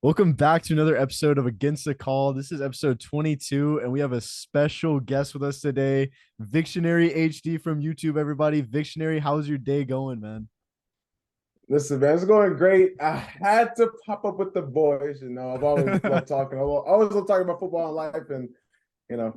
Welcome back to another episode of Against the Call. This is episode 22, and we have a special guest with us today, VictionaryHD from YouTube, everybody. Victionary, how's your day going, man? Listen, man, it's going great. I had to pop up with the boys. I've always loved talking. I always love talking about football and life, and I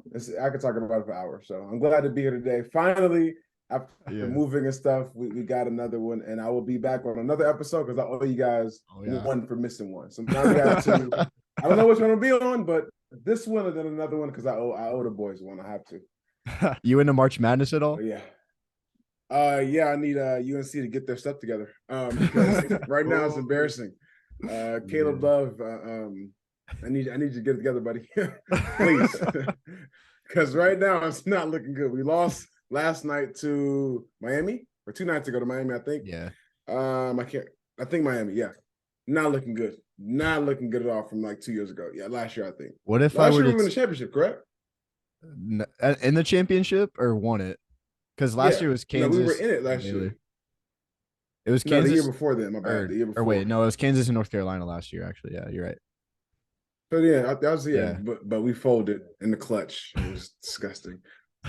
could talk about it for hours. So I'm glad to be here today. Finally, after Yeah. moving and stuff, we got another one, and I will be back on another episode because I owe you guys one for missing one. Sometimes we have two. I don't know which one to be on, but this one and then another one because I owe the boys one. I have to. You into March Madness at all? Yeah. Yeah, I need UNC to get their stuff together. Because right now it's embarrassing. Caleb Love, I need you to get it together, buddy. Please. Because right now it's not looking good. We lost last night to Miami, or 2 nights ago to Miami, I think. Yeah. I think Miami, yeah. Not looking good. Not looking good at all from like 2 years ago. Yeah, last year, I think. What if last I were year we to won the championship, correct? in the championship or won it? Because last year was Kansas. No, we were in it last year. It was Kansas. No, the year before then, my bad. The year before. Or wait, no, it was Kansas and North Carolina last year, actually. Yeah, you're right. But yeah, that was but we folded in the clutch. It was disgusting.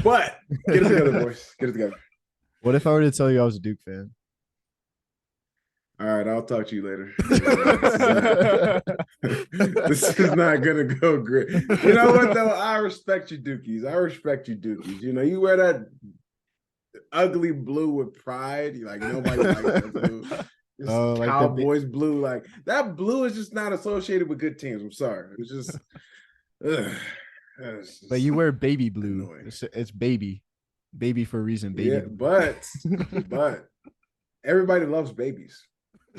But get it together, boys. Get it together. What if I were to tell you I was a Duke fan? All right, I'll talk to you later. This is not gonna go great. You know what though? I respect you, Dukies. I respect you, Dukies. You wear that ugly blue with pride. You're like nobody likes that blue. Like Cowboys blue. Like that blue is just not associated with good teams. I'm sorry. It's just. But you wear baby blue. It's baby for a reason. Baby. Yeah, but everybody loves babies.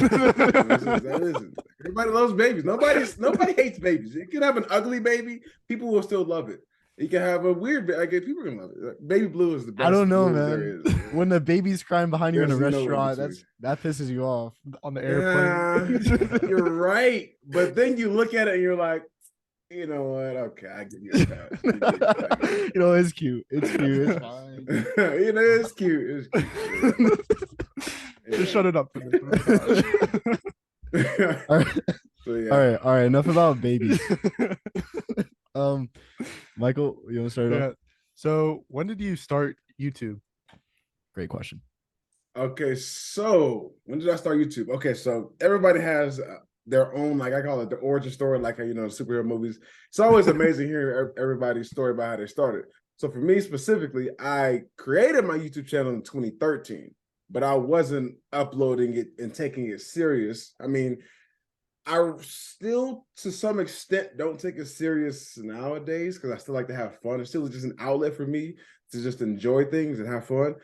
Everybody loves babies. Nobody hates babies. You can have an ugly baby, people will still love it. You can have a weird baby. Like, people can love it. Baby blue is the best. I don't know, man. When the baby's crying behind you in a restaurant, that pisses you off on the airplane. You're right, but then you look at it and you're like, you know what? Okay, I give you a pass. It's cute. It's cute. It's fine. It's cute. It's cute. Just shut it up for this. All right. Enough about babies. Michael, you want to start off? So when did you start YouTube? Great question. Okay, so when did I start YouTube? Okay, so everybody has their own, like I call it the origin story, like the superhero movies. It's always amazing hearing everybody's story about how they started. So for me specifically, I created my YouTube channel in 2013, but I wasn't uploading it and taking it serious. I mean, I still, to some extent, don't take it serious nowadays because I still like to have fun. It's still just an outlet for me to just enjoy things and have fun.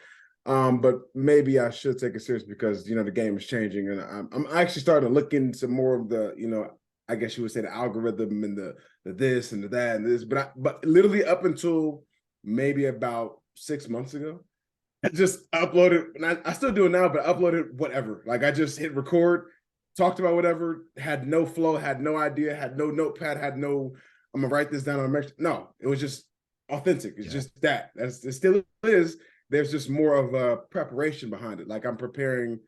But maybe I should take it serious because, the game is changing. And I'm actually starting to look into more of the, I guess you would say the algorithm and the this and the that and this. But literally up until maybe about 6 months ago, I just uploaded, and I still do it now, but uploaded whatever. Like I just hit record, talked about whatever, had no flow, had no idea, had no notepad, I'm gonna write this down on a no, it was just authentic. It's just that. It still is. There's just more of a preparation behind it. Like I'm preparing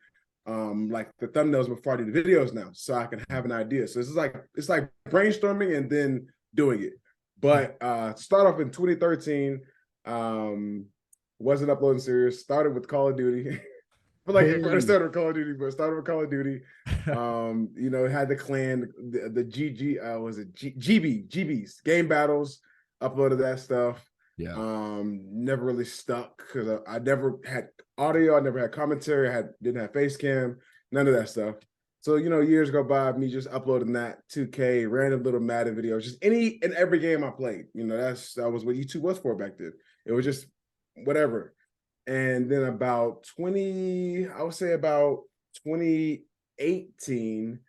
like the thumbnails before I do the videos now, so I can have an idea. So it's like brainstorming and then doing it. But start off in 2013, wasn't uploading serious, started with Call of Duty. But like I started with Call of Duty, but started with Call of Duty. Had the clan, the GG, was it GBs, game battles, uploaded that stuff. Yeah. Never really stuck because I never had audio, I never had commentary, didn't have face cam, none of that stuff. So, years go by of me just uploading that 2K, random little Madden videos, just any and every game I played. That was what YouTube was for back then. It was just whatever. And then about 2018,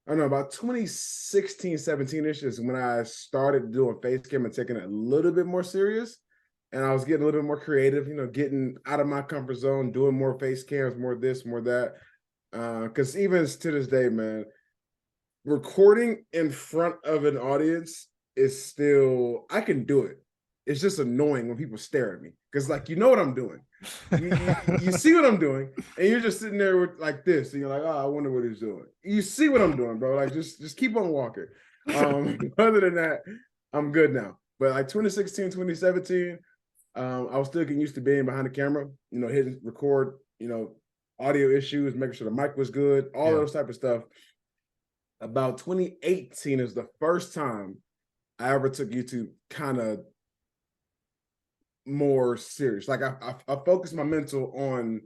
about 2016, 17-ish is when I started doing face cam and taking it a little bit more serious. And I was getting a little bit more creative, getting out of my comfort zone, doing more face cams, more this, more that. Because even to this day, man, recording in front of an audience is still, I can do it. it's just annoying when people stare at me because like you know what I'm doing. You see what I'm doing, and you're just sitting there with like this, and you're like, oh, I wonder what he's doing. You see what I'm doing, bro. Like just keep on walking. Other than that, I'm good now. But like 2016, 2017, I was still getting used to being behind the camera, hitting record, audio issues, making sure the mic was good, all those type of stuff. About 2018 is the first time I ever took YouTube kind of more serious. Like I focus my mental on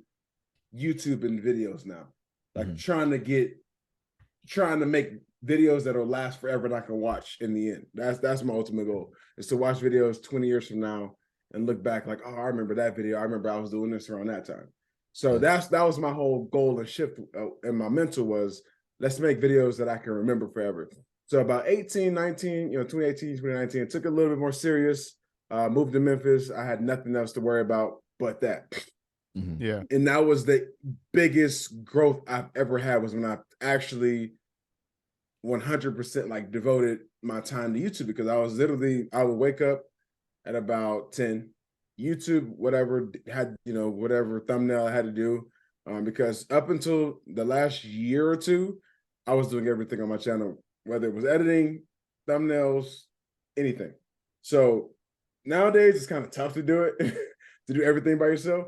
YouTube and videos now, like trying to make videos that'll last forever that I can watch in the end. That's my ultimate goal, is to watch videos 20 years from now and look back like, oh, I remember that video. I remember I was doing this around that time. So that was my whole goal and shift in my mental was, let's make videos that I can remember forever. So about 18, 19, 2018, 2019, it took a little bit more serious. Moved to Memphis. I had nothing else to worry about but that. Yeah. And that was the biggest growth I've ever had, was when I actually 100% like devoted my time to YouTube, because I would wake up at about 10, YouTube, whatever whatever thumbnail I had to do. Because up until the last year or two, I was doing everything on my channel, whether it was editing, thumbnails, anything. So nowadays it's kind of tough to do it, to do everything by yourself.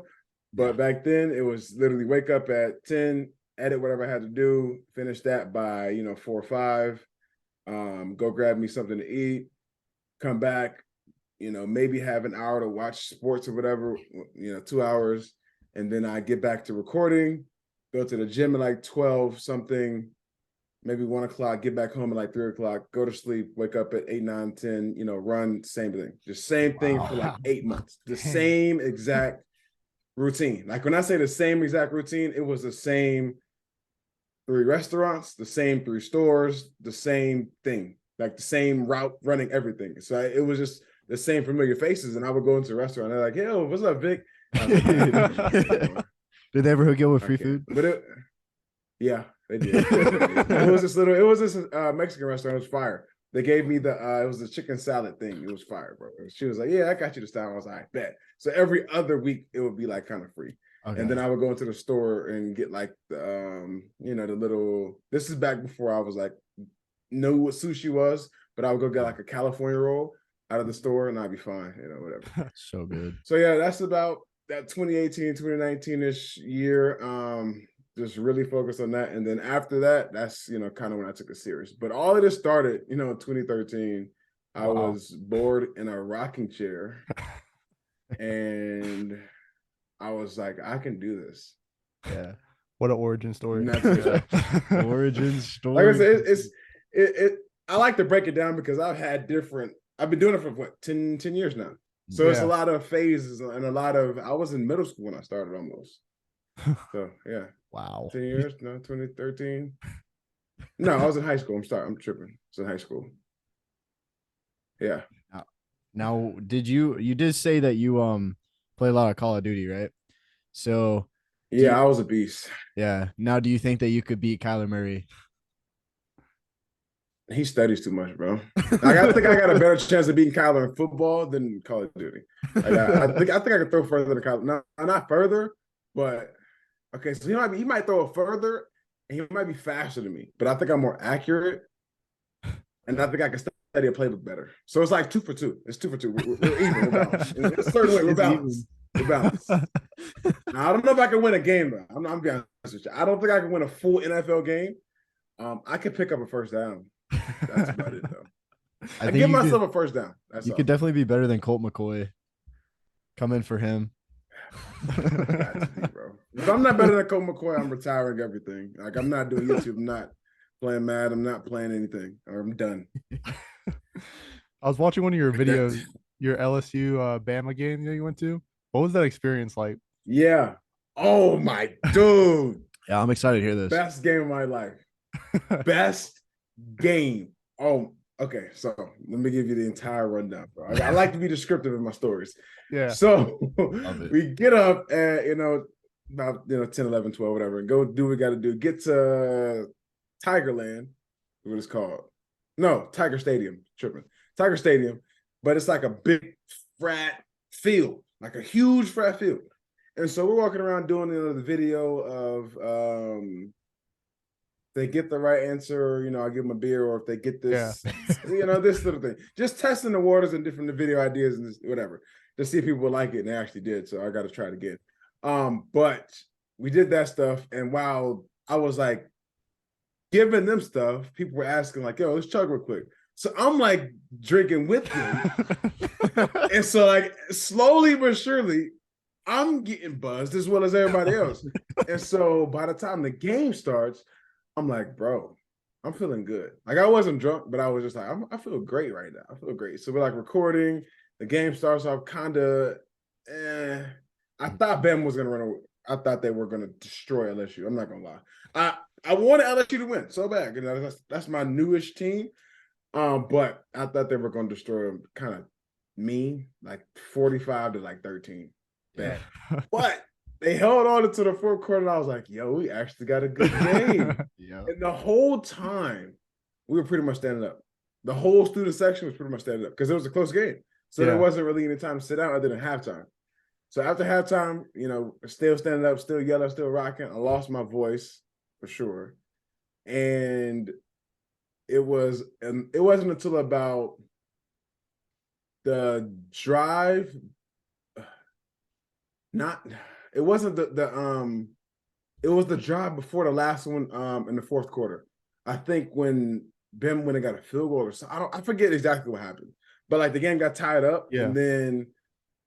But back then it was literally wake up at 10, edit whatever I had to do, finish that by 4 or 5, go grab me something to eat, come back, maybe have an hour to watch sports or whatever, 2 hours, and then I get back to recording, go to the gym at like 12 something, maybe 1 o'clock, get back home at like 3 o'clock, go to sleep, wake up at 8, 9, 10, run, same thing. Just same thing for like 8 months. The same exact routine. Like when I say the same exact routine, it was the same 3 restaurants, the same 3 stores, the same thing, like the same route, running everything. So it was just the same familiar faces. And I would go into a restaurant and they're like, yo, what's up, Vic? Did they ever hook you up with free food? But yeah, they did. It was this Mexican restaurant. It was fire. They gave me it was a chicken salad thing. It was fire, bro. She was like, yeah, I got you this time. I was like, I bet. So every other week it would be like kind of free. Okay. And then I would go into the store and get like the the little, this is back before I was like, know what sushi was, but I would go get like a California roll out of the store and I'd be fine, whatever. So good. So yeah, that's about that 2018, 2019-ish year. Just really focused on that. And then after that, that's, kind of when I took it serious. But all of this started, in 2013. I was bored in a rocking chair and I was like, I can do this. Yeah. What an origin story. Origin story. Like I said, I like to break it down because I've been doing it for what, 10 years now. So it's a lot of phases and I was in middle school when I started almost. So yeah. Wow. 10 years? No, 2013. No, I was in high school. I'm tripping. I was in high school. Yeah. Now, you did say that you play a lot of Call of Duty, right? So yeah, I was a beast. Yeah. Now, do you think that you could beat Kyler Murray? He studies too much, bro. Like, I think I got a better chance of beating Kyler in football than Call of Duty. Like, I think I could throw further than Kyler. No, not further, but okay. So he might throw it further, and he might be faster than me. But I think I'm more accurate, and I think I can study a playbook better. So it's like 2 for 2. It's 2 for 2. We're even. We're balanced. In a certain way, we're balanced. We're balanced. Now, I don't know if I can win a game, though. I'm being honest with you. I don't think I can win a full NFL game. I could pick up a first down. That's about it, though. I give myself a first down. You could definitely be better than Colt McCoy. Come in for him. Bro. If I'm not better than Colt McCoy, I'm retiring everything. Like, I'm not doing YouTube. I'm not playing Mad. I'm not playing anything. I'm done. I was watching one of your videos, your LSU Bama game that you went to. What was that experience like? Yeah. Oh, my dude. Yeah, I'm excited to hear this. Best game of my life. Best game. Oh, okay. So let me give you the entire rundown, bro. I like to be descriptive in my stories. Yeah. So we get up at, about 10, 11, 12, whatever, and go do what we got to do. Get to Tigerland, what it's called. No, Tiger Stadium. Tripping. Tiger Stadium. But it's like a big frat field, like a huge frat field. And so we're walking around doing the video of they get the right answer, I give them a beer, or if they get this, this little thing. Just testing the waters and different video ideas and whatever to see if people would like it, and they actually did. So I got to try it again. But we did that stuff, and while I was like giving them stuff, people were asking like, "Yo, let's chug real quick." So I'm like drinking with them, and so like slowly but surely, I'm getting buzzed as well as everybody else. And so by the time the game starts, I'm like, bro, I'm feeling good. Like I wasn't drunk, but I was just like, I feel great right now. I feel great. So we're like recording. The game starts off kind of. I thought Ben was gonna run away. I thought they were gonna destroy LSU. I'm not gonna lie. I wanted LSU to win so bad. That's my newish team. But I thought they were gonna destroy them kind of mean, like 45 to like 13. Bad. But they held on into the fourth quarter, and I was like, yo, we actually got a good game. And the whole time, we were pretty much standing up. The whole student section was pretty much standing up because it was a close game. So there wasn't really any time to sit down other than halftime. So after halftime, still standing up, still yelling, still rocking. I lost my voice for sure. And it wasn't until about the drive. It wasn't it was the drive before the last one in the fourth quarter. I think when Ben went and got a field goal or something. I forget exactly what happened. But like the game got tied up, and then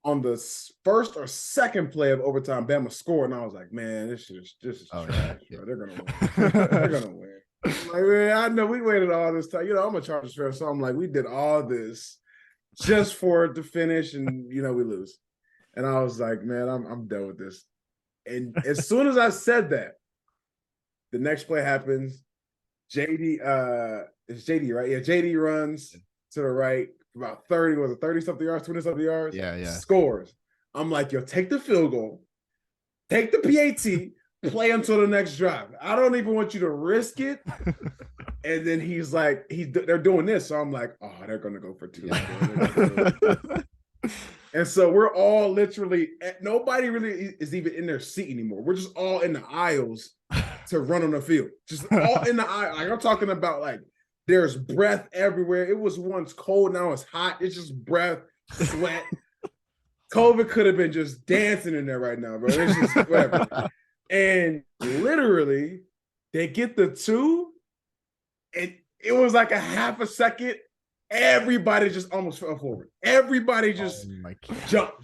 on the first or second play of overtime, Bama scored, and I was like, man, this is trash. Bro. They're gonna win. They're gonna win. Like, man, I know we waited all this time. I'm a Chargers fan, so I'm like, we did all this just for it to finish, and we lose. And I was like, man, I'm done with this. And as soon as I said that, the next play happens. JD, it's JD, right? Yeah, JD runs to the right about 30-something yards, 20-something yards? Yeah. Scores. I'm like, yo, take the field goal, take the PAT, play until the next drive. I don't even want you to risk it. And then he's like, they're doing this. So I'm like, oh, they're going to go for two. And so we're all literally, nobody really is even in their seat anymore. We're just all in the aisles to run on the field. Just all in the aisle. Like I'm talking about like, there's breath everywhere. It was once cold, now it's hot. It's just breath, sweat. COVID could have been just dancing in there right now, bro. It's just whatever. And literally, they get the two, and it was like a half a second. Everybody just almost fell forward. Everybody just jump.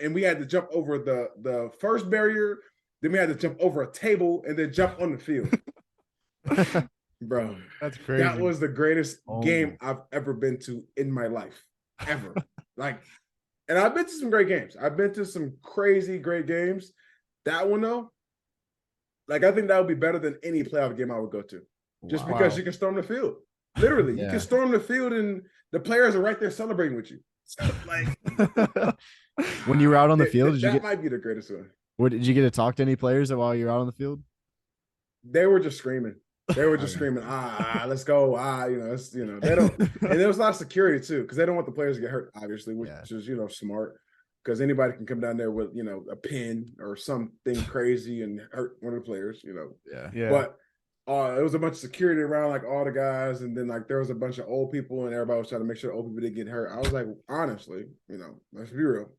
And we had to jump over the first barrier. Then we had to jump over a table and then jump on the field. Bro, that's crazy. That was the greatest game I've ever been to in my life, ever. And I've been to some great games. I've been to some crazy great games. That one though, I think that would be better than any playoff game I would go to, just because you can storm the field. Literally, you can storm the field and the players are right there celebrating with you. So, when you were out on the field, that might be the greatest one. Did you get to talk to any players while you were out on the field? They were just screaming. They were just screaming, let's go, they don't. And there was a lot of security too, because they don't want the players to get hurt, obviously, which is smart, because anybody can come down there with a pin or something crazy and hurt one of the players, But it was a bunch of security around all the guys, and then there was a bunch of old people, and everybody was trying to make sure old people didn't get hurt. I was like, honestly, let's be real.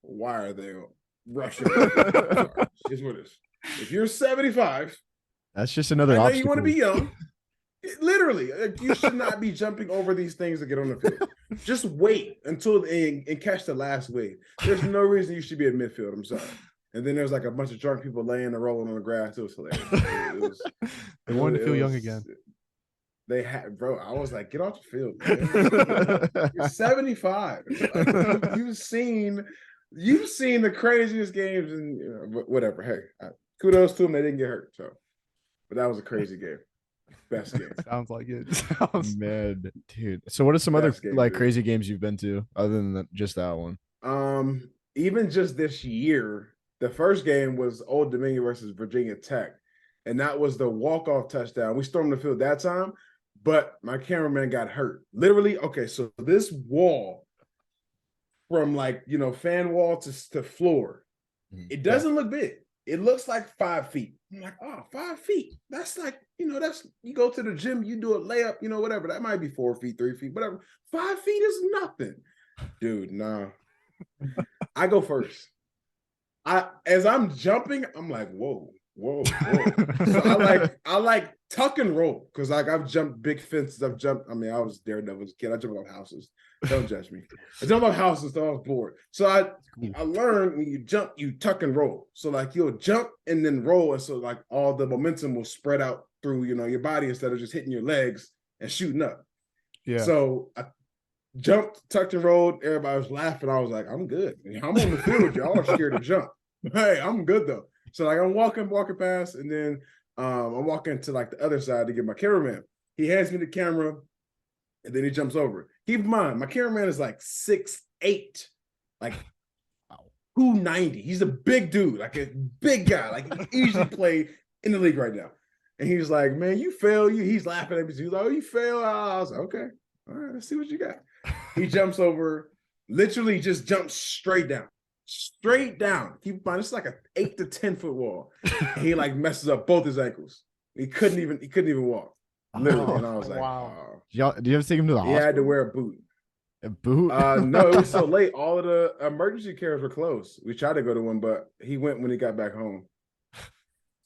Why are they rushing? Here's what it is. If you're 75. That's just another I know obstacle. you want to be young. Literally, you should not be jumping over these things to get on the field. Just wait until and catch the last wave. There's no reason you should be at midfield. I'm sorry. And then there's a bunch of drunk people laying and rolling on the grass. It was hilarious. They wanted to feel young again. They had, bro. I was like, get off the field, man. You're 75. You've seen the craziest games, and whatever. Hey, kudos to them. They didn't get hurt. So. But that was a crazy game. Best game. Sounds like it. Man, dude. So what are some other crazy games you've been to other than just that one? Even just this year, the first game was Old Dominion versus Virginia Tech. And that was the walk-off touchdown. We stormed the field that time, but my cameraman got hurt. Literally, okay, so this wall from like, fan wall to floor, it doesn't look big. It looks like 5 feet. I'm like, oh, 5 feet. That's like, that's, you go to the gym, you do a layup, whatever. That might be 4 feet, 3 feet, whatever. 5 feet is nothing. Dude, nah. I go first. As I'm jumping, I'm like, whoa. So I like tuck and roll, because like I've jumped big fences. I was daredevil as a kid. I jumped off houses. Don't judge me. I jumped off houses, so I was bored. So I learned when you jump, you tuck and roll. So like you'll jump and then roll, and so like all the momentum will spread out through your body instead of just hitting your legs and shooting up. Yeah. So I jumped, tucked and rolled. Everybody was laughing. I was like, I'm good. I'm on the field. Y'all are scared to jump. Hey, I'm good though. So like I'm walking past, and then I'm walking to like the other side to get my cameraman. He hands me the camera, and then he jumps over. Keep in mind, my cameraman is like 6'8", like 290. He's a big dude, like a big guy, like he easily play in the league right now. And he's like, man, you fail. He's laughing at me. He's like, oh, you fail. I was like, okay, all right, let's see what you got. He jumps over, literally just jumps straight down. Straight down. Keep in mind, it's like an 8 to 10 foot wall. And he like messes up both his ankles. He couldn't even walk. Literally. And I was like, wow. Oh. Do you have to take him to the hospital? He had to wear a boot. A boot? No, it was so late. All of the emergency cares were closed. We tried to go to one, but he went when he got back home.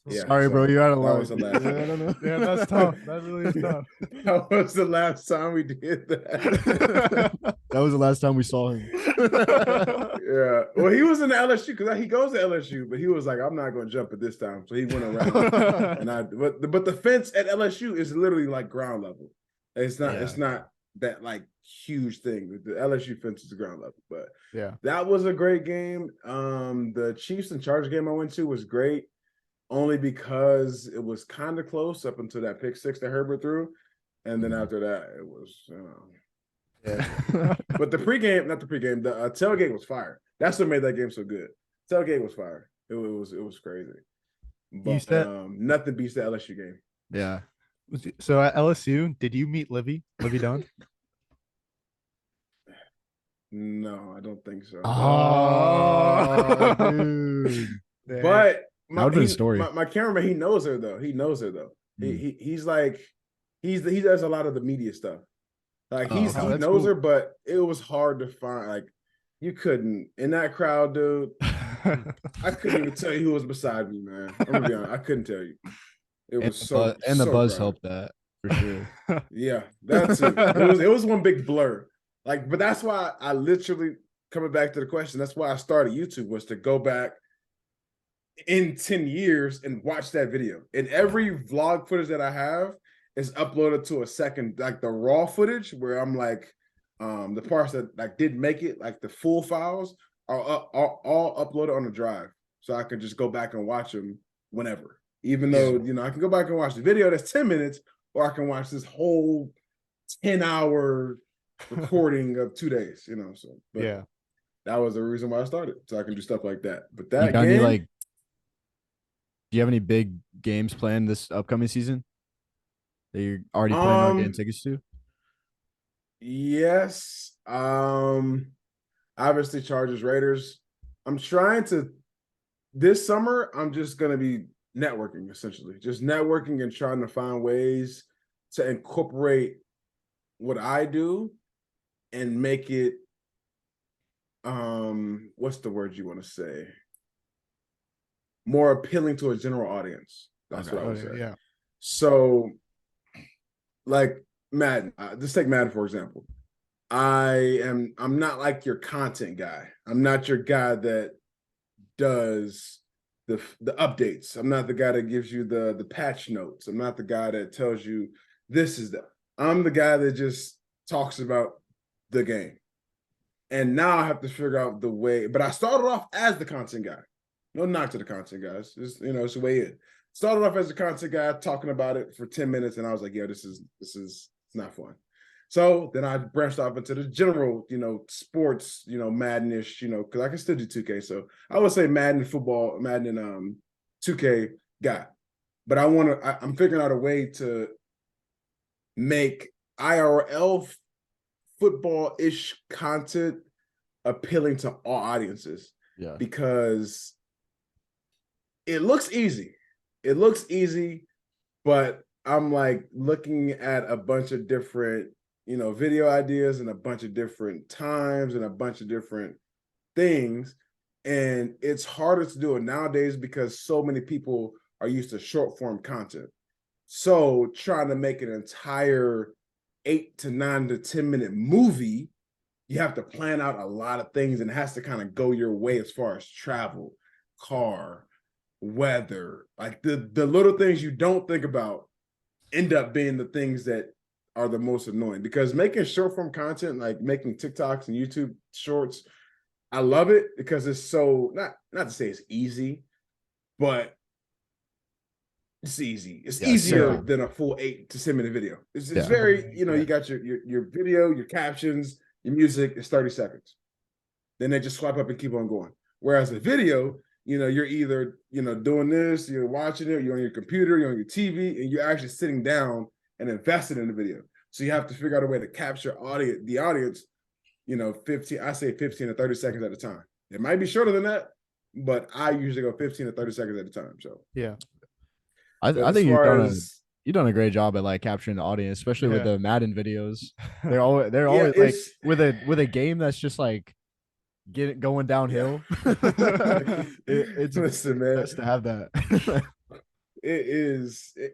Yeah, sorry, bro. You're out of luck. That was the last time. I don't know. Yeah, that's tough. That really is tough. That was the last time we did that. That was the last time we saw him. Yeah. Well, he was in the LSU because he goes to LSU, but he was like, I'm not going to jump at this time. So he went around. But the fence at LSU is literally like ground level. It's not that like huge thing. The LSU fence is ground level. But yeah, that was a great game. The Chiefs and Chargers game I went to was great, only because it was kind of close up until that pick six that Herbert threw. And then after that, it was, yeah. But the tailgate was fire. That's what made that game so good. Tailgate was fire. It was crazy. But you said, nothing beats the LSU game. Yeah. So at LSU, did you meet Livy Dunn? No, I don't think so. Oh, dude. But that would be a story. My cameraman, he knows her though. He does a lot of the media stuff. Like he knows her, but it was hard to find. Like you couldn't in that crowd, dude. I couldn't even tell you who was beside me, man. I'm gonna be honest, I couldn't tell you. It was the buzz helped that for sure. Yeah, that's it. It was one big blur. Like, but that's why I literally, coming back to the question, that's why I started YouTube, was to go back in 10 years and watch that video. And every vlog footage that I have is uploaded to a second, like the raw footage where I'm like, the parts that like didn't make it, like the full files are all uploaded on the drive. So I can just go back and watch them whenever. Even though, I can go back and watch the video that's 10 minutes, or I can watch this whole 10-hour recording of 2 days, so yeah, that was the reason why I started, so I can do stuff like that. But that game, do you have any big games planned this upcoming season that you're already planning on getting tickets to? Yes. Obviously Chargers, Raiders. I'm trying to, this summer, I'm just going to be networking, essentially. Just networking and trying to find ways to incorporate what I do and make it, what's the word you want to say? More appealing to a general audience. That's what I would say. Yeah. So, like Madden, just take Madden, for example. I'm not like your content guy. I'm not your guy that does the updates. I'm not the guy that gives you the patch notes. I'm not the guy that tells you this is that. I'm the guy that just talks about the game. And now I have to figure out the way, but I started off as the content guy. No knock to the content guys. It's the way it started off as a content guy talking about it for 10 minutes. And I was like, yeah, this is not fun. So then I branched off into the general, sports, Madden-ish, because I can still do 2K. So I would say Madden football, Madden 2K guy. But I'm figuring out a way to make IRL football-ish content appealing to all audiences. Yeah. Because it looks easy. It looks easy, but I'm like looking at a bunch of different, video ideas and a bunch of different times and a bunch of different things. And it's harder to do it nowadays because so many people are used to short form content. So trying to make an entire 8 to 9 to 10 minute movie, you have to plan out a lot of things, and it has to kind of go your way as far as travel, car, weather, like the little things you don't think about end up being the things that are the most annoying. Because making short form content, like making TikToks and YouTube shorts, I love it because it's so not to say it's easy, but it's easy. It's easier than a full 8 to 10 minute video. It's very, you got your video, your captions, your music, it's 30 seconds. Then they just swipe up and keep on going. Whereas a video, you're either, doing this, you're watching it, you're on your computer, you're on your TV, and you're actually sitting down and invested in the video. So you have to figure out a way to capture the audience, 15 to 30 seconds at a time. It might be shorter than that, but I usually go 15 to 30 seconds at a time. So yeah. I think you've done a great job at like capturing the audience, especially with the Madden videos. They're always like with a game that's just like going downhill. It's best to have that. It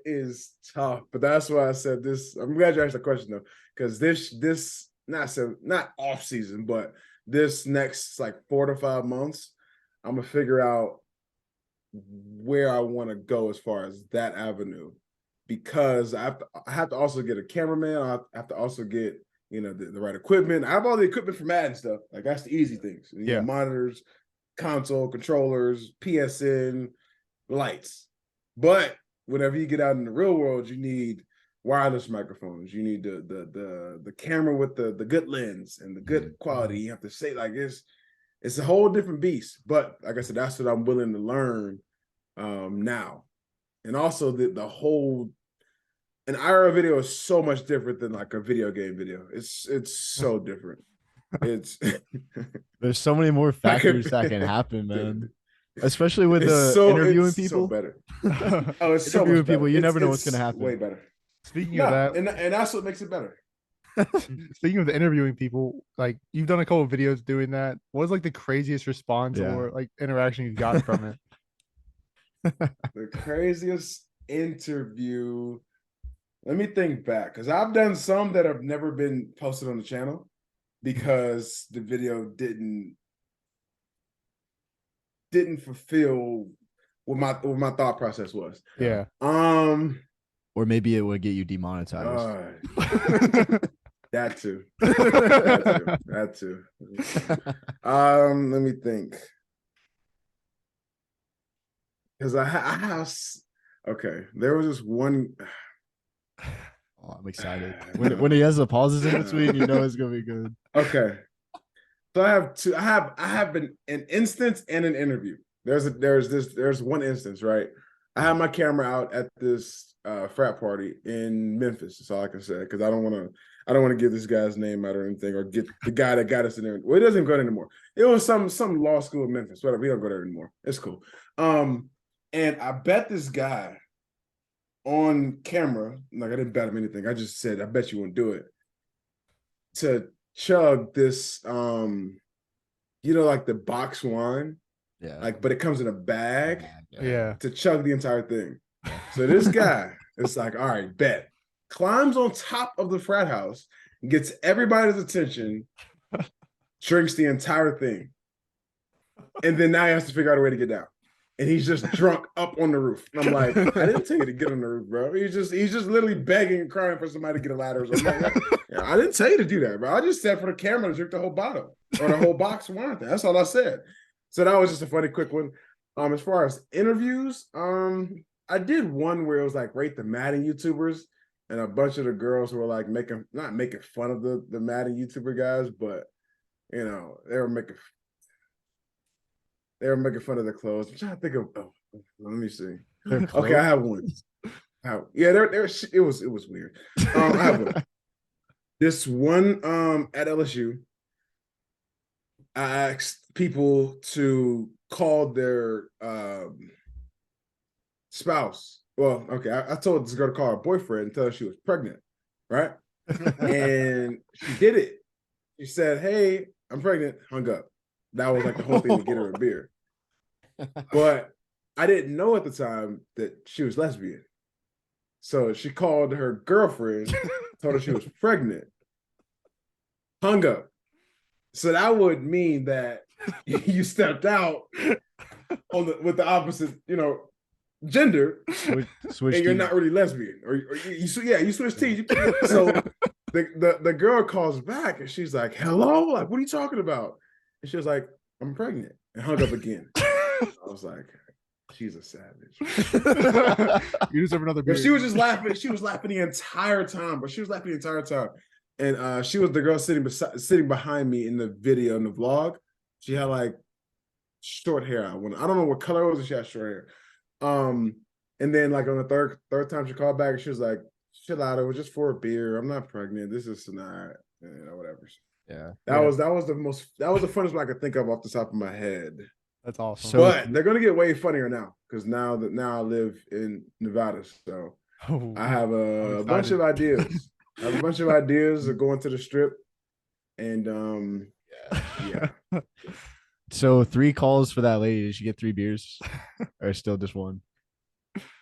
is tough, but that's why I said this. I'm glad you asked the question though, because this not off season, but this next like 4 to 5 months, I'm gonna figure out where I want to go as far as that avenue, because I have to also get a cameraman. I have to also get the right equipment. I have all the equipment for Madden stuff. Like that's the easy things. Monitors, console, controllers, PSN, lights. But whenever you get out in the real world, you need wireless microphones. You need the camera with the good lens and the good quality. You have to say like it's a whole different beast. But like I said, that's what I'm willing to learn now. And also the whole an IRL video is so much different than like a video game video. It's so different. It's there's so many more factors that can happen, man. Especially with interviewing people. So better. Oh, it's so interviewing much better. people. You never know what's gonna happen. Way better. Speaking of that, and that's what makes it better. Speaking of the interviewing people, like you've done a couple of videos doing that. What was like the craziest response or like interaction you've gotten from it? The craziest interview. Let me think back, because I've done some that have never been posted on the channel because the video didn't fulfill what my thought process was. Yeah. Or maybe it would get you demonetized. That too. That too. Let me think. Because I have okay. There was this one. Oh, I'm excited. When he has the pauses in between, it's gonna be good. Okay. So I have two. I have an instance and an interview. There's one instance, right? I have my camera out at this frat party in Memphis. That's all I can say, because I don't want to give this guy's name out or anything, or get the guy that got us in there. Well, it doesn't go there anymore. It was some law school in Memphis. Whatever. We don't go there anymore. It's cool. And I bet this guy on camera, like I didn't bet him anything. I just said, I bet you won't do it, to chug this, like the box wine. Yeah. But it comes in a bag. Yeah. To chug the entire thing. So this guy is like, all right, bet. Climbs on top of the frat house, gets everybody's attention, drinks the entire thing. And then now he has to figure out a way to get down. And he's just drunk up on the roof. And I'm like, I didn't tell you to get on the roof, bro. He's just literally begging and crying for somebody to get a ladder or something. Like, I didn't tell you to do that, bro. I just said for the camera to drink the whole bottle or the whole box of wine. That's all I said. So that was just a funny, quick one. As far as interviews, I did one where it was like rate the Madden YouTubers, and a bunch of the girls were like not making fun of the Madden YouTuber guys, but they were making fun of their clothes. I'm trying to think of. Oh, let me see. Okay, I have one. Yeah, it was weird. I have this one at LSU. I asked people to call their spouse. Well, okay, I told this girl to call her boyfriend and tell her she was pregnant, right? And she did it. She said, "Hey, I'm pregnant." Hung up. That was like the whole thing to get her a beer. But I didn't know at the time that she was lesbian. So she called her girlfriend, told her she was pregnant, hung up. So that would mean that you stepped out with the opposite, gender, switch and you're not really lesbian, or you switch teams. So the girl calls back and she's like, "Hello, like, what are you talking about?" And she was like, "I'm pregnant," and hung up again. I was like, she's a savage. You deserve another beer. But she was just laughing. She was laughing the entire time. And she was the girl sitting behind me in the video, in the vlog. She had like short hair. I don't know what color it was, and she had short hair. And then like on the third time she called back, she was like, "Chill out. It was just for a beer. I'm not pregnant. This is not, whatever." Yeah. That was the funnest one I could think of off the top of my head. That's awesome. But they're gonna get way funnier now, because now I live in Nevada, so I have a bunch of ideas. I have a bunch of ideas of going to the strip, and yeah. So 3 calls for that lady. Did she get 3 beers, or still just 1?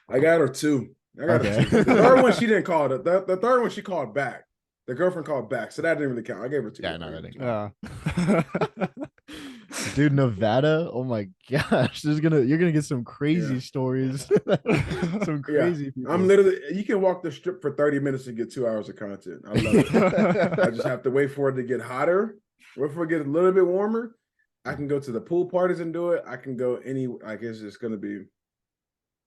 I got her 2. Her 2. The third one she didn't call. The third one she called back. The girlfriend called back, so that didn't really count. I gave her 2. Yeah, no, that didn't count. Dude, Nevada. Oh my gosh, you're gonna get some crazy stories. Some crazy people. I'm literally. You can walk the strip for 30 minutes and get 2 hours of content. I love it. I just have to wait for it to get hotter. Wait for it to get a little bit warmer. I can go to the pool parties and do it. I can go I guess it's gonna be,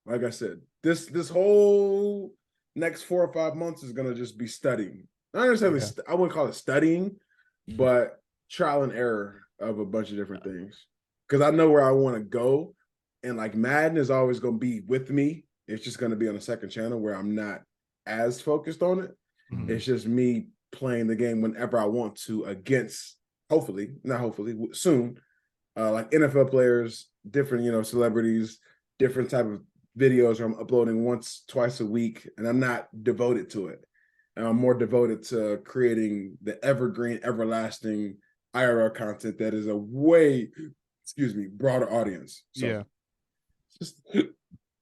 like I said, this whole next 4 or 5 months is gonna just be studying. Not necessarily, I wouldn't call it studying, but trial and error of a bunch of different things. Because I know where I want to go, and like Madden is always going to be with me. It's just going to be on a second channel where I'm not as focused on it. Mm-hmm. It's just me playing the game whenever I want to against, soon, like NFL players, different, celebrities, different type of videos I'm uploading once, twice a week, and I'm not devoted to it. I'm more devoted to creating the evergreen, everlasting IRL content that is a way, broader audience. So, just,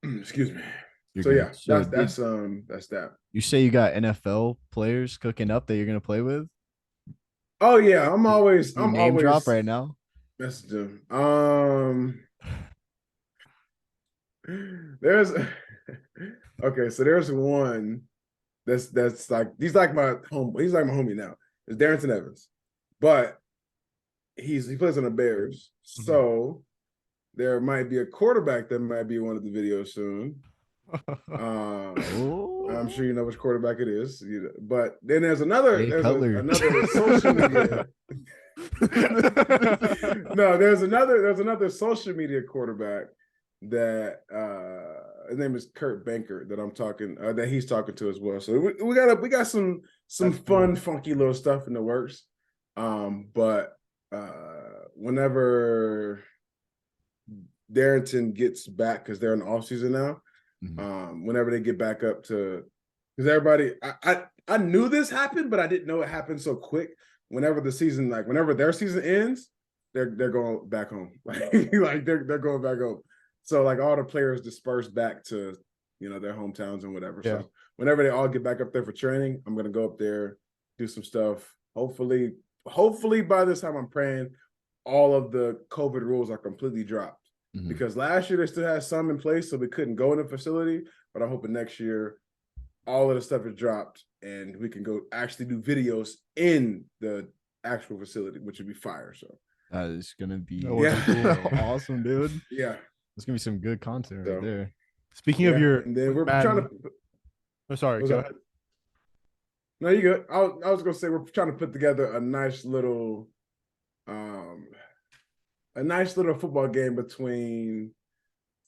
excuse me. You're that's that. You say you got NFL players cooking up that you're gonna play with? Oh yeah, I'm always drop right now. Message them. There's okay, so there's one. That's like he's like my homie now. It's Darrington Evans, but he plays on the Bears, so there might be a quarterback that might be in one of the videos soon. I'm sure you know which quarterback it is, but then there's another social media. No, there's another social media quarterback that his name is Kurt Banker that he's talking to as well. So we got some fun, funky little stuff in the works. But whenever Darrington gets back, because they're in the off season now, whenever they get back up to, because everybody, I knew this happened, but I didn't know it happened so quick. Whenever their season ends, they're going back home. Like they're going back home. So like all the players disperse back to, their hometowns and whatever. Yeah. So whenever they all get back up there for training, I'm gonna go up there, do some stuff. Hopefully by this time, I'm praying all of the COVID rules are completely dropped. Because last year they still had some in place, so we couldn't go in the facility. But I'm hoping next year all of the stuff is dropped and we can go actually do videos in the actual facility, which would be fire. So that is gonna be awesome, dude. Yeah. There's gonna be some good content right there. Speaking of your, and then we're trying to. Oh, sorry. Go ahead. No, you good. I was gonna say we're trying to put together a nice little football game between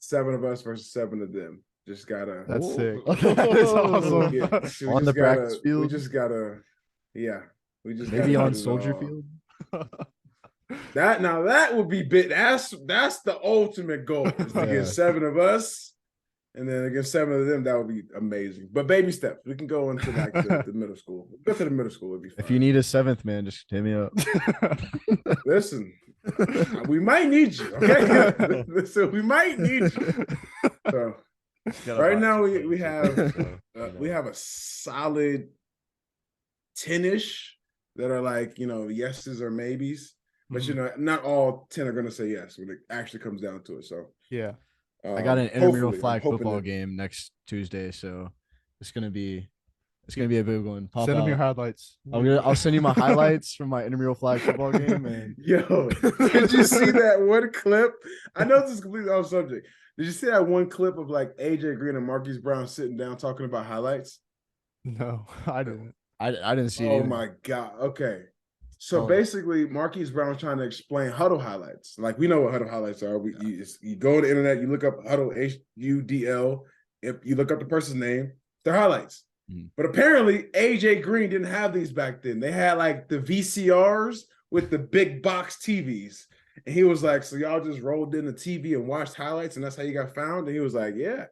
7 of us versus 7 of them. Just gotta. That's sick. That's awesome. Yeah, so On the practice field. We just gotta. Yeah, we just maybe gotta on Soldier Field. That would be big. That's the ultimate goal is to get 7 of us, and then against 7 of them. That would be amazing. But baby steps. We can go into like the middle school. Go to the middle school. It'd be fine. If you need a 7th man, just hit me up. Listen, we might need you. Okay, listen, we might need you. So right now we have a solid 10-ish that are like yeses or maybes. But not all 10 are gonna say yes when it actually comes down to it. So yeah, I got an intramural flag football game next Tuesday, so it's gonna be a big one. Send them your highlights. I'll send you my highlights from my intramural flag football game. And yo, did you see that one clip? I know this is completely off subject. Did you see that one clip of like AJ Green and Marquise Brown sitting down talking about highlights? No, I didn't. I didn't see it. Oh my God. Okay. So basically, Marquise Brown's trying to explain huddle highlights. Like, we know what huddle highlights are. You go to the internet, you look up huddle, HUDL. If you look up the person's name, they're highlights. But apparently, AJ Green didn't have these back then. They had like the VCRs with the big box TVs. And he was like, so y'all just rolled in the TV and watched highlights, and that's how you got found? And he was like, yeah.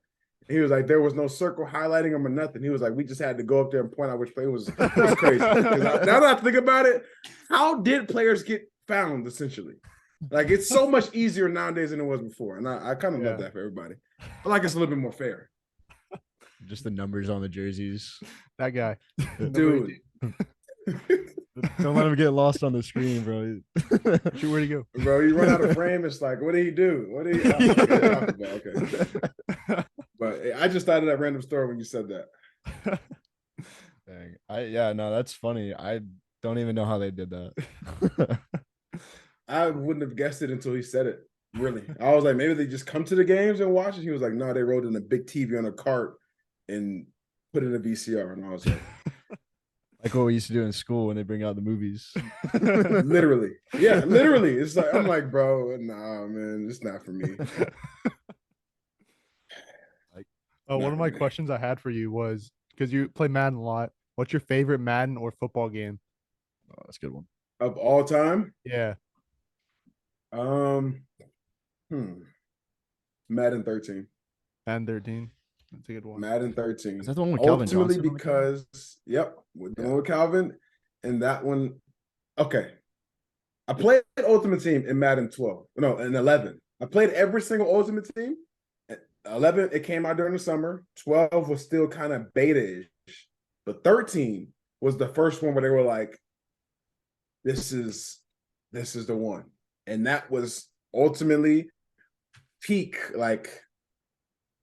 He was like, there was no circle highlighting them or nothing. He was like, we just had to go up there and point out which play was crazy. Now that I think about it, how did players get found, essentially? Like, it's so much easier nowadays than it was before. And I kind of love that for everybody. I feel like it's a little bit more fair. Just the numbers on the jerseys. That guy. Dude. Don't let him get lost on the screen, bro. Where'd he go? Bro, you run out of frame, it's like, what did he do? What did he okay. But I just thought of that random story when you said that. Dang. No, that's funny. I don't even know how they did that. I wouldn't have guessed it until he said it. Really. I was like, maybe they just come to the games and watch it. He was like, no, they rolled in a big TV on a cart and put in a VCR. And I was like, like what we used to do in school when they bring out the movies. Literally. Yeah, literally. It's like, I'm like, bro, nah, man, it's not for me. One of my questions I had for you was, because you play Madden a lot, what's your favorite Madden or football game? Oh, that's a good one. Of all time? Yeah. Madden 13. Madden 13. That's a good one. Madden 13. Is that the one with Calvin Johnson? Because, the one with Calvin, and that one. Okay. I played Ultimate Team in Madden 12. No, in 11. I played every single Ultimate Team. 11, it came out during the summer. 12 was still kind of beta-ish. But 13 was the first one where they were like, this is the one. And that was ultimately peak, like,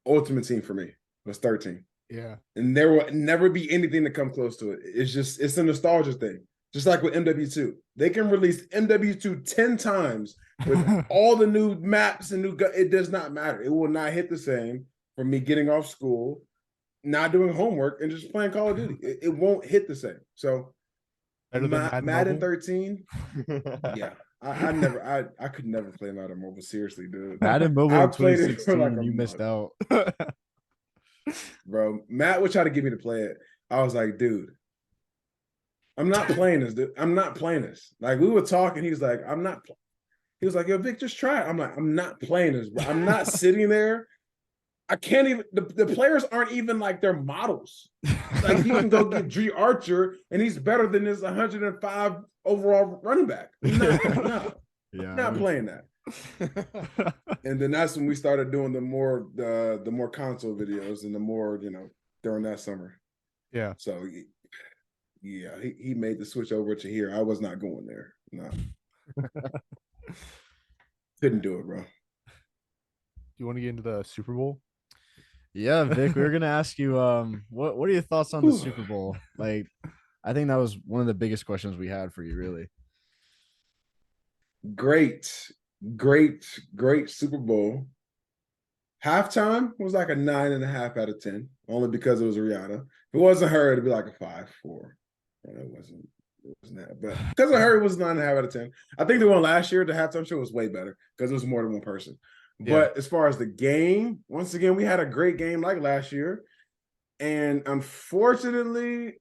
Ultimate Team for me. Was 13. Yeah. And there will never be anything to come close to it. It's a nostalgia thing. Just like with MW2. They can release MW2 10 times with all the new maps and it does not matter. It will not hit the same for me getting off school, not doing homework, and just playing Call of Duty. It won't hit the same. So Madden 13, yeah. I could never play Madden Mobile. Seriously, dude. Madden Mobile in 2016, like you missed out. Bro, Matt would try to get me to play it. I was like, dude, I'm not playing this, dude. I'm not playing this. Like, we were talking. He was like, he was like, yo, Vic, just try it. I'm like, I'm not playing this, bro. I'm not sitting there. I can't even, the players aren't even like their models. Like, you can go get Dre Archer, and he's better than this 105 overall running back. No. I'm not playing that. And then that's when we started doing the more console videos and the more, during that summer. Yeah. So yeah, he made the switch over to here. I was not going there. No. Couldn't do it, bro. Do you want to get into the Super Bowl? Yeah, Vic, we were gonna ask you, what are your thoughts on the Super Bowl? Like, I think that was one of the biggest questions we had for you, really. Great Super Bowl. Halftime was like a 9.5 out of 10, only because it was Rihanna. If it wasn't her, it'd be like a 5-4. And it wasn't that, but because of her, it was 9.5 out of 10. I think the one last year, the halftime show, was way better because it was more than one person. But as far as the game, once again, we had a great game like last year. And unfortunately,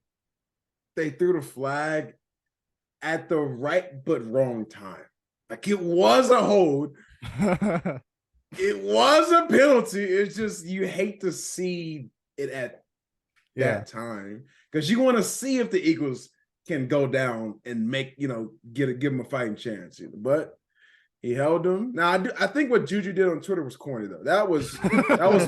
they threw the flag at the right but wrong time. Like it was a hold. It was a penalty. It's just you hate to see it at that time because you want to see if the Eagles can go down and make, give them a fighting chance. But he held them. Now I think what Juju did on Twitter was corny though. That was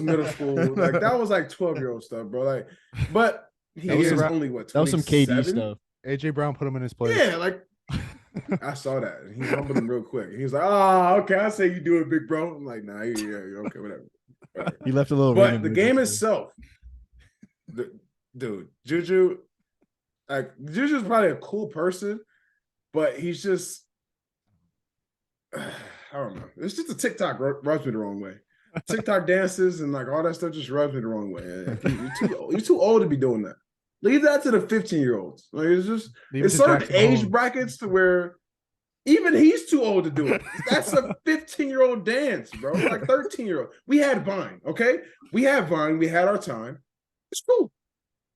middle school. Like that was like 12-year-old stuff, bro. Like, but he is only what 27? That was some KD stuff. AJ Brown put him in his place. Yeah, like I saw that. He humbled him real quick. He was like, "Oh, okay, I say you do it, big bro." I'm like, "Nah, you're okay, whatever." He left a little. But the game itself, dude, Juju, like Juju's probably a cool person, but he's just, I don't know. It's just a TikTok rubs me the wrong way. TikTok dances and like all that stuff just rubs me the wrong way. You're too old to be doing that. Leave that to the 15-year-olds. Like it's certain age brackets to where even he's too old to do it. That's a 15-year-old dance, bro. Like 13-year-old. We had Vine, okay? We had Vine. We had our time. It's cool.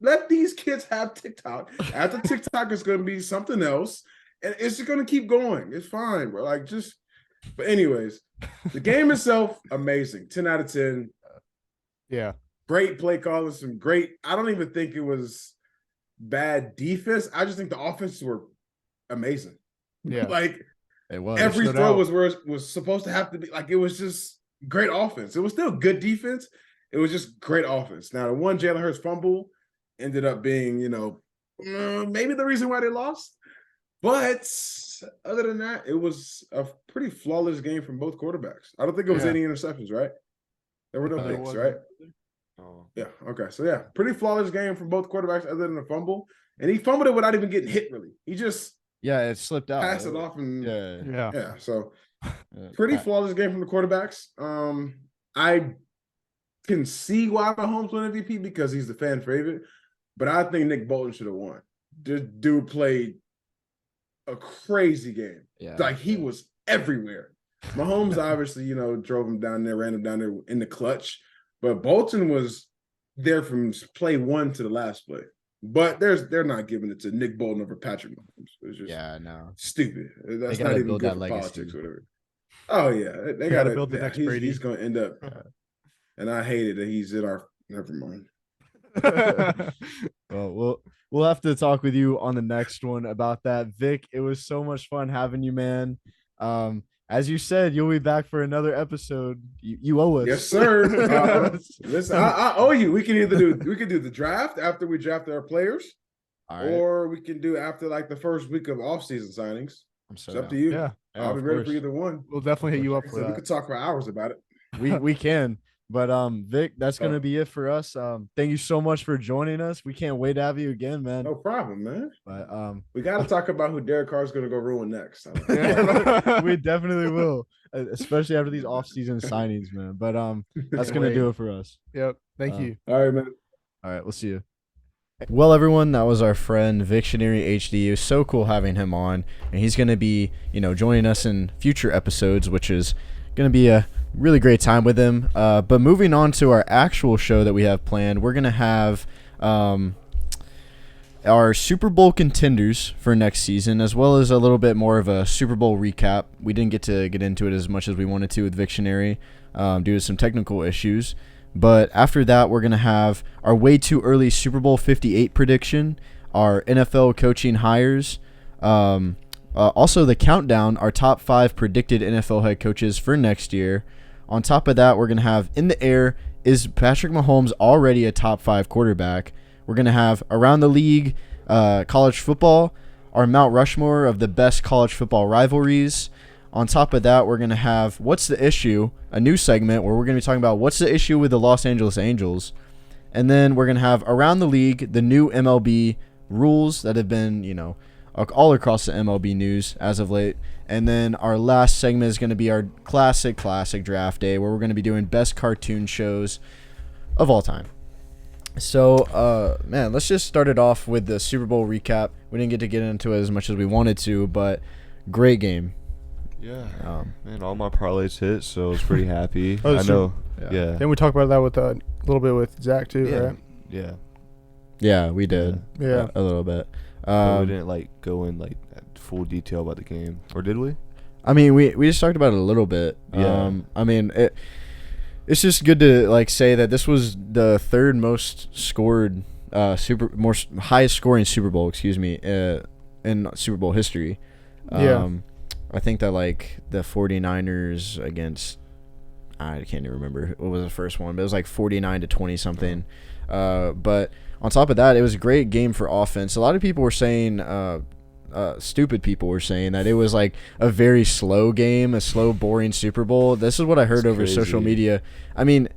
Let these kids have TikTok. After TikTok, it's going to be something else, and it's just going to keep going. It's fine, bro. Like but anyways, the game itself, amazing. 10 out of 10. Yeah. Great play calling, some great. I don't even think it was bad defense. I just think the offenses were amazing. Yeah, like it was. Every throw was where it was supposed to have to be. Like it was just great offense. It was still good defense. It was just great offense. Now the one Jalen Hurts fumble ended up being, maybe the reason why they lost. But other than that, it was a pretty flawless game from both quarterbacks. I don't think it was any interceptions, right? There were no picks, right? Oh. Yeah. Okay. So yeah, pretty flawless game from both quarterbacks, other than the fumble. And he fumbled it without even getting hit. Really, he just it slipped out, passed it off, and yeah. So pretty flawless game from the quarterbacks. I can see why Mahomes won MVP because he's the fan favorite, but I think Nick Bolton should have won. This dude played a crazy game. Yeah, like he was everywhere. Mahomes obviously, drove him down there, ran him down there in the clutch. But Bolton was there from play one to the last play. But they're not giving it to Nick Bolton over Patrick Mahomes. It's just stupid. That's not even good for politics or whatever. Oh, yeah. They got to build the next Brady. He's going to end up. And I hated that he's in our – never mind. Well, we'll have to talk with you on the next one about that. Vic, it was so much fun having you, man. As you said, you'll be back for another episode. You owe us. Yes, sir. Listen, I owe you. We can do the draft after we drafted our players, or we can do after like the first week of off-season signings. It's up to you. Yeah, I'll be ready for either one. We'll definitely hit you up for that. We could talk for hours about it. We can. But Vic, that's gonna be it for us. Thank you so much for joining us. We can't wait to have you again, man. No problem, man. But we got to talk about who Derek Carr's gonna go ruin next. We definitely will, especially after these off-season signings, man. But that's gonna do it for us. Yep. Thank you. All right, man. All right, we'll see you. Well, everyone, that was our friend Victionary HD. It was so cool having him on, and he's gonna be, joining us in future episodes, which is gonna be a really great time with him. But moving on to our actual show that we have planned, we're going to have our Super Bowl contenders for next season, as well as a little bit more of a Super Bowl recap. We didn't get to get into it as much as we wanted to with Victionary due to some technical issues. But after that, we're going to have our way too early Super Bowl 58 prediction, our NFL coaching hires, also the countdown, our top 5 predicted NFL head coaches for next year. On top of that, we're going to have in the air, is Patrick Mahomes already a top 5 quarterback? We're going to have around the league, college football, our Mount Rushmore of the best college football rivalries. On top of that, we're going to have What's the Issue, a new segment where we're going to be talking about what's the issue with the Los Angeles Angels. And then we're going to have around the league, the new MLB rules that have been, all across the MLB news as of late. And then our last segment is going to be our classic draft day, where we're going to be doing best cartoon shows of all time. So, man, let's just start it off with the Super Bowl recap. We didn't get into it as much as we wanted to, but great game. Yeah, man, all my parlays hit, so I was pretty happy. Oh, I know. Yeah. Then we talked about that with a little bit with Zach too, right? Yeah. Yeah, we did. Yeah, a little bit. But we didn't like go in like full detail about the game, or did we? I mean, we just talked about it a little bit. Yeah. I mean, it's just good to like say that this was the third most scored highest scoring Super Bowl, in Super Bowl history. I think that like the 49ers against, I can't even remember what was the first one, but it was like 49-20 something. But on top of that, it was a great game for offense. A lot of people were saying, stupid people were saying that it was like a very slow game, a slow, boring Super Bowl. This is what I heard over social media. I mean,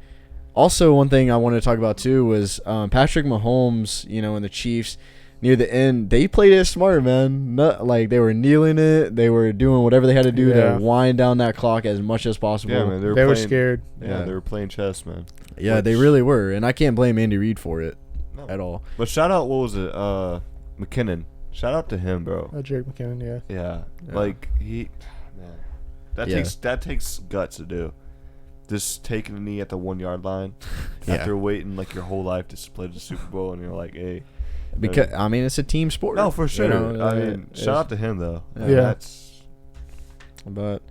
also one thing I wanted to talk about too was Patrick Mahomes, and the Chiefs. Near the end, they played it smart, man. Not like they were kneeling it. They were doing whatever they had to do to wind down that clock as much as possible. Yeah, man, they were scared. Yeah, they were playing chess, man. Yeah, they really were, and I can't blame Andy Reid for it at all. But shout out, what was it? McKinnon. Shout out to him, bro. Jake McKinnon, yeah. Like that takes guts to do. Just taking a knee at the 1 yard line after waiting like your whole life to play the Super Bowl, and you're like, hey. Because I mean, it's a team sport. No, for sure. I mean, shout out to him though. Yeah. But,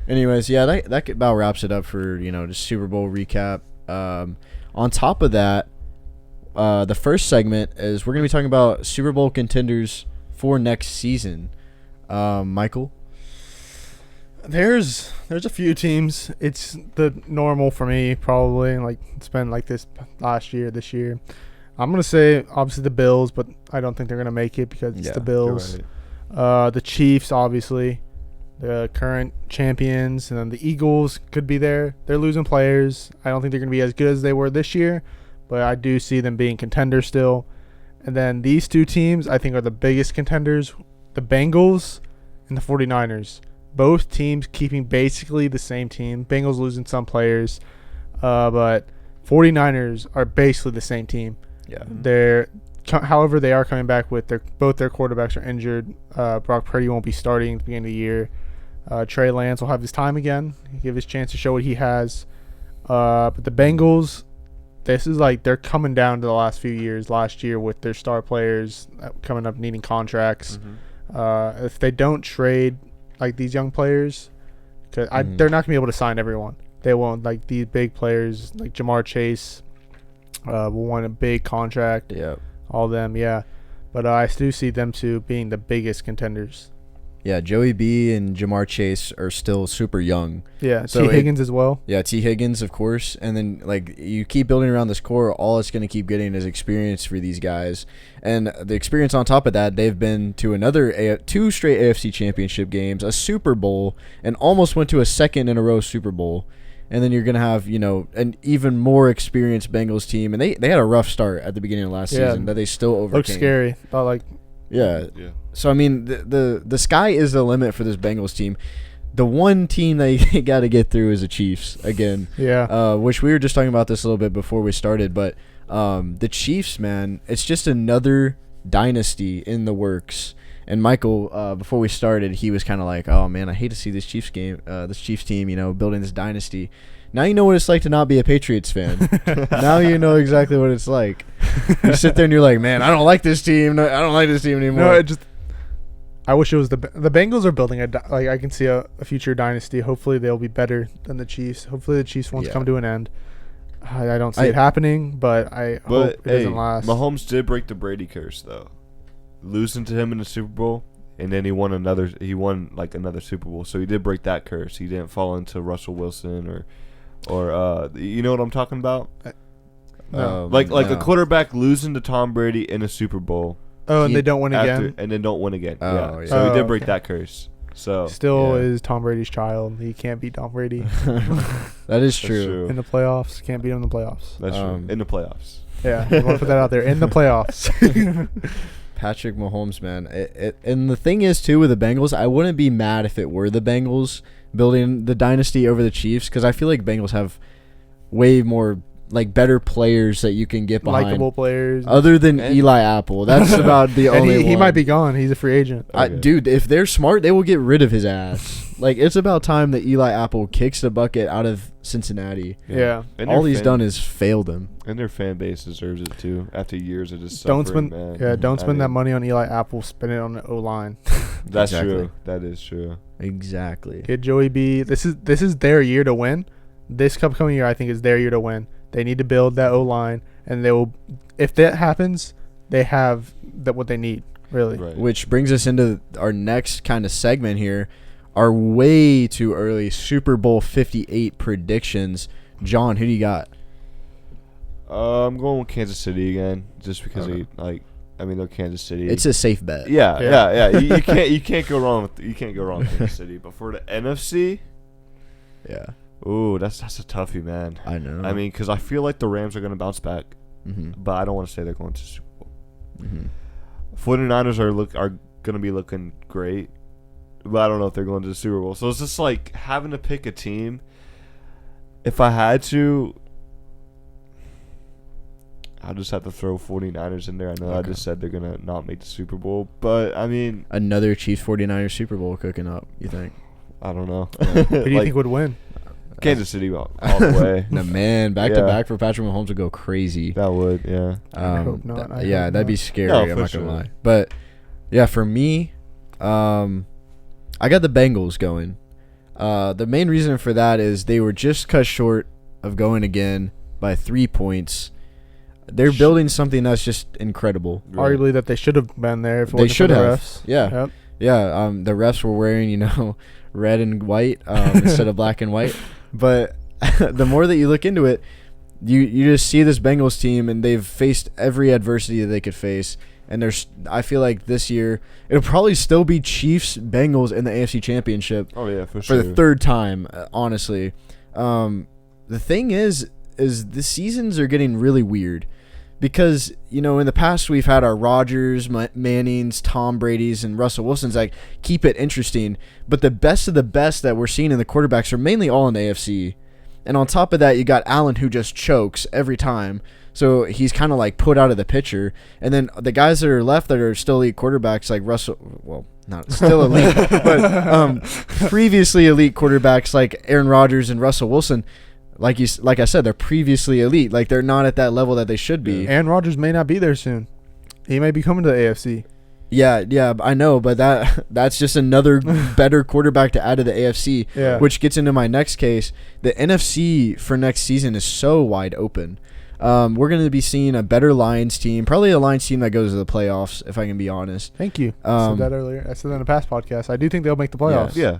anyways, that about wraps it up for just Super Bowl recap. On top of that, the first segment is we're gonna be talking about Super Bowl contenders for next season. Michael, there's a few teams. It's the normal for me, probably. Like it's been like this this year. I'm going to say, obviously, the Bills, but I don't think they're going to make it because it's the Bills. Right. The Chiefs, obviously, the current champions, and then the Eagles could be there. They're losing players. I don't think they're going to be as good as they were this year, but I do see them being contenders still. And then these two teams, I think, are the biggest contenders, the Bengals and the 49ers. Both teams keeping basically the same team. Bengals losing some players, but 49ers are basically the same team. Yeah. However, they are coming back with both their quarterbacks are injured. Brock Purdy won't be starting at the beginning of the year. Trey Lance will have his time again, give his chance to show what he has. But the Bengals, this is like they're coming down to the last few years. Last year with their star players coming up needing contracts. Mm-hmm. If they don't trade like these young players, they're not gonna be able to sign everyone. They won't, like these big players like Jamar Chase. Will want a big contract. Yeah, all of them. Yeah, but I do see them two being the biggest contenders. Yeah, Joey B and Jamar Chase are still super young. Yeah, so T. Higgins as well. Yeah, T. Higgins, of course. And then, like, you keep building around this core, all it's going to keep getting is experience for these guys. And the experience on top of that, they've been to two straight AFC championship games, a Super Bowl, and almost went to a second in a row Super Bowl. And then you're going to have, an even more experienced Bengals team. And they had a rough start at the beginning of last season that they still overcame. Looked scary. Yeah. So, I mean, the sky is the limit for this Bengals team. The one team that you got to get through is the Chiefs again. Yeah. Which we were just talking about this a little bit before we started. But the Chiefs, man, it's just another dynasty in the works. And Michael, before we started, he was kind of like, "Oh man, I hate to see this Chiefs team, building this dynasty." Now you know what it's like to not be a Patriots fan. Now you know exactly what it's like. You sit there and you're like, "Man, I don't like this team. No, I don't like this team anymore." No, I wish it was the Bengals are building I can see a future dynasty. Hopefully they'll be better than the Chiefs. Hopefully the Chiefs won't come to an end. I don't see it happening, but I hope it doesn't last. Mahomes did break the Brady curse though. Losing to him in the Super Bowl, and then he won another Super Bowl. So he did break that curse. He didn't fall into Russell Wilson or you know what I'm talking about? Like a quarterback losing to Tom Brady in a Super Bowl. Oh, and they don't win again? And then don't win again. Oh, yeah. So he did break that curse. So still is Tom Brady's child. He can't beat Tom Brady. That is true. In the playoffs. Can't beat him in the playoffs. That's true. In the playoffs. Yeah, I want to put that out there. In the playoffs. Patrick Mahomes, man. And the thing is, too, with the Bengals, I wouldn't be mad if it were the Bengals building the dynasty over the Chiefs, because I feel like Bengals have way more, better players that you can get behind. Likeable players. Other than Eli Apple. That's about the only one. He might be gone. He's a free agent. Dude, if they're smart, they will get rid of his ass. Like, it's about time that Eli Apple kicks the bucket out of Cincinnati. Yeah. All he's done is failed them. And their fan base deserves it too. After years of just suffering, man. Yeah, don't spend that money on Eli Apple. Spend it on the O-line. That's true. That is true. Exactly. Get Joey B. This is their year to win. This upcoming year, I think, is their year to win. They need to build that O-line, and they will. If that happens, they have what they need. Really. Right. Which brings us into our next kind of segment here. Our way too early Super Bowl 58 predictions. John, who do you got? I'm going with Kansas City again, just because they're Kansas City. It's a safe bet. Yeah. You can't go wrong with Kansas City. But for the NFC, yeah. Ooh, that's a toughie, man. I know. I mean, because I feel like the Rams are going to bounce back, but I don't want to say they're going to Super Bowl. 49ers are going to be looking great, but I don't know if they're going to the Super Bowl. So it's just like having to pick a team. If I had to, I'll just have to throw 49ers in there. I know I just said they're going to not make the Super Bowl, but I mean. Another Chiefs 49ers Super Bowl cooking up, you think? I don't know. Who do you think would win? Kansas City all the way. No, man, back to back for Patrick Mahomes would go crazy. That would, yeah. I hope not. That'd be scary. No, I'm not gonna lie. But yeah, for me, I got the Bengals going. The main reason for that is they were just cut short of going again by 3 points. They're building something that's just incredible. Arguably that they should have been there. If it they should have. Refs. Yeah. Yep. Yeah. The refs were wearing, red and white instead of black and white. But the more that you look into it, you just see this Bengals team, and they've faced every adversity that they could face. And I feel like this year it'll probably still be Chiefs Bengals in the AFC Championship. Oh yeah, for sure. For the third time, honestly. The thing is the seasons are getting really weird. Because, in the past we've had our Rodgers, Mannings, Tom Brady's, and Russell Wilson's keep it interesting. But the best of the best that we're seeing in the quarterbacks are mainly all in the AFC. And on top of that, you got Allen, who just chokes every time. So he's kind of put out of the picture. And then the guys that are left that are still elite quarterbacks like Russell, well, not still elite, but previously elite quarterbacks like Aaron Rodgers and Russell Wilson. Like I said, they're previously elite. They're not at that level that they should be. Aaron Rodgers may not be there soon. He may be coming to the AFC. Yeah, I know, but that's just another better quarterback to add to the AFC. Yeah. Which gets into my next case. The NFC for next season is so wide open. We're going to be seeing a better Lions team, probably a Lions team that goes to the playoffs, if I can be honest. Thank you. I said that earlier. I said that in a past podcast. I do think they'll make the playoffs. Yeah.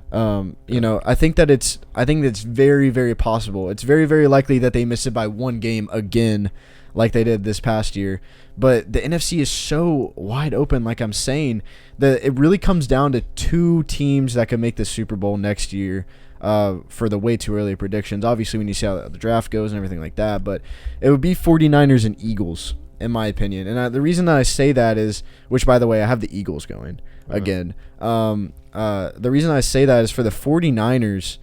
I think that's very, very possible. It's very, very likely that they miss it by one game again, like they did this past year. But the NFC is so wide open, like I'm saying, that it really comes down to two teams that can make the Super Bowl next year. For the way too early predictions. Obviously, when you see how the draft goes and everything like that, but it would be 49ers and Eagles, in my opinion. And the reason that I say that is, which, by the way, I have the Eagles going again. The reason I say that is for the 49ers,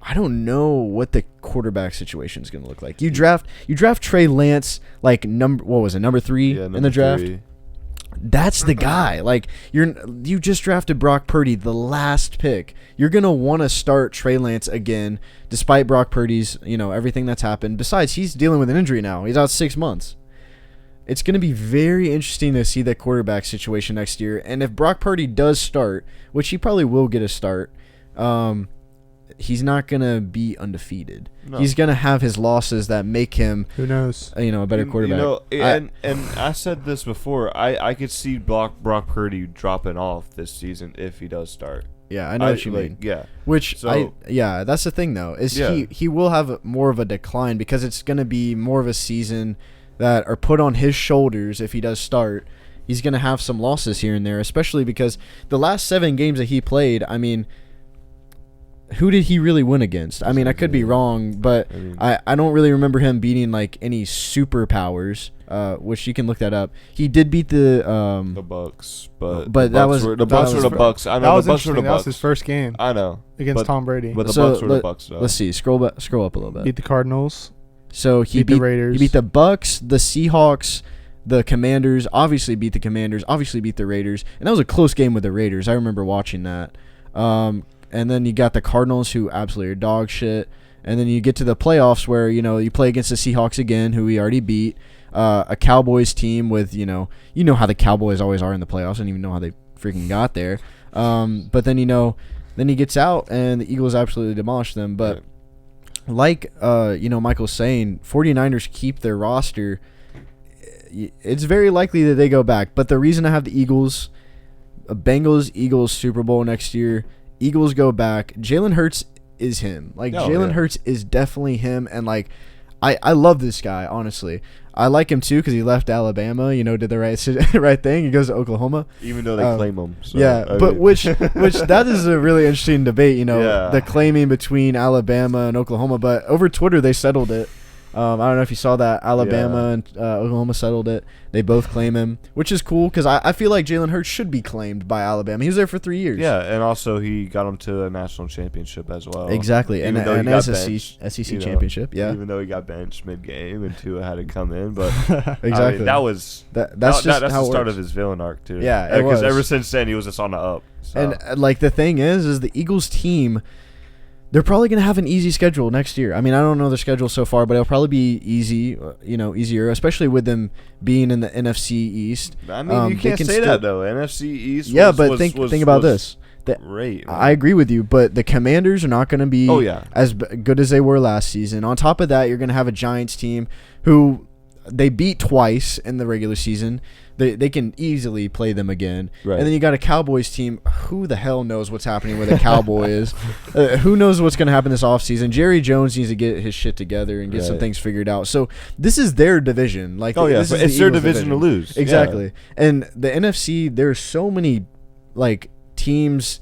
I don't know what the quarterback situation is going to look like. You draft Trey Lance number 3 in the draft? 3. That's the guy. You just drafted Brock Purdy, the last pick. You're gonna want to start Trey Lance again, despite Brock Purdy's, everything that's happened. Besides, he's dealing with an injury now. He's out 6 months. It's gonna be very interesting to see the quarterback situation next year. And if Brock Purdy does start, which he probably will get a start, he's not gonna be undefeated. No. He's gonna have his losses that make him, who knows, a better quarterback. And I said this before. I could see Brock Purdy dropping off this season if he does start. Yeah, I know what you mean. Yeah, that's the thing though. He will have more of a decline because it's gonna be more of a season that are put on his shoulders if he does start. He's gonna have some losses here and there, especially because the last 7 games that he played. I mean, who did he really win against? I mean, I could be wrong, but I don't really remember him beating any superpowers, which you can look that up. He did beat the Bucks, but the Bucks were the Bucks. I know the Bucks were the Bucks. That was his first game. I know against Tom Brady. But the Bucks were the Bucks. Though. Let's see. Scroll up a little bit. Beat the Cardinals. So he beat the Raiders. He beat the Bucks, the Seahawks, the Commanders. Obviously beat the Commanders. Obviously beat the Raiders, and that was a close game with the Raiders. I remember watching that. and then you got the Cardinals, who absolutely are dog shit. And then you get to the playoffs where, you play against the Seahawks again, who we already beat. A Cowboys team with, you know how the Cowboys always are in the playoffs. I don't even know how they freaking got there. But then, then he gets out and the Eagles absolutely demolish them. But like, Michael's saying, 49ers keep their roster. It's very likely that they go back. But the reason I have the Eagles, Bengals Super Bowl next year, Eagles go back. Jalen Hurts is him. Like, Jalen Hurts is definitely him. And, like, I love this guy, honestly. I like him, too, because he left Alabama, did the right thing. He goes to Oklahoma. Even though they claim him. So, which that is a really interesting debate, the claiming between Alabama and Oklahoma. But over Twitter, they settled it. I don't know if you saw that. Alabama and Oklahoma settled it. They both claim him, which is cool because I feel like Jalen Hurts should be claimed by Alabama. He was there for 3 years. Yeah, and also he got him to a national championship as well. Exactly, and as a SEC championship. Yeah, even though he got benched mid-game and Tua had to come in, but exactly, I mean, that's the start works. of his villain arc too. Yeah, because ever since then he was just on the up. So. And like the thing is the Eagles team. They're probably going to have an easy schedule next year. I mean, I don't know their schedule so far, but it'll probably be easy, easier, especially with them being in the NFC East. I mean, you can't say that, though. NFC East think about this. Great. Man. I agree with you, but the Commanders are not going to be as good as they were last season. On top of that, you're going to have a Giants team who they beat twice in the regular season. They can easily play them again. Right. And then you got a Cowboys team. Who the hell knows what's happening with the Cowboys? Who knows what's going to happen this offseason? Jerry Jones needs to get his shit together and get some things figured out. So this is their division. Like, it's their division to lose. Exactly. Yeah. And the NFC, there's so many teams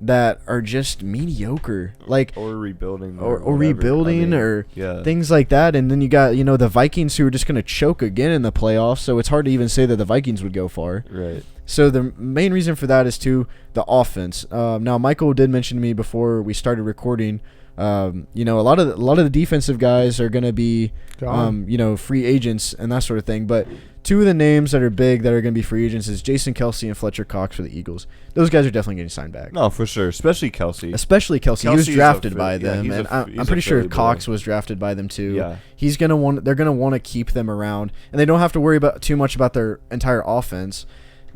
that are just mediocre, or rebuilding, or things like that. And then you got the Vikings, who are just going to choke again in the playoffs. So it's hard to even say that the Vikings would go far. Right. So the main reason for that is the offense. Now Michael did mention to me before we started recording. A lot of the defensive guys are going to be, free agents and that sort of thing. But two of the names that are big that are going to be free agents is Jason Kelce and Fletcher Cox for the Eagles. Those guys are definitely getting signed back. No, for sure, especially Kelce. He was drafted by them, and I'm pretty sure Cox was drafted by them too. Yeah, they're gonna want to keep them around, and they don't have to worry too much about their entire offense.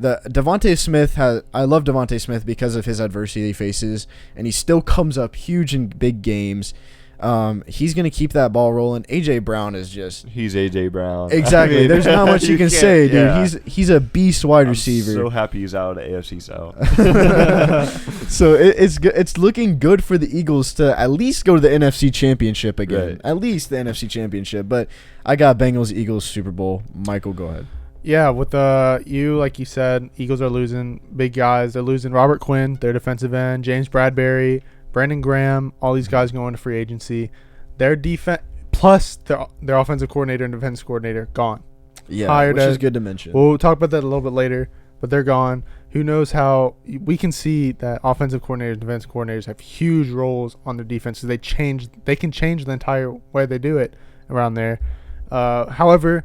Devontae Smith I love Devontae Smith because of his adversity he faces, and he still comes up huge in big games. He's going to keep that ball rolling. AJ Brown is he's AJ Brown. Exactly. I mean, there's not much you can say, dude. Yeah. He's a beast wide receiver. So happy he's out of the AFC South. So it's looking good for the Eagles to at least go to the NFC Championship again. Right. At least the NFC Championship. But I got Bengals Eagles Super Bowl. Michael, go ahead. Yeah, with like you said, Eagles are losing big guys. They're losing Robert Quinn, their defensive end, James Bradbury, Brandon Graham, all these guys going to free agency. Their defense plus their offensive coordinator and defensive coordinator gone. Yeah, which is good to mention. We'll talk about that a little bit later, but they're gone. Who knows how we can see that offensive coordinators and defensive coordinators have huge roles on their defense. So they can change the entire way they do it around there. However,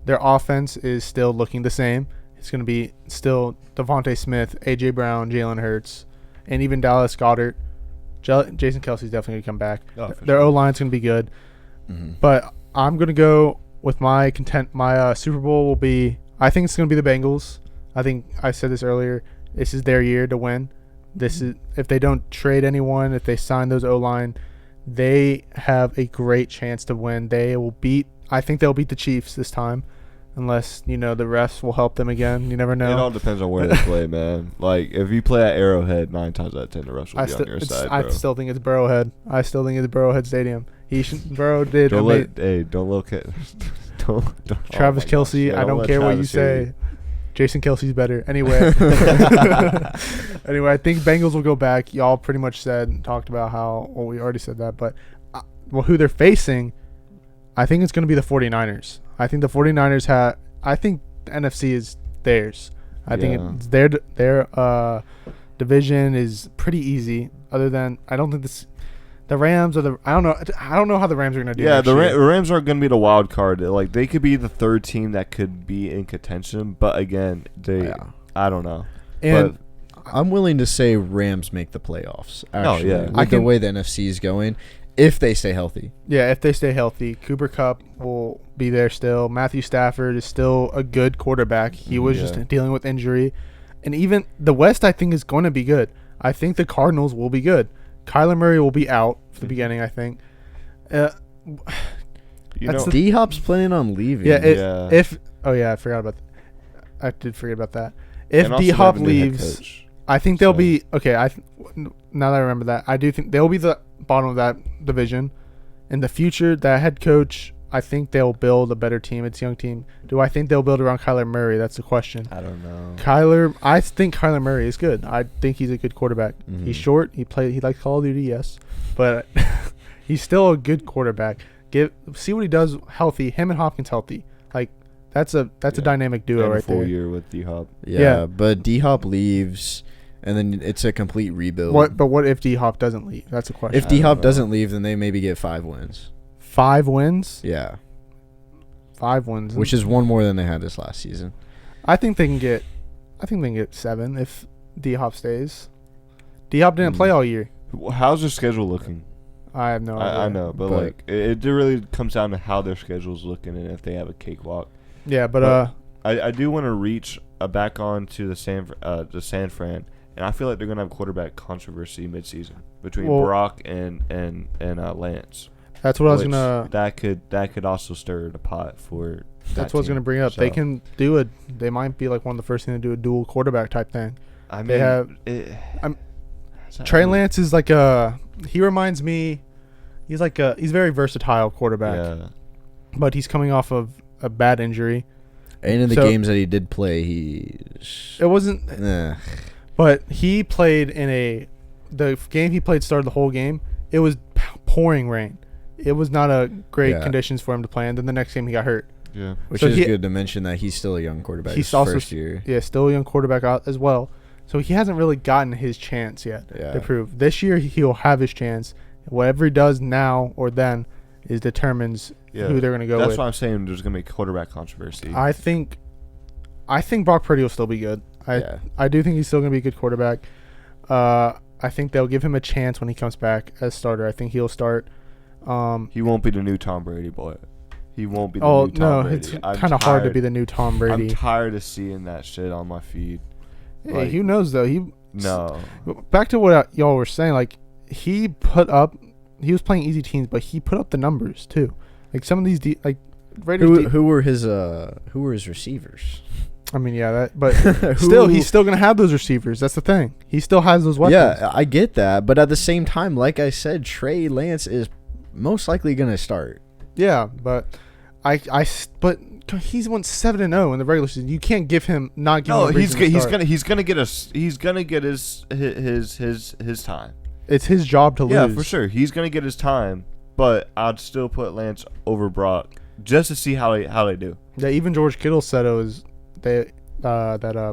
their offense is still looking the same. It's going to be still Devontae Smith, A.J. Brown, Jalen Hurts, and even Dallas Goedert. Jason Kelce's definitely going to come back. Their O-line's going to be good. Mm-hmm. But I'm going to go with my Super Bowl will be, I think it's going to be the Bengals. I think I said this earlier. This is their year to win. This is if they don't trade anyone, if they sign those O-line, they have a great chance to win. I think they'll beat the Chiefs this time. Unless, the refs will help them again. You never know. It all depends on where they play, man. Like, if you play at Arrowhead, 9 times out of 10, the refs will be on your side, bro. I still think it's Burrowhead. Burrowhead Stadium. Burrow did. Don't look at... don't Travis Kelce, I don't care what you say. Jason Kelce's better. Anyway. Anyway, I think Bengals will go back. Y'all pretty much talked about how... Well, we already said that, but... who they're facing, I think it's going to be the 49ers. I think the 49ers I think the NFC is theirs. I think it's their division is pretty easy. Other than I don't think the Rams or I don't know how the Rams are going to do. Yeah, the Rams are going to be the wild card. Like they could be the third team that could be in contention, but again, I don't know. And I'm willing to say Rams make the playoffs. Actually, Oh, yeah. with the way the NFC is going, if they stay healthy. Yeah, if they stay healthy, Cooper Kupp will be there still. Matthew Stafford is still a good quarterback. He was just dealing with injury, and even the West, I think, is going to be good. I think the Cardinals will be good. Kyler Murray will be out for the beginning, I think. D-Hop's planning on leaving. Yeah, I forgot about that. I did forget about that. If D-Hop leaves, I think they'll be okay. Now that I remember that, I do think they'll be the bottom of that division. In the future, that head coach, I think they'll build a better team. It's a young team. Do I think they'll build around Kyler Murray? That's the question. I don't know. I think Kyler Murray is good. I think he's a good quarterback. Mm-hmm. He's short. He likes Call of Duty, yes, but he's still a good quarterback. See what he does healthy. Him and Hopkins healthy. Like that's a dynamic duo right there. Full year with D-Hop. Yeah, but D-Hop leaves, and then it's a complete rebuild. What if D-Hop doesn't leave? That's a question. If D-Hop doesn't leave, then they maybe get 5 wins. 5 wins? Yeah. 5 wins. Which is one more than they had this last season. I think they can get 7 if D-Hop stays. D-Hop didn't play all year. How's their schedule looking? I have no idea. I know, but like it really comes down to how their schedule's looking and if they have a cakewalk. Yeah, but I do want to reach back on to the San Fran, and I feel like they're gonna have quarterback controversy midseason between Brock and Lance. That's what I was gonna. That could also stir the pot for. That's what I was gonna bring up. So. They can do it. They might be like one of the first things to do a dual quarterback type thing. I mean, they have. Trey Lance is like a. He reminds me. He's very versatile quarterback. Yeah. But he's coming off of a bad injury. And in the games that he did play, it wasn't. But he played the game he played started the whole game. It was pouring rain. It was not a great conditions for him to play. And then the next game he got hurt. Yeah. Which is good to mention that he's still a young quarterback. He's also first year. Yeah, still a young quarterback out as well. So he hasn't really gotten his chance yet to prove. This year he'll have his chance. Whatever he does now or then determines who they're going to go with. That's why I'm saying there's going to be quarterback controversy. I think Brock Purdy will still be good. I do think he's still going to be a good quarterback. I think they'll give him a chance when he comes back as starter. I think he'll start. He won't be the new Tom Brady, boy. He won't be the new Tom Brady. It's kind of hard to be the new Tom Brady. I'm tired of seeing that shit on my feed. Hey, who knows though? No. Back to what y'all were saying, like he was playing easy teams, but he put up the numbers too. Like some of these Raiders. Who were his receivers? I mean, but still, he's still gonna have those receivers. That's the thing. He still has those weapons. Yeah, I get that, but at the same time, like I said, Trey Lance is most likely gonna start. Yeah, but but he's won 7-0 in the regular season. You can't give him not give him. No, he's gonna get his time. It's his job to lose. Yeah, for sure. He's gonna get his time, but I'd still put Lance over Brock just to see how they do. Yeah, even George Kittle said that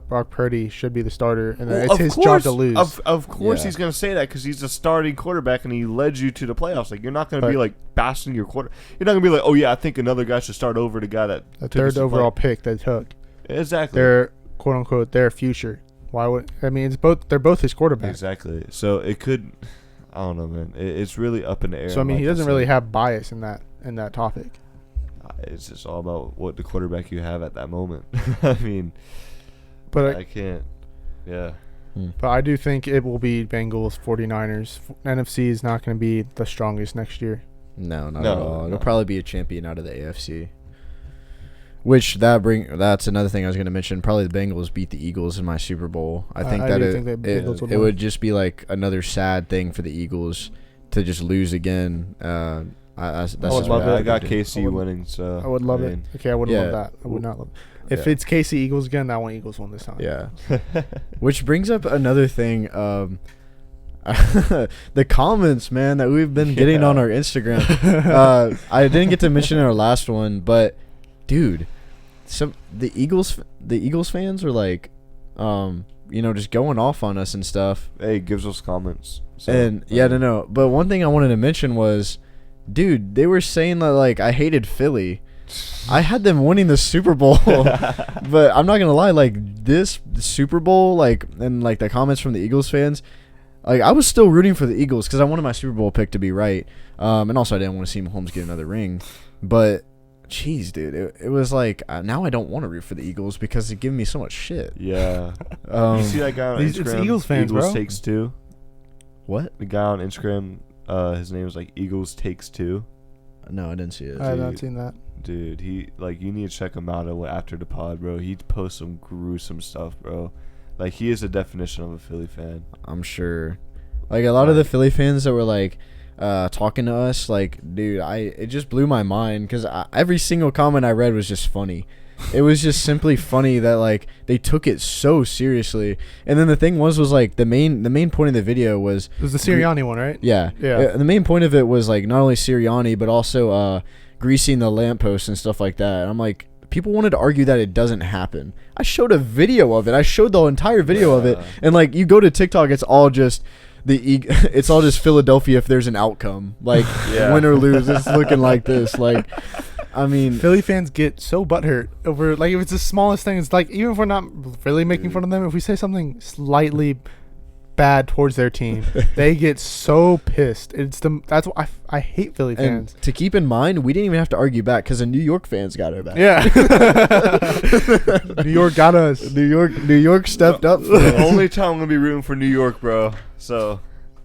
Brock Purdy should be the starter, and it's his job to lose. Of course, he's going to say that because he's a starting quarterback and he led you to the playoffs. Like you're not going to be like bashing your quarter. You're not going to be like, oh yeah, I think another guy should start over the guy that the third overall pick they took. Exactly. Their quote unquote their future. Why would I mean? It's both. They're both his quarterbacks. Exactly. So it could. I don't know, man. It's really up in the air. So I mean, he doesn't really have bias in that topic. It's just all about what the quarterback you have at that moment. I mean, but I can't. Yeah. But I do think it will be Bengals, 49ers. NFC is not going to be the strongest next year. No, not at all. It'll probably be a champion out of the AFC. Which that's another thing I was going to mention. Probably the Bengals beat the Eagles in my Super Bowl. I think it would just be like another sad thing for the Eagles to just lose again. I got KC winning, so I would love it. Okay, I wouldn't love that. I would not love it. If it's KC Eagles again, I want Eagles win this time. Yeah. Which brings up another thing. The comments, man, that we've been getting on our Instagram. I didn't get to mention in our last one, but dude, the Eagles fans are like, just going off on us and stuff. Hey, gives us comments. So, and no. But one thing I wanted to mention was, dude, they were saying that like I hated Philly. I had them winning the Super Bowl, but I'm not gonna lie. Like this Super Bowl, like and like the comments from the Eagles fans, like I was still rooting for the Eagles because I wanted my Super Bowl pick to be right, and also I didn't want to see Mahomes get another ring. But, jeez, dude, it was like now I don't want to root for the Eagles because they give me so much shit. Yeah. You see that guy on Instagram? It's Eagles fans, Eagles bro. Takes Two. What? The guy on Instagram, his name was like Eagles Takes Two. No, I didn't see it. I have not seen that. Dude, you need to check him out after the pod, bro. He posts some gruesome stuff, bro. Like, he is the definition of a Philly fan. I'm sure. Like, a lot of the Philly fans that were, like, talking to us, like, dude, it just blew my mind because every single comment I read was just funny. It was just simply funny that, like, they took it so seriously. And then the thing was like, the main point of the video was... It was the Sirianni one, right? Yeah. Yeah. The main point of it was, like, not only Sirianni, but also greasing the lampposts and stuff like that. And I'm like, people wanted to argue that it doesn't happen. I showed a video of it. I showed the entire video of it. And, like, you go to TikTok, it's all just... it's all just Philadelphia if there's an outcome. Like, win or lose, it's looking like this. Like... I mean, Philly fans get so butthurt over, like, if it's the smallest thing. It's like, even if we're not really making fun of them, if we say something slightly bad towards their team, they get so pissed. That's why I hate Philly fans. And to keep in mind, we didn't even have to argue back because the New York fans got our back. Yeah, New York got us. New York stepped up. The only time I'm gonna be rooting for New York, bro. So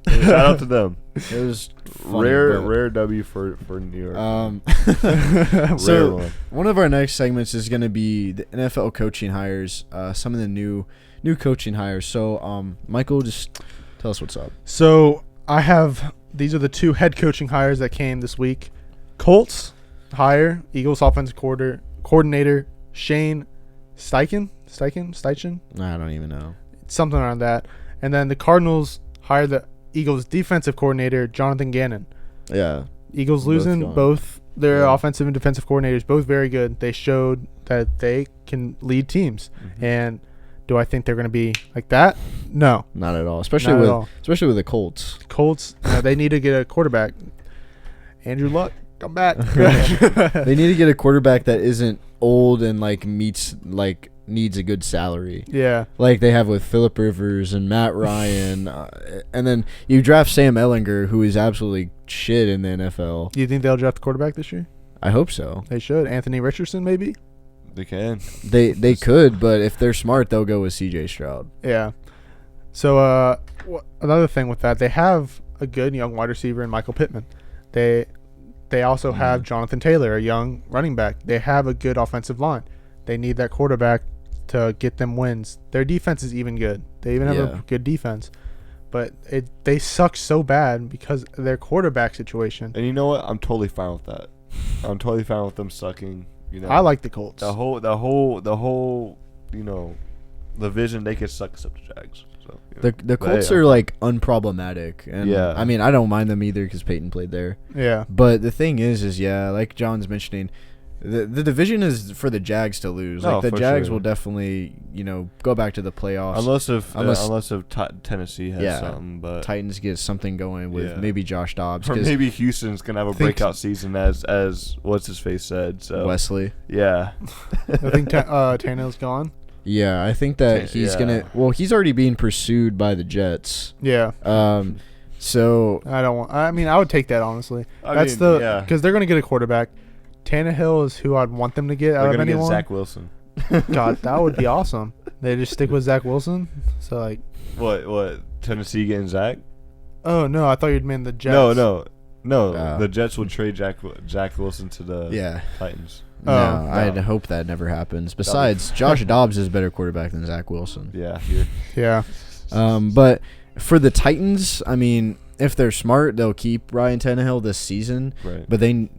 shout out to them. It was funny, rare W for New York. So one of our next segments is going to be the NFL coaching hires, some of the new coaching hires. So Michael, just tell us what's up. So these are the two head coaching hires that came this week. Colts hire Eagles offensive coordinator Shane Steichen. I don't even know. Something around that. And then the Cardinals hired the Eagles defensive coordinator Jonathan Gannon. Yeah. Eagles losing both their offensive and defensive coordinators, both very good. They showed that they can lead teams. Mm-hmm. And do I think they're going to be like that? No. Not at all. Especially with the Colts. They need to get a quarterback. Andrew Luck, come back. They need to get a quarterback that isn't old and needs a good salary. Yeah. Like they have with Phillip Rivers and Matt Ryan. And then you draft Sam Ehlinger, who is absolutely shit in the NFL. Do you think they'll draft the quarterback this year? I hope so. They should. Anthony Richardson, maybe? They can. They could, but if they're smart, they'll go with C.J. Stroud. Yeah. So another thing with that, they have a good young wide receiver in Michael Pittman. They also have Jonathan Taylor, a young running back. They have a good offensive line. They need that quarterback to get them wins. Their defense is even good. They even have a good defense. But they suck so bad because of their quarterback situation. And you know what? I'm totally fine with that. I'm totally fine with them sucking. You know, I like the Colts. The whole, you know, the vision they could suck except the Jags. So, the Colts are like unproblematic, and I mean I don't mind them either because Peyton played there. Yeah. But the thing is like John's mentioning, the division is for the Jags to lose. Like the Jags will definitely go back to the playoffs unless Tennessee has something. But Titans get something going with maybe Josh Dobbs, or maybe Houston's gonna have a breakout season as what's his face said. So Wesley. Yeah. I think Tannehill's gone. Yeah, I think that he's gonna. Well, he's already being pursued by the Jets. Yeah. So I would take that honestly. Because they're gonna get a quarterback. Tannehill is who I'd want them to get out of anyone. Get Zach Wilson. God, that would be awesome. They just stick with Zach Wilson. So like. What? Tennessee getting Zach? Oh no, I thought you'd mean the Jets. No. The Jets would trade Jack Wilson to the Titans. No, I'd hope that never happens. Besides, Josh Dobbs is a better quarterback than Zach Wilson. Yeah. But for the Titans, I mean, if they're smart, they'll keep Ryan Tannehill this season. Right. But they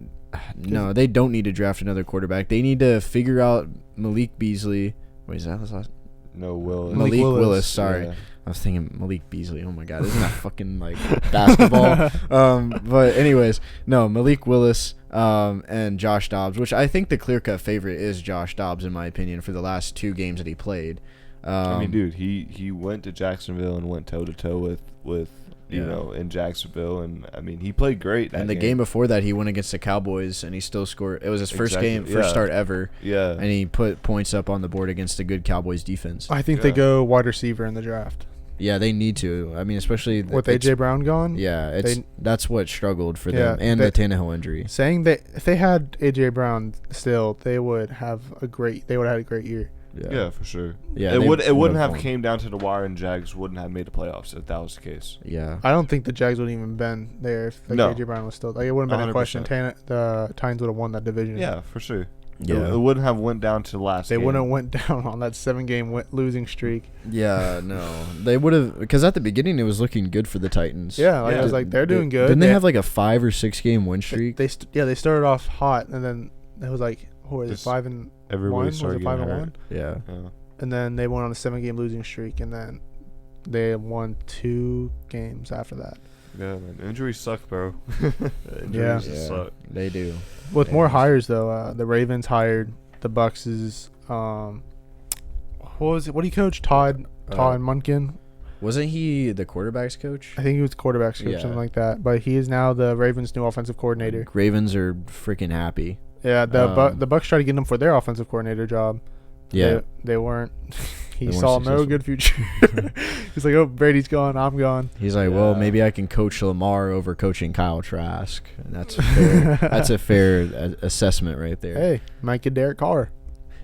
don't need to draft another quarterback. They need to figure out Malik Beasley. Wait, is that his last? No, Willis. Malik Willis. Sorry. Yeah. I was thinking Malik Beasley. Oh my God, isn't that fucking like basketball? But anyways, no, Malik Willis and Josh Dobbs, which I think the clear-cut favorite is Josh Dobbs in my opinion for the last 2 games that he played. I mean, dude, he went to Jacksonville and went toe to toe with you know, in Jacksonville, and I mean, he played great. And the game before that, he went against the Cowboys, and he still scored. It was his first start ever. Yeah, and he put points up on the board against a good Cowboys defense. I think they go wide receiver in the draft. Yeah, they need to. I mean, especially with AJ Brown gone. Yeah, that's what struggled for them, and the Tannehill injury. Saying that if they had AJ Brown still, they would have a great year. Yeah, for sure. Yeah, it wouldn't have came down to the wire, and Jags wouldn't have made the playoffs if that was the case. Yeah, I don't think the Jags would even been there if AJ Brown was still. Like, it wouldn't have been 100%. A question. The Titans would have won that division. Yeah, for sure. Yeah, it wouldn't have went down to the last. They wouldn't have went down on that 7-game losing streak. Yeah, no, they would have, because at the beginning it was looking good for the Titans. Yeah, I was like, they're doing good. Didn't they have like a 5 or 6 game win streak? They started off hot, and then it was like, what was it, 5-1? Everybody was it 5-1? Yeah. And then they went on a 7-game losing streak, and then they won 2 games after that. Yeah, man. Injuries suck, bro. Injuries suck. They do. With more hires, though, the Ravens hired the Bucks' what was it? What do you coach? Todd Munkin. Wasn't he the quarterback's coach? I think he was quarterback's coach, something like that. But he is now the Ravens' new offensive coordinator. Ravens are freaking happy. Yeah, the Bucks tried to get him for their offensive coordinator job. Yeah, they weren't. He saw no good future. He's like, oh, Brady's gone, I'm gone. He's like, well, maybe I can coach Lamar over coaching Kyle Trask. And that's fair. That's a fair assessment right there. Hey, might get Derek Carr.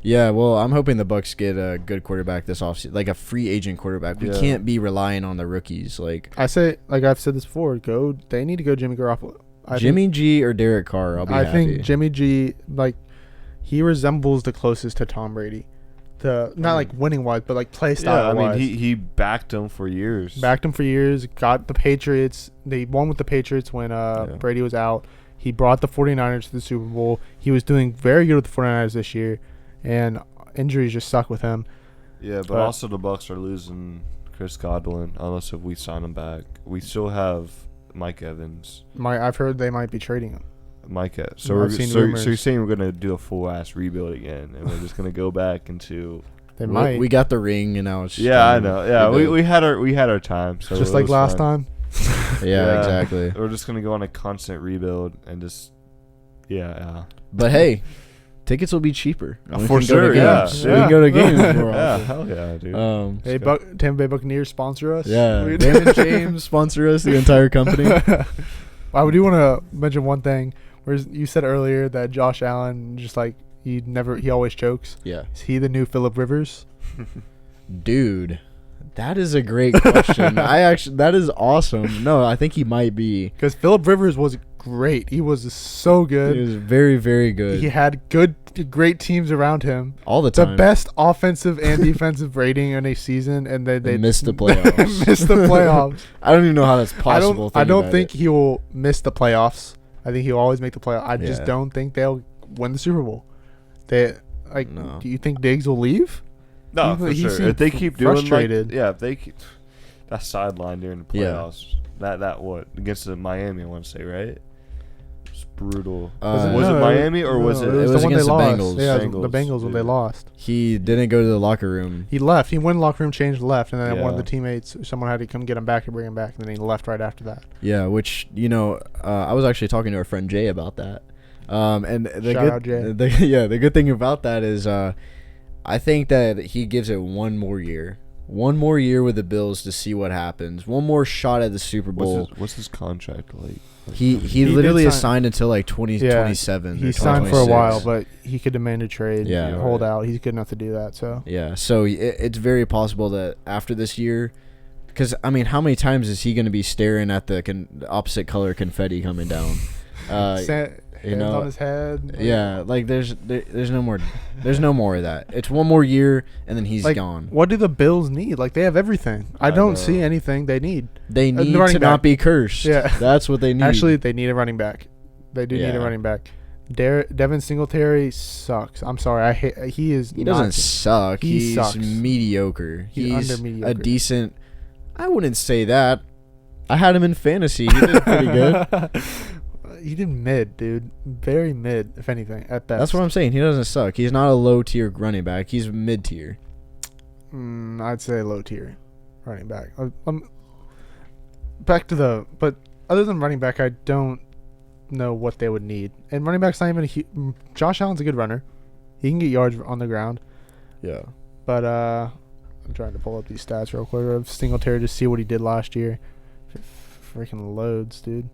Yeah, well, I'm hoping the Bucks get a good quarterback this offseason, like a free agent quarterback. We can't be relying on the rookies. Like I've said this before, they need to go Jimmy Garoppolo. Jimmy G or Derek Carr. I'll be happy. I think Jimmy G, like, he resembles the closest to Tom Brady. Not like winning wise, but like play style wise. I mean, he backed him for years. Got the Patriots. They won with the Patriots when Brady was out. He brought the 49ers to the Super Bowl. He was doing very good with the 49ers this year, and injuries just suck with him. Yeah, but also the Bucks are losing Chris Godwin unless if we sign him back. We still have Mike Evans. I've heard they might be trading him. So you're saying we're gonna do a full ass rebuild again, and we're just gonna go back into. They might. We got the ring, and now it's. I know. Yeah, we had our time. So just like last time. Yeah, exactly. We're just gonna go on a constant rebuild and just. Yeah. But hey, tickets will be cheaper. For sure. Yeah. We can go to games more often. Yeah, hell yeah, dude. Hey, Tampa Bay Buccaneers sponsor us. Yeah, Raymond James sponsor us. The entire company. I do want to mention one thing. Where you said earlier that Josh Allen just like he always chokes. Yeah. Is he the new Phillip Rivers? Dude, that is a great question. That is awesome. No, I think he might be. Because Phillip Rivers was great. He was so good. He was very, very good. He had great teams around him. All the time. The best offensive and defensive rating in a season, and they missed the playoffs. Missed the playoffs. I don't even know how that's possible. I don't think he will miss the playoffs. I think he'll always make the playoffs. I just don't think they'll win the Super Bowl. Do you think Diggs will leave? No, for sure. If they keep frustrated. Doing if they keep that sideline during the playoffs, that what against the Miami, I want to say, right? It's brutal. Was it Miami or was it? It was against the Bengals. Yeah, the Bengals when they lost. He didn't go to the locker room. He left. He went in the locker room, changed, left, and then one of the teammates, someone had to come get him back and bring him back, and then he left right after that. Yeah, which I was actually talking to our friend Jay about that. And Shout out Jay. The good thing about that is, I think that he gives it one more year with the Bills to see what happens. One more shot at the Super Bowl. What's his contract like? He literally is signed until like 2027. He signed for a while, but he could demand a trade. Yeah, hold out. He's good enough to do that. So so it's very possible that after this year, because I mean, how many times is he going to be staring at the opposite color confetti coming down? On his head. Yeah, like there's no more of that. It's one more year and then he's gone. What do the Bills need? Like, they have everything. I don't see anything they need. They need to not be cursed. Yeah, that's what they need. Actually, they need a running back. They do need a running back. Devin Singletary sucks. I'm sorry. He doesn't suck. He's sucks. Mediocre. He's under mediocre. A decent. I wouldn't say that. I had him in fantasy. He did pretty good. He did mid, dude. Very mid, if anything, at best. That's what I'm saying. He doesn't suck. He's not a low-tier running back. He's mid-tier. I'd say low-tier running back. but other than running back, I don't know what they would need. And running back's not even Josh Allen's a good runner. He can get yards on the ground. Yeah. But I'm trying to pull up these stats real quick of Singletary to see what he did last year. Freaking loads, dude.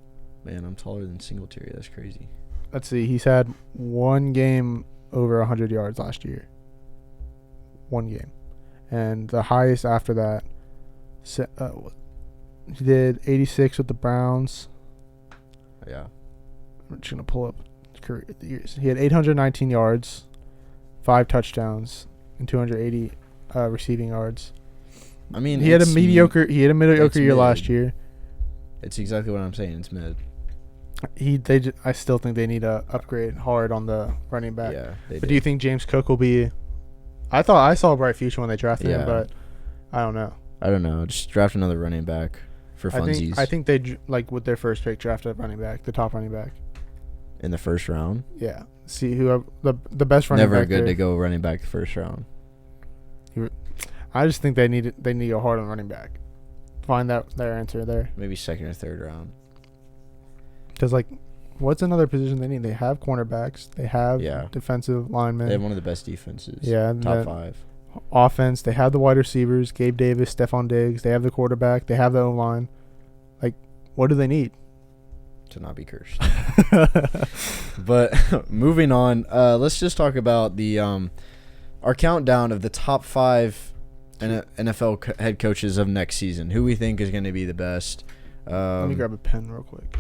Man, I'm taller than Singletary. That's crazy. Let's see. He's had one game over 100 yards last year. One game. And the highest after that, he did 86 with the Browns. Yeah. I'm just going to pull up career years. He had 819 yards, 5 touchdowns, and 280 receiving yards. I mean, he had a mediocre year last year. It's exactly what I'm saying. It's mid. I still think they need to upgrade hard on the running back. Yeah. But do you think James Cook will be? I saw a bright future when they drafted him, but I don't know. I don't know. Just draft another running back for funsies. I think they with their first pick drafted a running back, the top running back in the first round. Yeah. See who the best running back. Never good to go running back the first round. I just think they need to go hard on running back. Find their answer there. Maybe second or third round. Because what's another position they need? They have cornerbacks. They have defensive linemen. They have one of the best defenses. Yeah, top 5. Offense. They have the wide receivers: Gabe Davis, Stephon Diggs. They have the quarterback. They have the O line. What do they need? To not be cursed. But moving on, let's just talk about the our countdown of the top 5 NFL head coaches of next season. Who we think is going to be the best. Let me grab a pen real quick.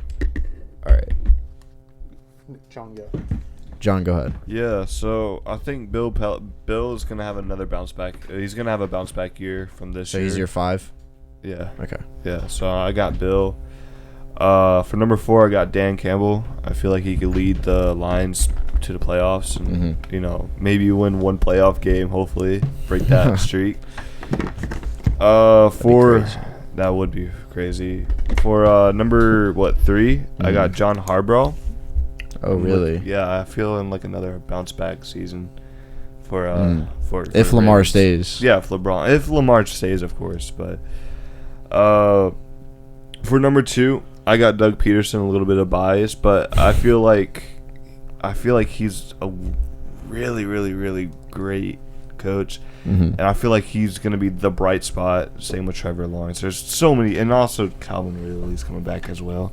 All right. John, go ahead. Yeah, so I think Bill is going to have another bounce back. He's going to have a bounce back year from this year. So he's your 5? Yeah. Okay. Yeah, so I got Bill. For number 4, I got Dan Campbell. I feel like he could lead the Lions to the playoffs and, maybe win one playoff game, hopefully. Break that streak. That would be crazy. For number 3, I got John Harbaugh. Oh, really? I feel in another bounce back season for if Lamar stays. Yeah, if Lamar stays, of course. But for number 2, I got Doug Peterson. A little bit of bias, but I feel like he's a really, really, really great coach. And I feel like he's going to be the bright spot. Same with Trevor Lawrence. There's so many, and also Calvin Ridley's coming back as well.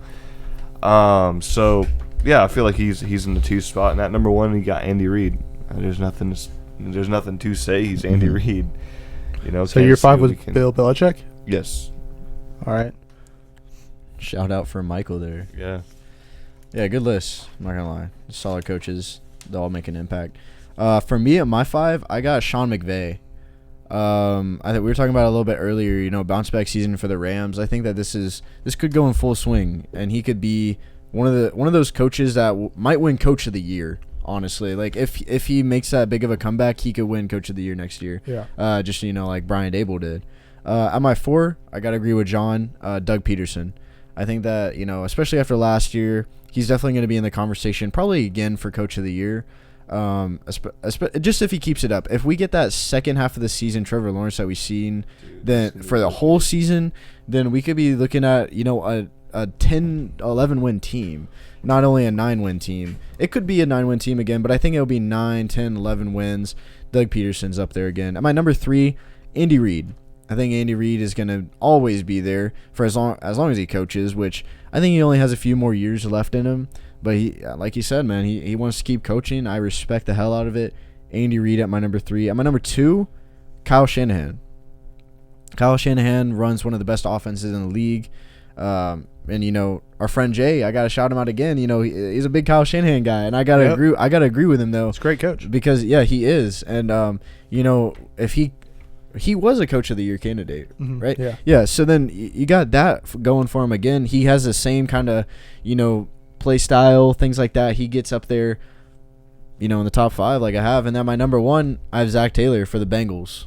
So yeah, I feel like he's in the 2 spot. And at number 1, you got Andy Reid. There's nothing to say. He's Andy Reid. So your 5 was Bill Belichick? Yes. All right. Shout out for Michael there. Yeah. Yeah, good list. I'm not gonna lie. Solid coaches. They all make an impact. For me at my 5, I got Sean McVay. I think we were talking about it a little bit earlier. Bounce back season for the Rams. I think that this could go in full swing, and he could be one of those coaches that might win Coach of the Year. Honestly, if he makes that big of a comeback, he could win Coach of the Year next year. Yeah. Just like Brian Dable did. At my 4, I gotta agree with John. Doug Peterson. I think that especially after last year, he's definitely going to be in the conversation, probably again for Coach of the Year. Just if he keeps it up. If we get that second half of the season Trevor Lawrence that we've seen, then for the whole season, then we could be looking at a 10-11 win team, not only a 9-win team. It could be a 9-win team again, but I think it'll be 9, 10, 11 wins. Doug Peterson's up there again. At my number 3, Andy Reid. I think Andy Reid is going to always be there for as long as he coaches, which I think he only has a few more years left in him. But he, like you said, man, he wants to keep coaching. I respect the hell out of it. Andy Reid at my number 3. At my number 2, Kyle Shanahan. Kyle Shanahan runs one of the best offenses in the league. And our friend Jay, I gotta shout him out again. He's a big Kyle Shanahan guy, and I gotta agree with him though. It's a great coach because he is, and if he was a Coach of the Year candidate, right? Yeah. So then you got that going for him again. He has the same kind of play style, things like that. He gets up there, in the top 5 like I have, and then my number 1, I have Zach Taylor for the Bengals.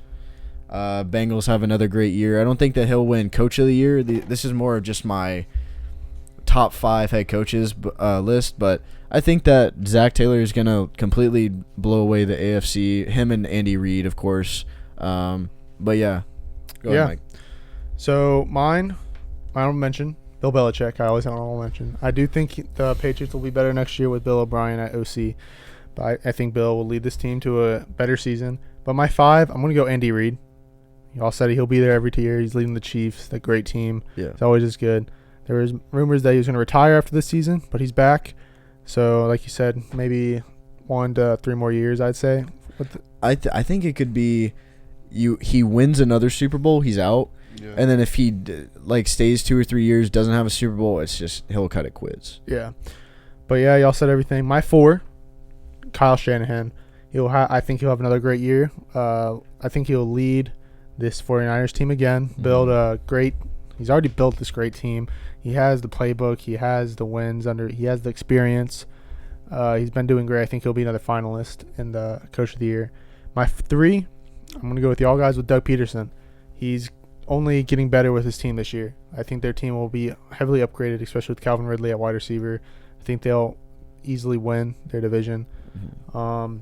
Bengals have another great year. I don't think that he'll win Coach of the Year. This is more of just my top 5 head coaches list, but I think that Zach Taylor is going to completely blow away the AFC, him and Andy Reid, of course. But yeah. Go ahead, Mike. So my my honorable mention, Bill Belichick. I always have an honorable mention. I do think the Patriots will be better next year with Bill O'Brien at OC. But I think Bill will lead this team to a better season. But my 5, I'm going to go Andy Reid. Y'all said he'll be there every year. He's leading the Chiefs, that great team. Yeah. It's always as good. There was rumors that he was going to retire after this season, but he's back. So, like you said, maybe 1 to 3 more years, I'd say. I think it could be he wins another Super Bowl, he's out. Yeah. And then if he stays 2 or 3 years, doesn't have a Super Bowl, it's just he'll cut it quits. Yeah. But, yeah, y'all said everything. My 4, Kyle Shanahan. I think he'll have another great year. I think he'll lead this 49ers team again. He's already built this great team. He has the playbook. He has the wins he has the experience. He's been doing great. I think he'll be another finalist in the Coach of the Year. My 3, I'm going to go with y'all guys with Doug Peterson. He's only getting better with his team this year. I think their team will be heavily upgraded, especially with Calvin Ridley at wide receiver. I think they'll easily win their division. Mm-hmm.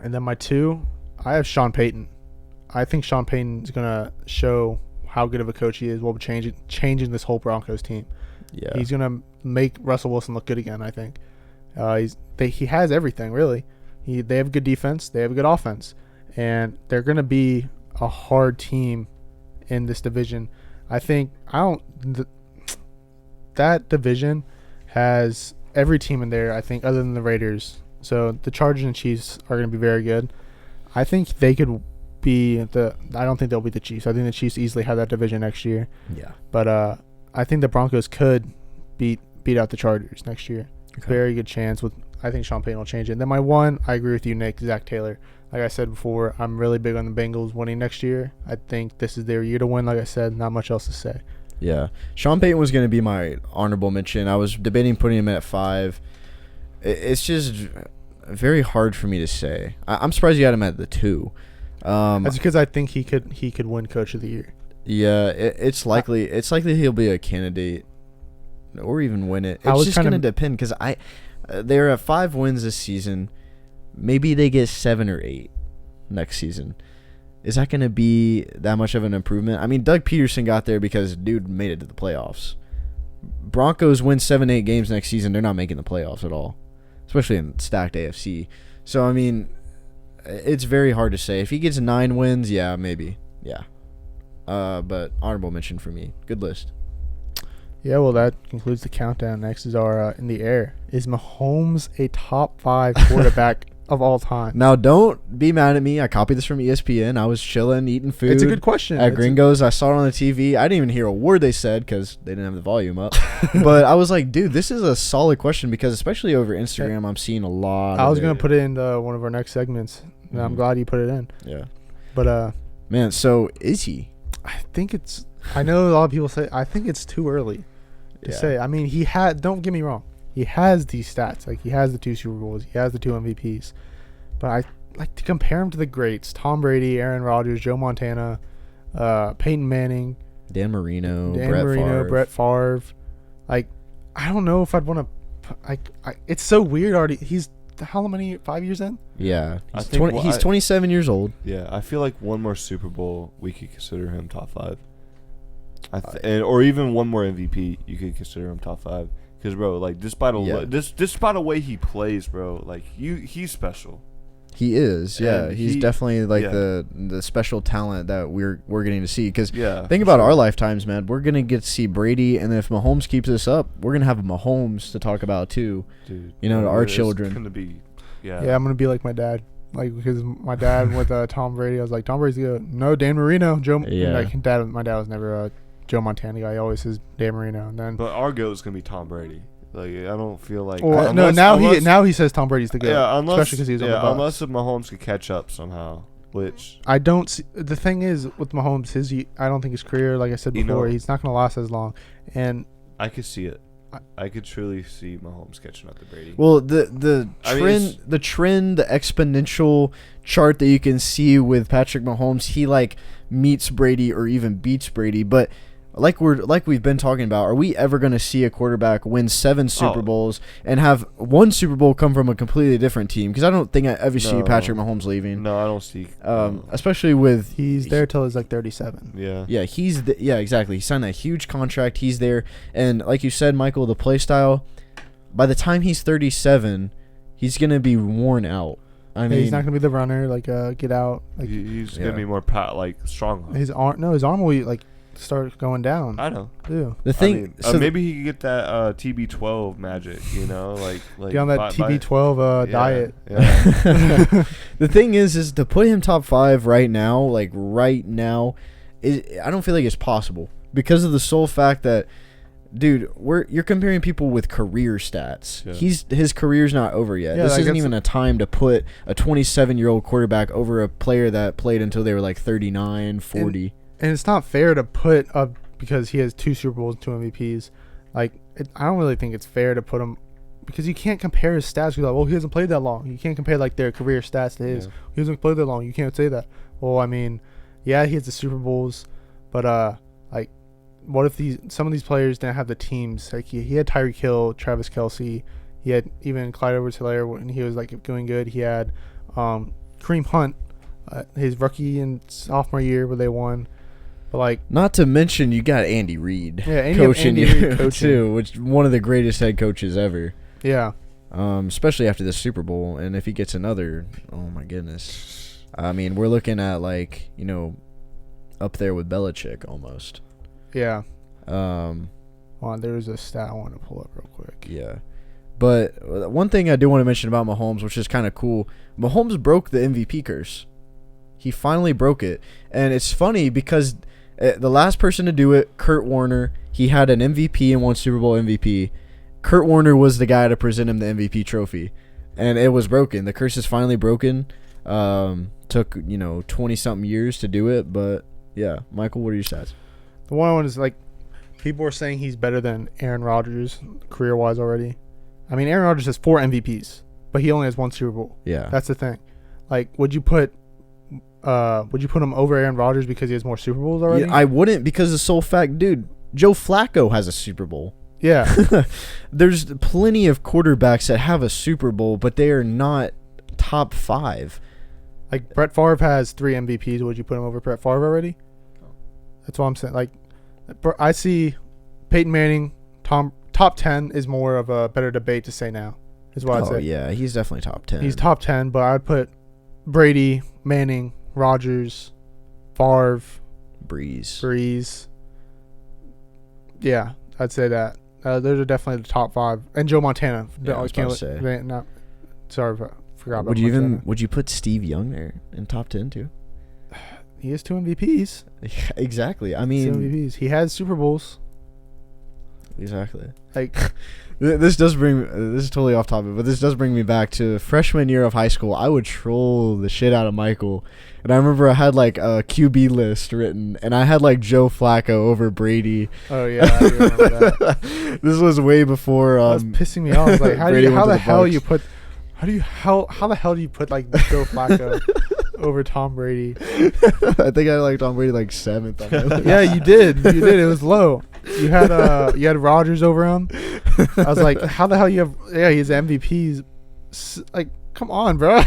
And then my 2, I have Sean Payton. I think Sean Payton is going to show how good of a coach he is while changing this whole Broncos team. Yeah. He's going to make Russell Wilson look good again, I think. He has everything, really. They have good defense. They have a good offense. And they're going to be a hard team in this division. I think that division has every team in there, I think, other than the Raiders. So the Chargers and Chiefs are going to be very good. I think they could be I don't think they'll be the Chiefs. I think the Chiefs easily have that division next year. Yeah. But I think the Broncos could beat out the Chargers next year. Okay. Very good chance. I think Sean Payton will change it. And then my 1, I agree with you, Nick, Zach Taylor. Like I said before, I'm really big on the Bengals winning next year. I think this is their year to win. Like I said, not much else to say. Yeah. Sean Payton was going to be my honorable mention. I was debating putting him at 5. It's just very hard for me to say. I'm surprised you had him at the 2. That's because I think he could win Coach of the Year. Yeah, it's likely he'll be a candidate or even win it. It's just going to depend because they're at 5 wins this season. Maybe they get 7 or 8 next season. Is that going to be that much of an improvement? I mean, Doug Peterson got there because dude made it to the playoffs. Broncos win 7-8 games next season. They're not making the playoffs at all, especially in stacked AFC. So, I mean, it's very hard to say. If he gets 9 wins, yeah, maybe. Yeah. But honorable mention for me. Good list. Yeah, well, that concludes the countdown. Next is our In the Air. Is Mahomes a top 5 quarterback of all time? Now, don't be mad at me. I copied this from ESPN. I was chilling, eating food. It's a good question. At Gringos, I saw it on the TV. I didn't even hear a word they said because they didn't have the volume up. But I was like, dude, this is a solid question because especially over Instagram, I'm seeing a lot. I was going to put it in one of our next segments. And I'm glad you put it in. Yeah. But, man, so is he? I know a lot of people say, I think it's too early to say. I mean, don't get me wrong. He has these stats. Like, he has the 2 Super Bowls. He has the 2 MVPs. But I like to compare him to the greats. Tom Brady, Aaron Rodgers, Joe Montana, Peyton Manning. Dan Marino, Brett Favre. Like, I don't know if I'd want to. It's so weird already. He's how many? 5 years in? Yeah. He's 27 years old. Yeah, I feel like one more Super Bowl, we could consider him top 5. Or even one more MVP, you could consider him top 5. Because, bro, like, despite the way he plays, bro, like, he's special. He is, yeah. He's definitely like the special talent that we're getting to see. Because think about our lifetimes, man. We're gonna get to see Brady, and then if Mahomes keeps this up, we're gonna have Mahomes to talk about too. Dude, to our children. It's gonna be, I'm gonna be like my dad. Like, because my dad with Tom Brady, I was like, Tom Brady's good. No, Dan Marino, Joe. Like, my dad was never a Joe Montana guy. He always says Dan Marino. And then, but our goat is gonna be Tom Brady. Like, I don't feel like. Well, now he says Tom Brady's the goat. Yeah, especially because he's on the Bucs. Unless if Mahomes could catch up somehow, which I don't see. The thing is with Mahomes, I don't think his career, like I said before, he's not going to last as long. And I could see it. I could truly see Mahomes catching up to Brady. Well, the trend, the exponential chart that you can see with Patrick Mahomes, he like meets Brady or even beats Brady, but like we've been talking about, are we ever going to see a quarterback win 7 Super Bowls and have one Super Bowl come from a completely different team? Because I don't think I ever see Patrick Mahomes leaving. No, I don't see. Especially with he's there till he's like 37. Yeah. Yeah, exactly. He signed that huge contract. He's there, and like you said, Michael, the play style. By the time he's 37, he's gonna be worn out. I mean, he's not gonna be the runner. Like, get out. Like, he's gonna be more strong. His arm will like start going down. I know. Too. The thing, maybe he could get that TB12 magic. You know, like get on that TB12 diet. Yeah. The thing is to put him top 5 right now. I don't feel like it's possible because of the sole fact that, dude, you're comparing people with career stats. Yeah. His career's not over yet. This isn't even a time to put a 27-year-old quarterback over a player that played until they were like 39, 40. And it's not fair to put up because he has 2 Super Bowls and 2 MVPs. Like, I don't really think it's fair to put him because you can't compare his stats. You're like, well, he hasn't played that long. You can't compare like their career stats to his. Yeah. He hasn't played that long. You can't say that. Well, I mean, yeah, he has the Super Bowls, but like, what if some of these players didn't have the teams? Like he had Tyreek Hill, Travis Kelce, he had even Clyde Edwards-Helaire when he was like doing good. He had Kareem Hunt, his rookie and sophomore year where they won. But like, not to mention you got Andy Reid, coaching too, which one of the greatest head coaches ever. Yeah. Especially after the Super Bowl, and if he gets another, oh my goodness. I mean, we're looking at like, up there with Belichick almost. Yeah. Well, there's a stat I want to pull up real quick. Yeah. But one thing I do want to mention about Mahomes, which is kind of cool, Mahomes broke the MVP curse. He finally broke it. And it's funny because the last person to do it, Kurt Warner, he had an MVP and won Super Bowl MVP. Kurt Warner was the guy to present him the MVP trophy. And it was broken. The curse is finally broken. Took, 20-something years to do it. But, yeah. Michael, what are your stats? The one is like, people are saying he's better than Aaron Rodgers career-wise already. I mean, Aaron Rodgers has 4 MVPs, but he only has 1 Super Bowl. Yeah, that's the thing. Like, would you put him over Aaron Rodgers because he has more Super Bowls already? Yeah, I wouldn't, because the sole fact, dude, Joe Flacco has a Super Bowl. Yeah, there's plenty of quarterbacks that have a Super Bowl, but they are not top 5. Like Brett Favre has 3 MVPs. Would you put him over Brett Favre already? That's what I'm saying. Like, I see Peyton Manning, top 10 is more of a better debate to say now, is what I'd say. Oh, yeah, he's definitely top 10. He's top 10, but I'd put Brady, Manning, Rodgers, Favre, Breeze. Yeah, I'd say that. Those are definitely the top 5. And Joe Montana. Yeah, I was about to say. Sorry, I forgot about Montana. Would you put Steve Young there in top 10 too? He has 2 MVPs. Yeah, exactly. I mean, 2 MVPs. He has Super Bowls. Exactly. Like, this is totally off topic, but this does bring me back to freshman year of high school. I would troll the shit out of Michael, and I remember I had like a QB list written, and I had like Joe Flacco over Brady. Oh yeah, I remember that. This was way before. That was pissing me off. Like, how the hell do you put like Joe Flacco over Tom Brady? I think I like Tom Brady like 7th. Yeah, you did. It was low. You had Rodgers over him. I was like, how the hell you have? Yeah, he's MVPs. Like, come on, bro.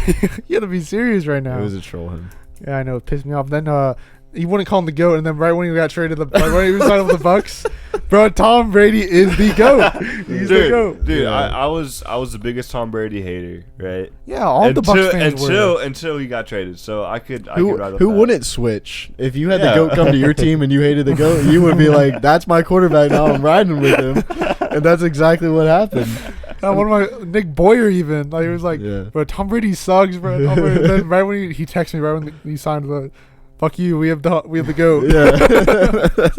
You got to be serious right now. It was a troll him. Yeah, I know. It pissed me off. Then he wouldn't call him the GOAT, and then right when he got traded, when he was signed with the Bucks, bro, Tom Brady is the GOAT. He's the GOAT. Dude, yeah. I was the biggest Tom Brady hater, right? Yeah, all the Bucks fans were. Until he got traded. So I could ride with who that. Wouldn't switch? If you had the GOAT come to your team and you hated the GOAT, you would be like, that's my quarterback now, I'm riding with him. And that's exactly what happened. One of my Nick Boyer even, like, he was like, bro, Tom Brady sucks, bro. Then right when he texted me right when he signed the, fuck you, we have the GOAT. Yeah.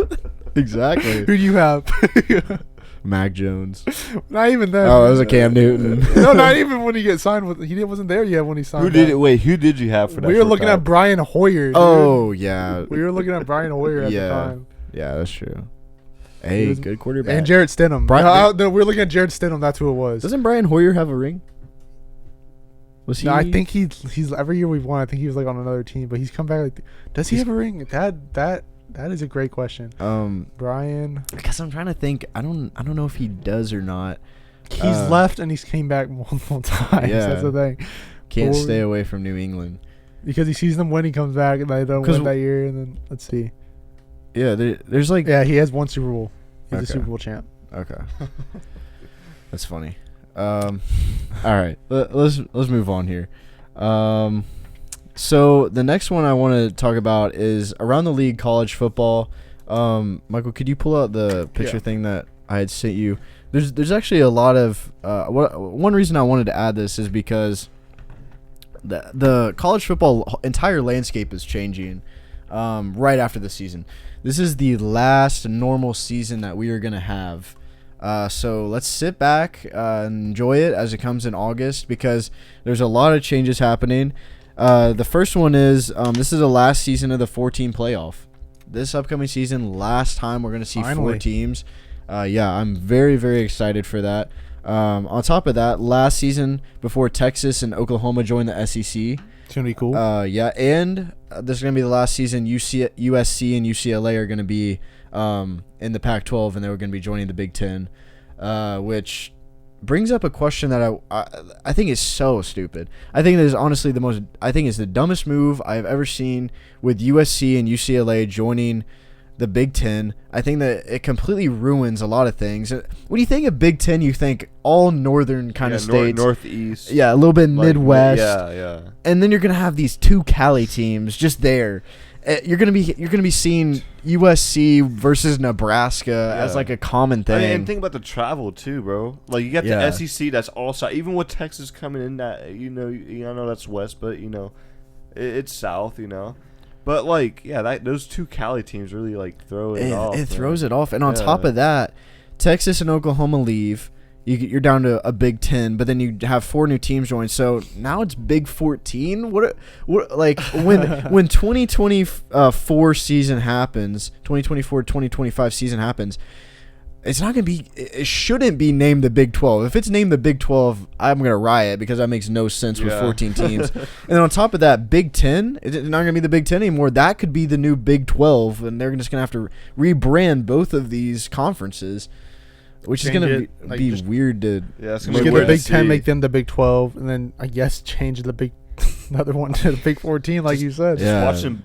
Exactly. Who do you have? Mac Jones. Not even then. Oh, it was a Cam Newton. No, not even when he get signed with. He wasn't there yet when he signed. Who did you have for that? We were looking at Brian Hoyer. Dude. Oh yeah. We were looking at Brian Hoyer at the time. Yeah, that's true. Hey, good quarterback. And Jarrett Stidham. No, we were looking at Jarrett Stidham. That's who it was. Doesn't Brian Hoyer have a ring? Was he? No, I think he's every year we've won. I think he was like on another team, but he's come back. Like, does he have a ring? That is a great question. Brian, because I'm trying to think. I don't know if he does or not. He's left and he's came back multiple times. Yeah. That's the thing. Can't stay away from New England because he sees them when he comes back and they don't win that year. And then let's see. Yeah, there's like he has one Super Bowl. He's a Super Bowl champ. Okay, that's funny. All right, let's move on here. So the next one I want to talk about is around the league college football. Michael, could you pull out the picture thing that I had sent you? There's actually a lot of one reason I wanted to add this is because the college football entire landscape is changing right after the season. This is the last normal season that we are going to have. So let's sit back and enjoy it as it comes in August because there's a lot of changes happening. The first one is this is the last season of the 4-team playoff. This upcoming season, last time we're going to see 4 teams. I'm very, very excited for that. On top of that, last season before Texas and Oklahoma joined the SEC. It's going to be cool. And this is going to be the last season USC and UCLA are going to be in the Pac-12, and they were going to be joining the Big Ten, which brings up a question that I think is so stupid. I think it is honestly it's the dumbest move I've ever seen with USC and UCLA joining the Big Ten. I think that it completely ruins a lot of things. When you think of Big Ten, you think all northern kind of states. Northeast. Yeah, a little bit Midwest. Yeah. And then you're going to have these 2 Cali teams just there. You're gonna be seeing USC versus Nebraska as like a common thing. I mean, and think about the travel too, bro. Like you got the SEC that's all south. Even with Texas coming in, that I know that's west, but it's south. But those 2 Cali teams really like throw it off. It throws it off, and on top of that, Texas and Oklahoma leave. You're down to a Big 10, but then you have 4 new teams join. So now it's Big 14. What like when 2024 season happens, 2024-2025 season happens, it's not gonna be. It shouldn't be named the Big 12. If it's named the Big 12, I'm gonna riot because that makes no sense with 14 teams. And then on top of that, Big 10, it's not gonna be the Big 10 anymore. That could be the new Big 12, and they're just gonna have to rebrand both of these conferences. Which is going to be weird to... Yeah, it's going to be get the Big 10, make them the Big 12, and then, I guess, change the other one to the Big 14, like you said. Yeah. Just watching,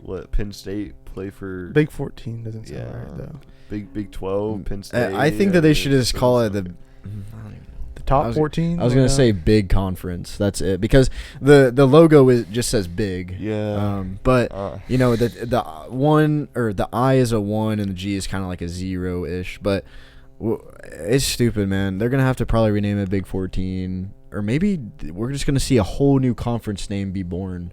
what, Penn State play for... Big 14 doesn't sound right, though. Big 12, Penn State. I think that they should just call it the top 14. I was gonna say big conference. That's it because the logo just says big. Yeah. But the one or the I is a 1 and the G is kind of like a 0-ish. But it's stupid, man. They're gonna have to probably rename it Big 14, or maybe we're just gonna see a whole new conference name be born,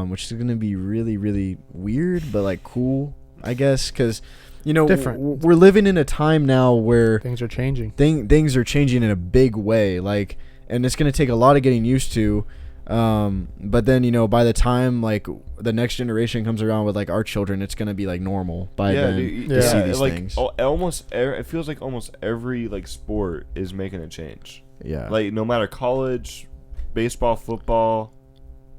which is gonna be really, really weird, but like cool, I guess, because. Different. We're living in a time now where things are changing. Things are changing in a big way, and it's going to take a lot of getting used to. But then by the time the next generation comes around with our children, it's going to be normal by then to see these things. It feels like almost every sport is making a change. Yeah. No matter college, baseball, football.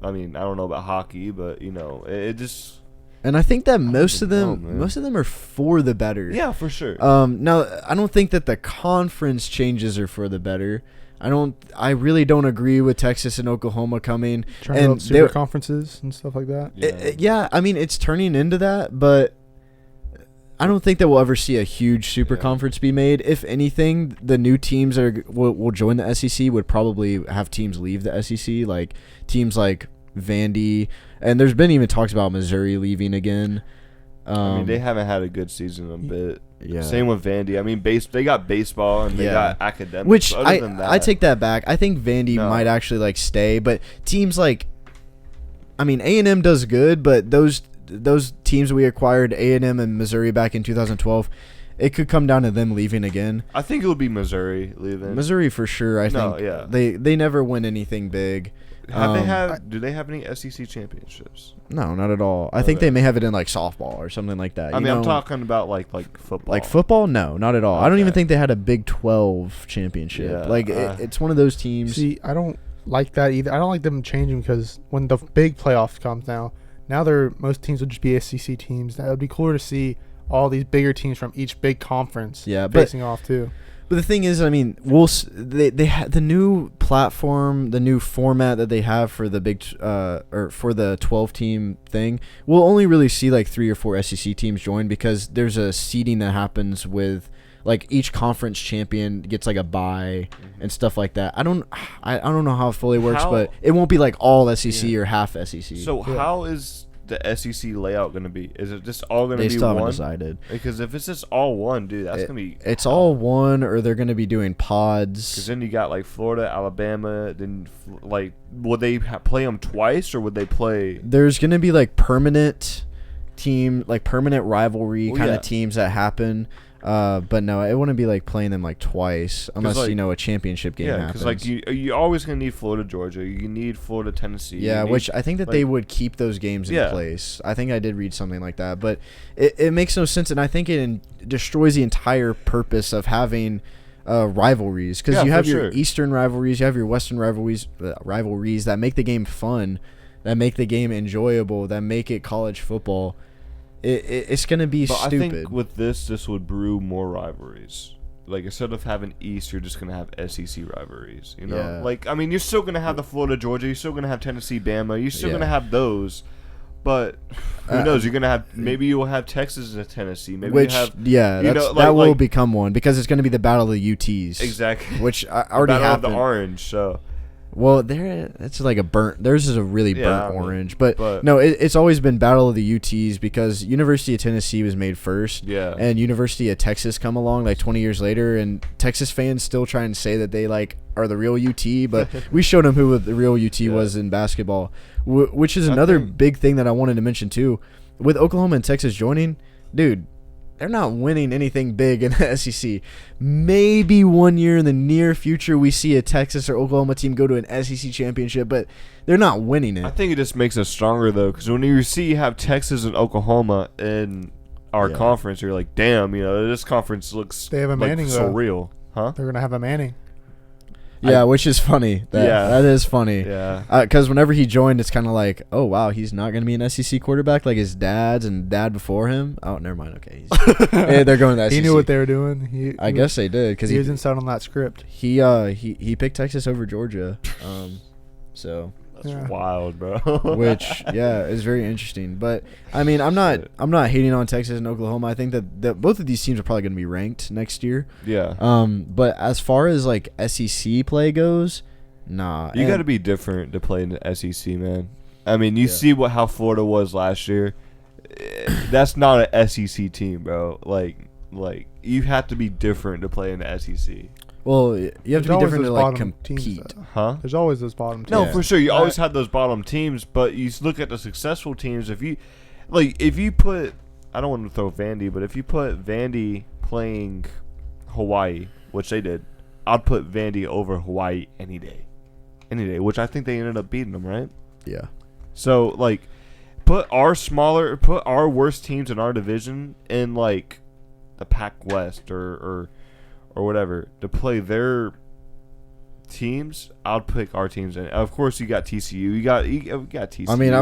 I mean, I don't know about hockey, but it just. And I think that most of them are for the better. Yeah, for sure. Now I don't think that the conference changes are for the better. I really don't agree with Texas and Oklahoma coming and super conferences and stuff like that. Yeah, I mean it's turning into that, but I don't think that we'll ever see a huge super conference be made. If anything, the new teams that will join the SEC would probably have teams leave the SEC, like teams like Vandy, and there's been even talks about Missouri leaving again. I mean, they haven't had a good season a bit. Yeah. Same with Vandy. I mean, they got baseball and they got academics. Which I take that back. I think Vandy might actually stay, but teams A&M does good, but those teams we acquired, A&M and Missouri back in 2012, it could come down to them leaving again. I think it would be Missouri leaving. Missouri for sure. I think they never win anything big. Do they have any SEC championships? No, not at all. I think they may have it in softball or something like that. I'm talking about like football. Like football? No, not at all. Okay. I don't even think they had a Big 12 championship. Yeah, it's one of those teams. See, I don't like that either. I don't like them changing because when the big playoff comes now, Now most teams would just be SEC teams. That would be cooler to see all these bigger teams from each big conference facing off too. But the thing is, I mean, they had the new platform, the new format that they have for the or for the 12-team thing. We'll only really see like 3 or 4 SEC teams join because there's a seeding that happens with like each conference champion gets like a bye and stuff like that. I don't know how it fully works, but it won't be like all SEC or half SEC. So how is the SEC layout going to be? Is it just all going to be one? They still haven't decided. Because if it's just all one, dude, that's going to be... It's all one, or they're going to be doing pods. Because then you got, like, Florida, Alabama, then, like, would they play them twice, or would they play... There's going to be, like, permanent rivalry kind of teams that happen. But no, it wouldn't be like playing them like twice unless like, a championship game happens. Because like you're always gonna need Florida, Georgia. You need Florida, Tennessee. Yeah, which I think that they would keep those games in place. I think I did read something like that, but it makes no sense, and I think it destroys the entire purpose of having rivalries because you have your Eastern rivalries, you have your Western rivalries that make the game fun, that make the game enjoyable, that make it college football. It's going to be stupid. I think with this would brew more rivalries. Like, instead of having East, you're just going to have SEC rivalries. You know? Yeah. Like, I mean, you're still going to have the Florida, Georgia. You're still going to have Tennessee, Bama. You're still going to have those. But who knows? You're going to have... Maybe you'll have Texas and Tennessee. Maybe that will become one because it's going to be the battle of the UTs. Exactly. Which already happened. The orange, so... Well, it's like a burnt. Theirs is a really burnt orange, but no, it's always been battle of the UTs because University of Tennessee was made first, and University of Texas come along like 20 years later, and Texas fans still try and say that they like are the real UT, but we showed them who the real UT was in basketball, which is another big thing that I wanted to mention too, with Oklahoma and Texas joining, dude. They're not winning anything big in the SEC. Maybe one year in the near future we see a Texas or Oklahoma team go to an SEC championship, but they're not winning it. I think it just makes us stronger, though, because when you have Texas and Oklahoma in our conference, you're like, damn, this conference looks they have a Manning, surreal. Huh? They're going to have a Manning. Yeah, which is funny. That is funny. Yeah. Because whenever he joined, it's kind of like, oh, wow, he's not going to be an SEC quarterback like his dad's and dad before him. Oh, never mind. Okay. Hey, they're going to the SEC. He knew what they were doing. I guess they did. Because he was inside on that script. He picked Texas over Georgia. So... That's wild, bro. Which, is very interesting. But I mean, I'm not hating on Texas and Oklahoma. I think that both of these teams are probably going to be ranked next year. Yeah. But as far as like SEC play goes, nah. You got to be different to play in the SEC, man. I mean, you see how Florida was last year. That's not an SEC team, bro. Like you have to be different to play in the SEC. Well, you have to be different to like compete. Teams, There's always those bottom teams. No, for sure. You always have those bottom teams, but you look at the successful teams. If you put, I don't want to throw Vandy, but if you put Vandy playing Hawaii, which they did, I'd put Vandy over Hawaii any day, which I think they ended up beating them, right? Yeah. So like, put our worst teams in our division in like the Pac West or whatever to play their teams. I'll pick our teams, and of course you got TCU. You got TCU. I mean, I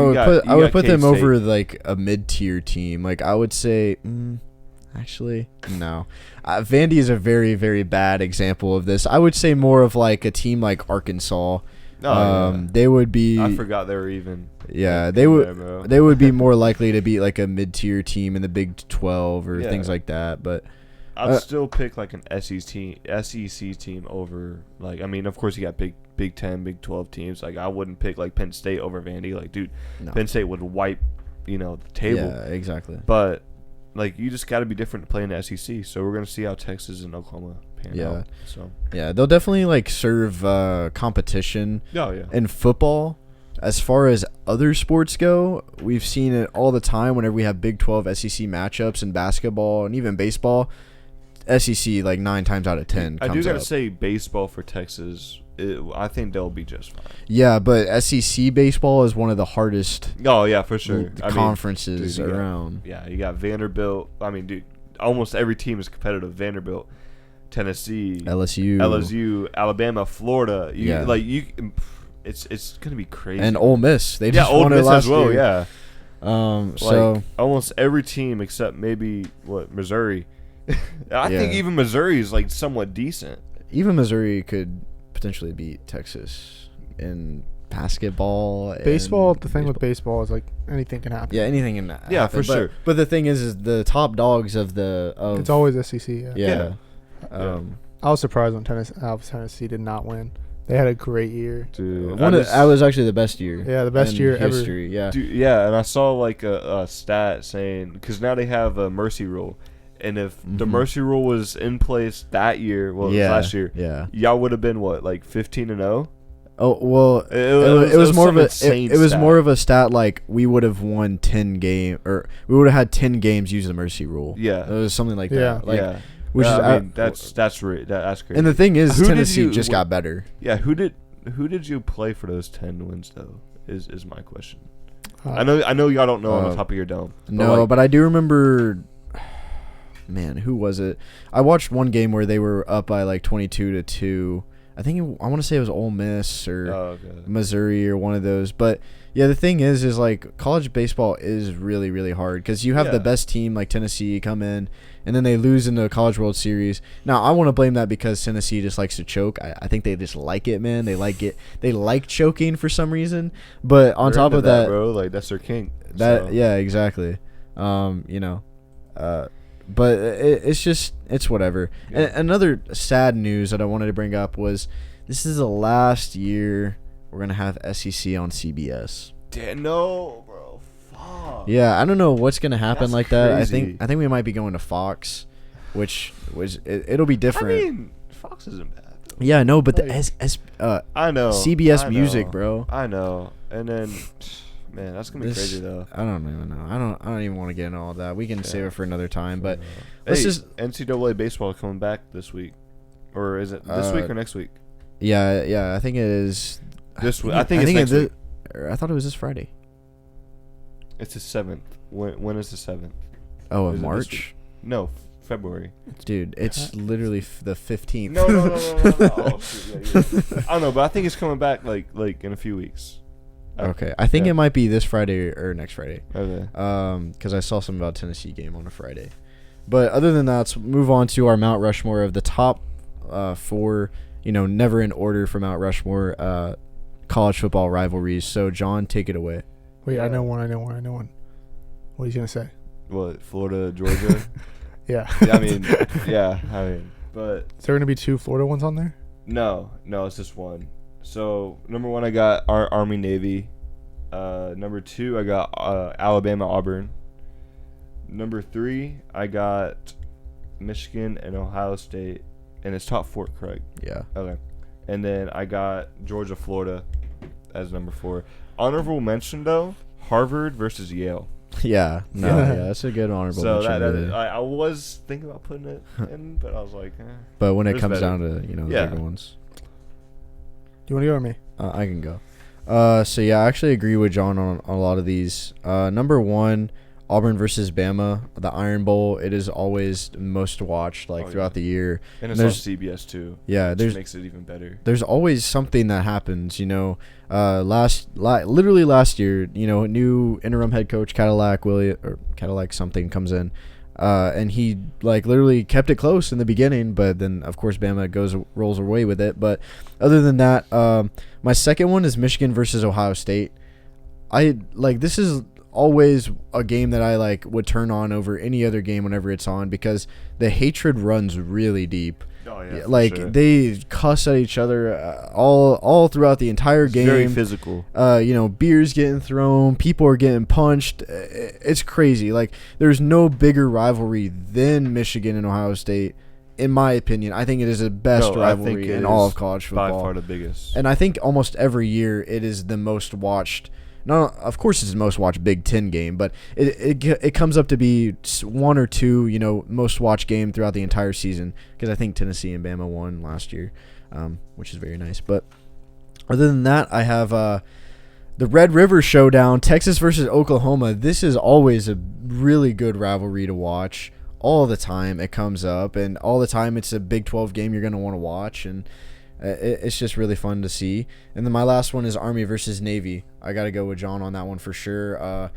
would put them over like a mid-tier team. Like I would say, actually, no. Vandy is a very, very bad example of this. I would say more of like a team like Arkansas. They would be. I forgot they were even. Yeah, they would. They would be more likely to be like a mid-tier team in the Big 12 or things like that, but. I'd still pick like an SEC team over, like, I mean, of course you got Big 10, Big 12 teams. Like, I wouldn't pick like Penn State over Vandy. Like, dude, Penn State would wipe, the table. Yeah, exactly. But like, you just got to be different to play in the SEC. So we're gonna see how Texas and Oklahoma pan out. So they'll definitely like serve competition. In football. As far as other sports go, we've seen it all the time whenever we have Big 12 SEC matchups in basketball and even baseball. SEC like 9 times out of 10. I do gotta say baseball for Texas. I think they'll be just fine. Yeah, but SEC baseball is one of the hardest. Oh yeah, for sure. Conferences around. You got Vanderbilt. I mean, dude, almost every team is competitive. Vanderbilt, Tennessee, LSU, Alabama, Florida. It's gonna be crazy. And Ole Miss. They just Ole won Miss it last as well. year. Yeah. Like almost every team except maybe Missouri. I think even Missouri is like somewhat decent. Even Missouri could potentially beat Texas in basketball. Baseball. The thing with baseball is like anything can happen. Yeah, anything can happen. Yeah, for sure. But the thing is the top dogs of it's always SEC. Yeah. I was surprised when Tennessee did not win. They had a great year. Dude, that was actually the best year. Yeah, the best year history, ever. Yeah. Dude, yeah, and I saw like a stat saying, because now they have a mercy rule, and if the mercy rule was in place that year, it was last year, y'all would have been like 15-0. Oh well, it was more of a stat like we would have won 10 game, or we would have had 10 games use the mercy rule. Yeah, it was something like that. Like, which is, I mean, that's crazy. And the thing is, Tennessee just got better. Yeah, who did you play for those 10 wins though? Is my question. I know y'all don't know on the top of your dome. No, but I do remember. Man, who was it? I watched one game where they were up by like 22-2. I want to say it was Ole Miss or Missouri or one of those. But yeah, the thing is like college baseball is really, really hard because you have the best team like Tennessee come in and then they lose in the College World Series. Now, I want to blame that because Tennessee just likes to choke. I think they just like it, man. They like it. They like choking for some reason. But on top of that, bro, like that's their king. Yeah, exactly. But it's whatever. Yeah. And another sad news that I wanted to bring up was this is the last year we're going to have SEC on CBS. No, bro. Fuck. Yeah, I don't know what's going to happen like that. Crazy. I think we might be going to Fox, which it'll be different. I mean, Fox isn't bad, though. Yeah, no, but like, I know. CBS Music, bro. I know. And then man, that's gonna be crazy though. I don't even know. I don't even want to get into all that. We can save it for another time. But let's just NCAA baseball coming back this week, or is it this week or next week? Yeah. I think it is this week. I think it's next week. I thought it was this Friday. It's the 7th. When is the 7th? Oh, of March? No, February. Dude, it's literally the 15th. No. Oh, shoot, yeah. I don't know, but I think it's coming back like in a few weeks. Okay, I think it might be this Friday or next Friday. Okay. Because I saw something about Tennessee game on a Friday. But other than that, let's move on to our Mount Rushmore of the top 4. Never in order for Mount Rushmore college football rivalries. So John, take it away. Wait, I know one. What are you gonna say? What, Florida, Georgia? Yeah. I mean, but is there gonna be 2 Florida ones on there? No, it's just one. So number 1, I got Army Navy. Number 2, I got Alabama Auburn. Number 3, I got Michigan and Ohio State, and it's top 4, correct? Yeah. Okay. And then I got Georgia Florida as number 4. Honorable mention though, Harvard versus Yale. Yeah. That's a good honorable mention. So really. I was thinking about putting it in, but I was like, But when it comes down to the bigger ones. Do you want to go or me? I can go. So yeah, I actually agree with John on a lot of these. Number 1, Auburn versus Bama, the Iron Bowl. It is always most watched throughout the year. And it's on CBS too. Yeah, which makes it even better. There's always something that happens. Literally last year, new interim head coach Cadillac something comes in. And he literally kept it close in the beginning, but then of course Bama rolls away with it. But other than that, my second one is Michigan versus Ohio State. This is always a game that I would turn on over any other game whenever it's on because the hatred runs really deep. Oh yeah, sure. They cuss at each other all throughout the entire game. Very physical. Beers getting thrown, people are getting punched. It's crazy. There's no bigger rivalry than Michigan and Ohio State, in my opinion. I think it is the best rivalry in all of college football. By far the biggest. And I think almost every year it is the most watched. No, of course it's the most watched Big Ten game, but it comes up to be 1 or 2, most watched game throughout the entire season because I think Tennessee and Bama won last year, which is very nice. But other than that, I have the Red River Showdown, Texas versus Oklahoma. This is always a really good rivalry to watch. All the time it comes up, and all the time it's a Big 12 game you're going to want to watch, and it's just really fun to see. And then my last one is Army versus Navy. I got to go with John on that one for sure.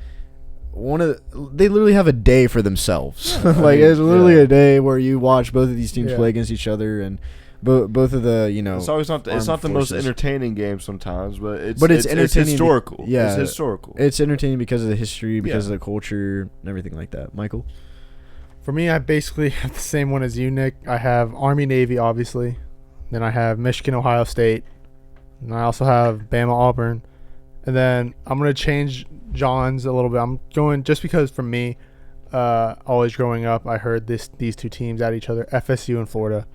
they literally have a day for themselves. Like it's literally a day where you watch both of these teams play against each other, and both of the It's always not. It's not the most entertaining game sometimes, but it's entertaining. It's historical. Yeah, it's historical. It's entertaining because of the history, because of the culture, and everything like that. Michael, for me, I basically have the same one as you, Nick. I have Army Navy, obviously. Then I have Michigan Ohio State, and I also have Bama Auburn, and then I'm gonna change John's a little bit. I'm going just because for me, always growing up, I heard these two teams at each other, FSU and Florida.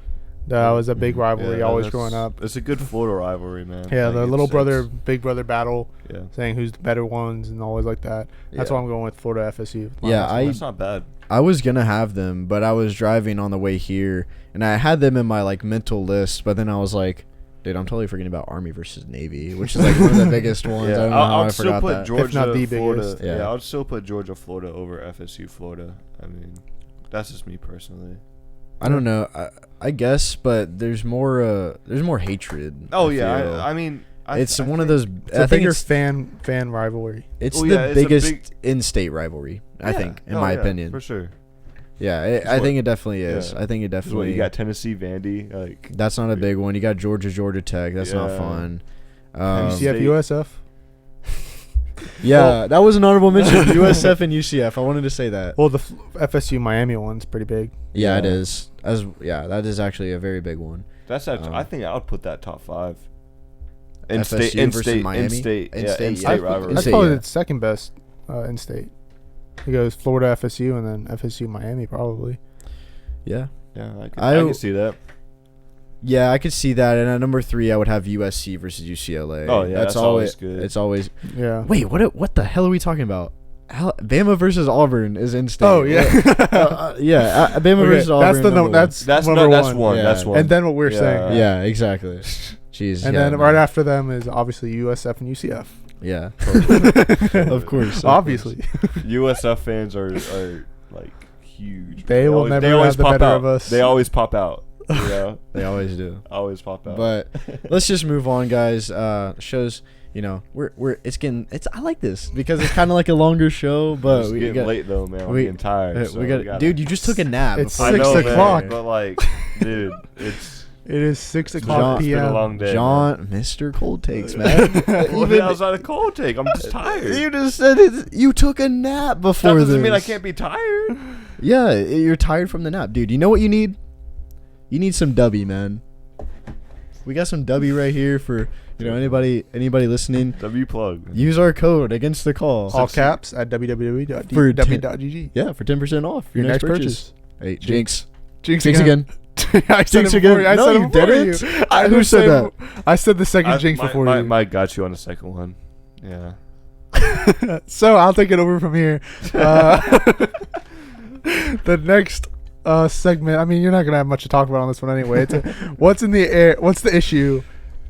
That was a big rivalry always growing up. It's a good Florida rivalry, man. Yeah, the little brother, big brother battle. Yeah, saying who's the better ones and always like that. That's why I'm going with Florida FSU. That's not bad. I was gonna have them, but I was driving on the way here, and I had them in my like mental list. But then I was like, dude, I'm totally forgetting about Army versus Navy, which is like one of the biggest ones. I don't know how I forgot that. Georgia, if not the Florida, biggest. Yeah, I'll still put Georgia, Florida over FSU, Florida. I mean, that's just me personally. I don't know. I guess, but there's more hatred. Oh yeah, I mean, it's one of those. I think it's fan rivalry. It's the biggest in-state rivalry. I think, in my opinion, for sure. Yeah, I think it definitely is. I think it definitely. You got Tennessee, Vandy. Like that's not a big one. You got Georgia Tech. That's not fun. UCF, USF. Yeah, that was an honorable mention. USF and UCF. I wanted to say that. Well, the FSU Miami one's pretty big. Yeah, it is. That is actually a very big one. That's actually. I think I would put that top 5. FSU versus Miami. In-state rivalry. That's probably the second best in-state. It goes Florida FSU and then FSU Miami probably. Yeah. Yeah, I can see that. Yeah, I could see that. And at number 3, I would have USC versus UCLA. Oh yeah, that's always good. It's always. Yeah. Wait, what the hell are we talking about? Bama versus Auburn is in-state. Oh yeah. Bama versus Auburn. That's number one. Yeah. That's one. And then what we're saying. Yeah, exactly. Jeez. And then right after them is obviously USF and UCF. Yeah. Of course. Obviously. USF fans are like huge. They will never have the better of us. They always pop out. Yeah. They always do. Always pop out. But let's just move on, guys. Shows, I like this because it's kind of like a longer show, but it's getting late though, man. I'm getting tired. Dude, you just took a nap. It's 6 o'clock. But like, dude, it is 6 o'clock p.m. It's been a long day, John, Mr. Cold Takes, man. Even outside of cold take, I'm just tired. You just said it. You took a nap before this. That doesn't mean I can't be tired. Yeah, you're tired from the nap, dude. You know what you need? You need some W, man. We got some W right here for anybody listening. W plug. Use our code against the call. All caps at www.w.gg. Yeah, for 10% off your next purchase. Hey, Jinx again. I said Jinx it again. Before, I no, said you it didn't. You. Who said that? I said the second Jinx before you. Mike got you on the second one. Yeah. So I'll take it over from here. The next segment. I mean, you're not gonna have much to talk about on this one anyway. What's in the air? What's the issue?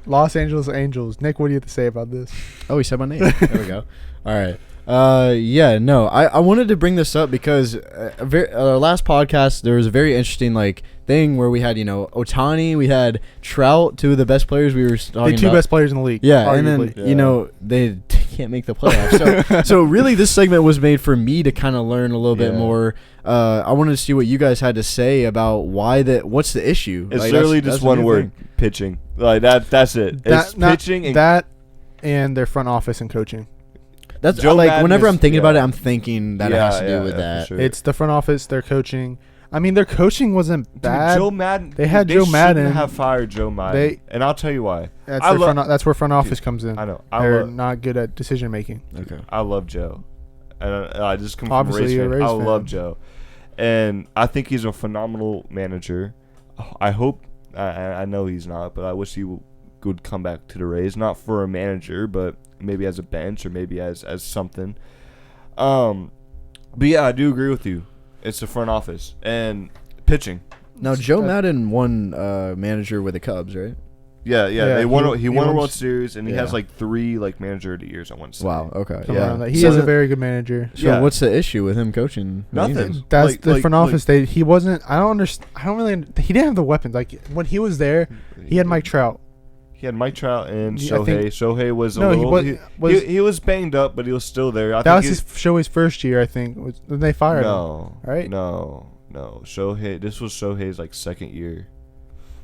Los Angeles Angels. Nick, what do you have to say about this? Oh, he said my name. There we go. All right. I wanted to bring this up because last podcast there was a very interesting thing where we had Ohtani, we had Trout, two of the best players we were talking the two best players in the league. Yeah, arguably. And then they can't make the playoffs. So really, this segment was made for me to kind of learn a little bit more. I wanted to see what you guys had to say about what's the issue. It's literally just one word: pitching. Like that's it. It's pitching and their front office and coaching. That's whenever I'm thinking about it, I'm thinking that it has to do with that. Sure. It's the front office, their coaching. I mean, their coaching wasn't bad. Joe Madden. They had Joe Madden. They have fired Joe Madden, and I'll tell you why. That's where front office comes in. I know. They're not good at decision making. Okay. I love Joe, and I just come Obviously from a Rays fan. fan. I love Joe, and I think he's a phenomenal manager. I hope. I know he's not, but I wish he would come back to the Rays, not for a manager, but maybe as a bench or maybe as something. But yeah, I do agree with you. It's the front office and pitching. Now Joe Madden won manager with the Cubs, right? Yeah. He won a World Series, and he has 3 manager of the years. I want to say. Wow. Okay. He is a very good manager. So what's the issue with him coaching? Nothing. That's the front office. He wasn't. I don't understand. I don't really. He didn't have the weapons. Like when he was there, he had Mike Trout. He had Mike Trout and Yeah, Shohei. Shohei was he was banged up, but he was still there. That was Shohei's first year, I think. Then they fired him. Right? No. Shohei. This was Shohei's like second year.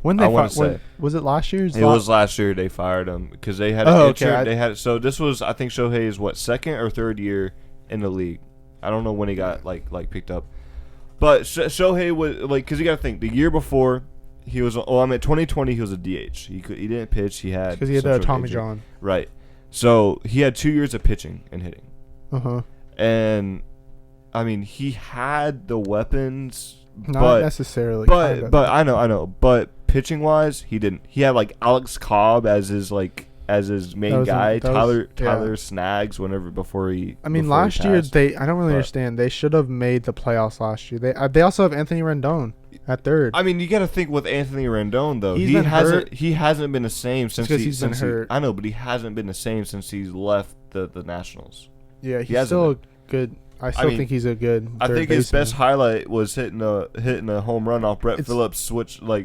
When they was it last year? It was last year they fired him because they had so this was, I think, Shohei's second or third year in the league. I don't know when he got like picked up, but Shohei was because you got to think the year before he was 2020 he was a DH. He didn't pitch. He had because he had Tommy John. Right. So he had 2 years of pitching and hitting. And I mean he had the weapons. Not necessarily. But I know. But pitching wise, he didn't. He had Alex Cobb as his main guy. Tyler Snags before he. I mean, last year I don't really understand. They should have made the playoffs last year. They also have Anthony Rendon at third. I mean, you got to think with Anthony Rendon though. He hasn't been the same since he's been hurt. I know, but he hasn't been the same since he's left the Nationals. Yeah, he's still good. I think he's a good. I think his best highlight was hitting a home run off Brett Phillips,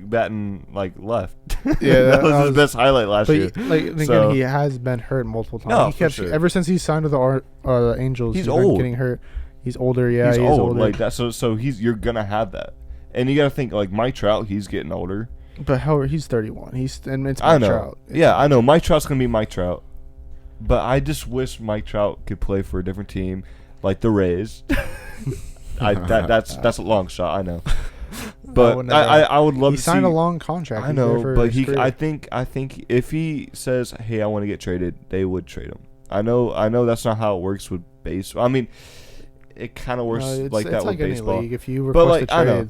batting left. Yeah, that was his best highlight last year. Again, he has been hurt multiple times. Ever since he signed with the Angels. He's old. Getting hurt. He's older. Yeah, he's older. Like that. So you're gonna have that, and you got to think Mike Trout. He's getting older. But he's 31. It's Mike Trout. Yeah, I know. Mike Trout's gonna be Mike Trout, but I just wish Mike Trout could play for a different team. Like the Rays. That's a long shot, I know. But I would love to see. He signed a long contract. I know, but I think if he says, "Hey, I want to get traded," they would trade him. I know that's not how it works with baseball. I mean, it kind of works like that with baseball. League. If you request a trade, I know,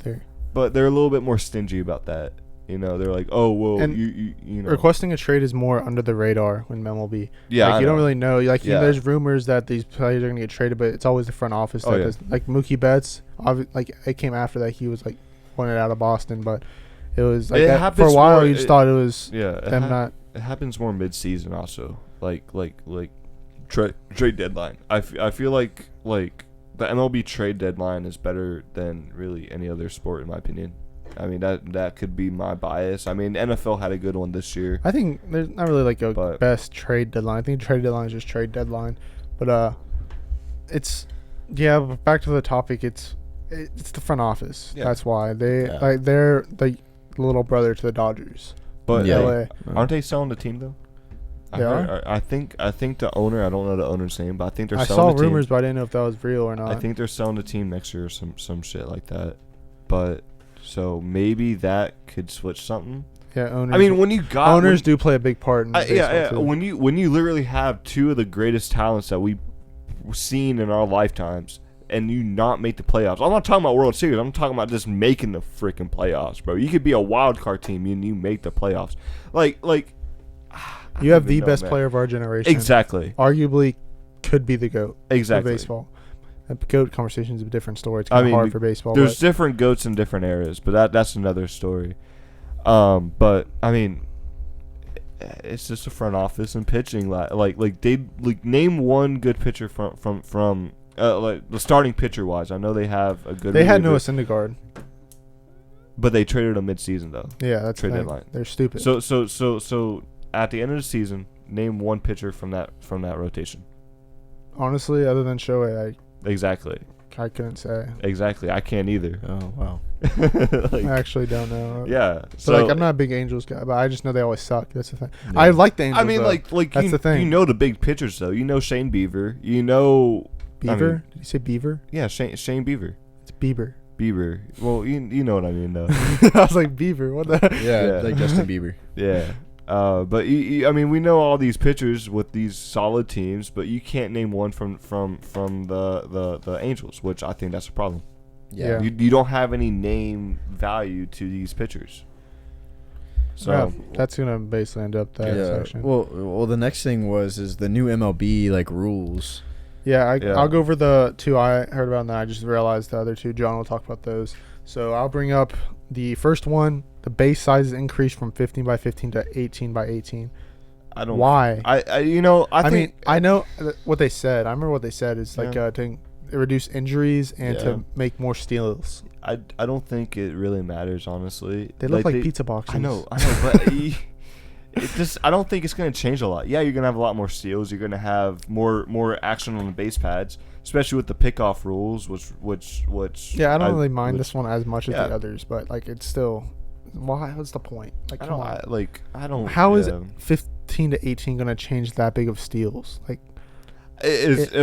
but they're a little bit more stingy about that. You know, they're like, oh, well, you know. Requesting a trade is more under the radar when MLB. Yeah, you don't really know. There's rumors that these players are going to get traded, but it's always the front office. Like Mookie Betts, it came after that. He was wanted out of Boston, but it was for a while. You just thought it was them not. It happens more mid-season also, like trade deadline. I feel like the MLB trade deadline is better than really any other sport in my opinion. I mean, that could be my bias. I mean, NFL had a good one this year. I think there's not really a best trade deadline. I think trade deadline is just trade deadline. But back to the topic. It's the front office. Yeah. That's why they're the little brother to the Dodgers. But LA. Aren't they selling the team though? I think the owner. I don't know the owner's name, but I think they're selling the team. I saw rumors, but I didn't know if that was real or not. I think they're selling the team next year or some shit like that. But. So maybe that could switch something. Yeah, owners. I mean, owners do play a big part in baseball too. When you literally have two of the greatest talents that we've seen in our lifetimes, and you not make the playoffs. I'm not talking about World Series. I'm talking about just making the freaking playoffs, bro. You could be a wild card team and you make the playoffs. You have the best player of our generation. Exactly. Arguably, could be the GOAT. Exactly. Of baseball. GOAT conversation is a different story. It's kind of hard for baseball. There's different GOATs in different areas, but that's another story. But I mean, it's just a front office and pitching. Name one good pitcher from the starting pitcher wise. I know they have a good. They had Noah Syndergaard, but they traded him mid-season though. Yeah, that's trade deadline. They're stupid. So at the end of the season, name one pitcher from that rotation. Honestly, other than Shohei, Exactly. I couldn't say. Exactly. I can't either. Oh, wow. I actually don't know. Yeah. So I'm not a big Angels guy, but I just know they always suck. That's the thing. Yeah. I like the Angels. I mean, that's the thing. You know the big pitchers though. You know Shane Bieber. You know Beaver. Did you say Beaver? Yeah, Shane Bieber. It's Bieber. Bieber. Well, you know what I mean though. I was like Beaver. What the? Yeah, like Justin Bieber. Yeah. But I mean, we know all these pitchers with these solid teams, but you can't name one from the Angels, which I think that's a problem. Yeah. You don't have any name value to these pitchers. So that's gonna basically end up that section. Well, the next thing is the new MLB rules. Yeah, I'll go over the two I heard about, and then I just realized the other two. John will talk about those. So I'll bring up the first one. The base size is increased from 15 by 15 to 18 by 18. I don't. Why? I think. I know what they said. I remember what they said is to reduce injuries and to make more steals. I don't think it really matters, honestly. They look like pizza boxes. I know, but I don't think it's going to change a lot. Yeah, you're going to have a lot more steals. You're going to have more action on the base pads, especially with the pickoff rules, which yeah, I don't really mind this one as much as the others, but like it's still, what's the point? Like, come on. I don't. How is 15 to 18 going to change that big of steals? Like,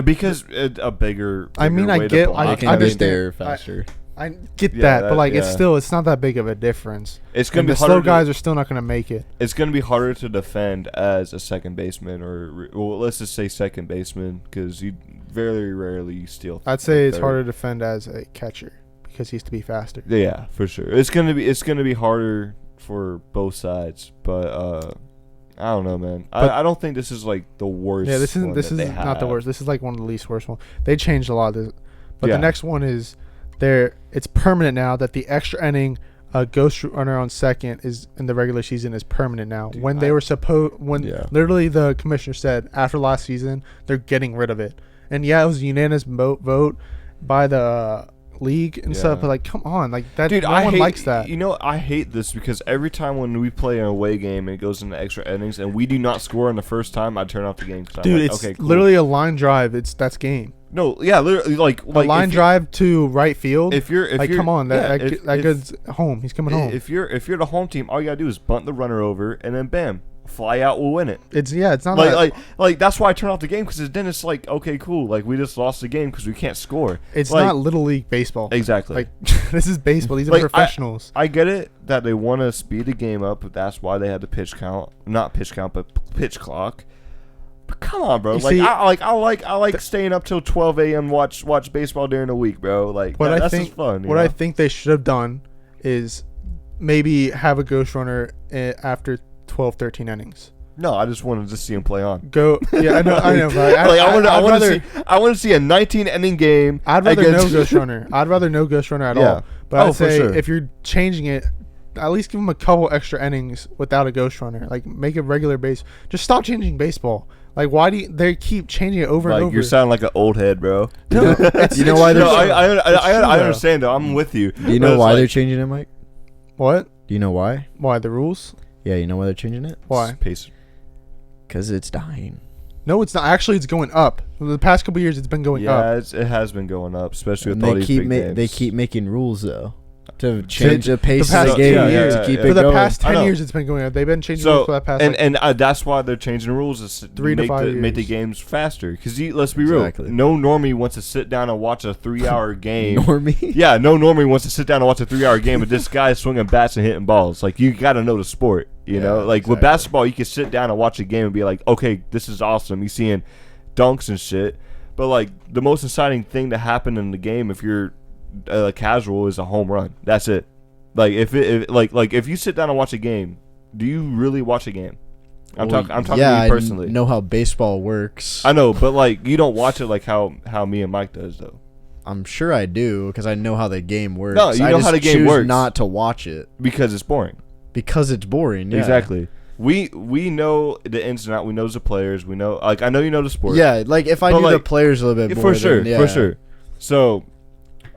because a bigger. I mean, I get. I understand. There faster. I get that, but like it's not that big of a difference. It's gonna be the slow guys are still not gonna make it. It's gonna be harder to defend as a second baseman, or let's just say second baseman, because you very rarely steal. I'd say it's harder to defend as a catcher because he has to be faster. Yeah, for sure. It's gonna be harder for both sides, but I don't know, man. I don't think this is like the worst. Yeah, this is not the worst. This is like one of the least worst ones. They changed a lot of this, but the next one is. It's permanent now that the extra inning ghost runner on second is in the regular season is permanent now. Dude, literally the commissioner said after last season they're getting rid of it, and it was a unanimous vote by the league and stuff. But like, come on, like that. Dude, no one likes that. You know, I hate this because every time when we play an away game and it goes into extra innings and we do not score on the first time, I turn off the game. Dude, it's okay, cool. Literally a line drive. That's game. No, yeah, literally, like a line drive to right field. If you're come on, that goes home. He's coming home. If you're the home team, all you gotta do is bunt the runner over, and then bam, fly out, we'll win it. It's not like that's why I turn off the game, because then it's like, okay, cool, like we just lost the game because we can't score. It's not little league baseball. Exactly. Like this is baseball. These are professionals. I get it that they want to speed the game up, but that's why they had the pitch clock. But come on, bro. I like staying up till 12 a.m. watch baseball during the week, bro. Like that's just fun. What I think they should have done is maybe have a ghost runner after 12, 13 innings. No, I just wanted to see him play on. I know. But I want to see a 19-inning game. I'd rather no ghost runner. I'd rather no ghost runner at all. But I'd say if you're changing it, at least give them a couple extra innings without a ghost runner. Like make it regular base. Just stop changing baseball. Like, why do they keep changing it over and over? You're sounding like an old head, bro. No, you know why? I understand though. I'm with you. Do you know why they're changing it, Mike? What? Do you know why? Why the rules? Yeah, you know why they're changing it? Why? Because it's dying. No, it's not. Actually, it's going up. The past couple years, it's been going up. Yeah, it has been going up, especially with all these big games. They keep making rules though. To change the pace of the game to keep it going. For the past 10 years, it's been going up. They've been changing rules for that past. And that's why they're changing the rules is 3 to 5 years. Make the games faster. Because let's be real, no normie wants to sit down and watch a 3-hour game. Normie? Yeah, no normie wants to sit down and watch a 3-hour game, but this guy's swinging bats and hitting balls. Like, you got to know the sport. You know, like with basketball, you can sit down and watch a game and be like, okay, this is awesome. You're seeing dunks and shit. But like the most exciting thing to happen in the game, if you're casual, is a home run. That's it. Like if you sit down and watch a game, do you really watch a game? I'm talking to you personally. I know how baseball works. I know, but like you don't watch it like how me and Mike does though. I'm sure I do because I know how the game works. No, you know how the game works. Not to watch it because it's boring. Because it's boring. Yeah. Exactly. We know the ins and outs. We know the players. We know I know you know the sport. Yeah, like if I knew the players a little bit more, for sure. So.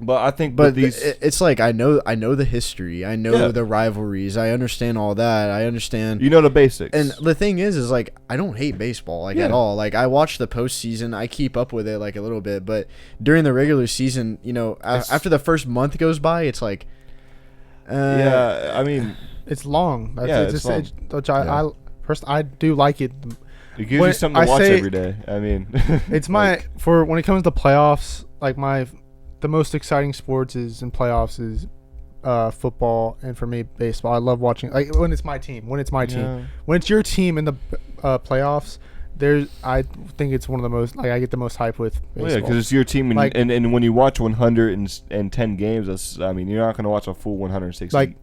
But I think, it's like I know the history. I know the rivalries. I understand all that. I understand. You know the basics. And the thing is like I don't hate baseball at all. Like I watch the postseason. I keep up with it like a little bit. But during the regular season, you know, after the first month goes by, it's like, I mean, it's long. It's long. Which I do like it. It gives you something to watch every day. I mean, it's when it comes to playoffs, like the most exciting sports in playoffs is football, and for me, baseball. I love watching when it's my team. When it's your team in the playoffs, I think it's one of the most I get the most hype with baseball. Well, yeah, because it's your team, and when you watch 110 games, you're not going to watch a full 160. Like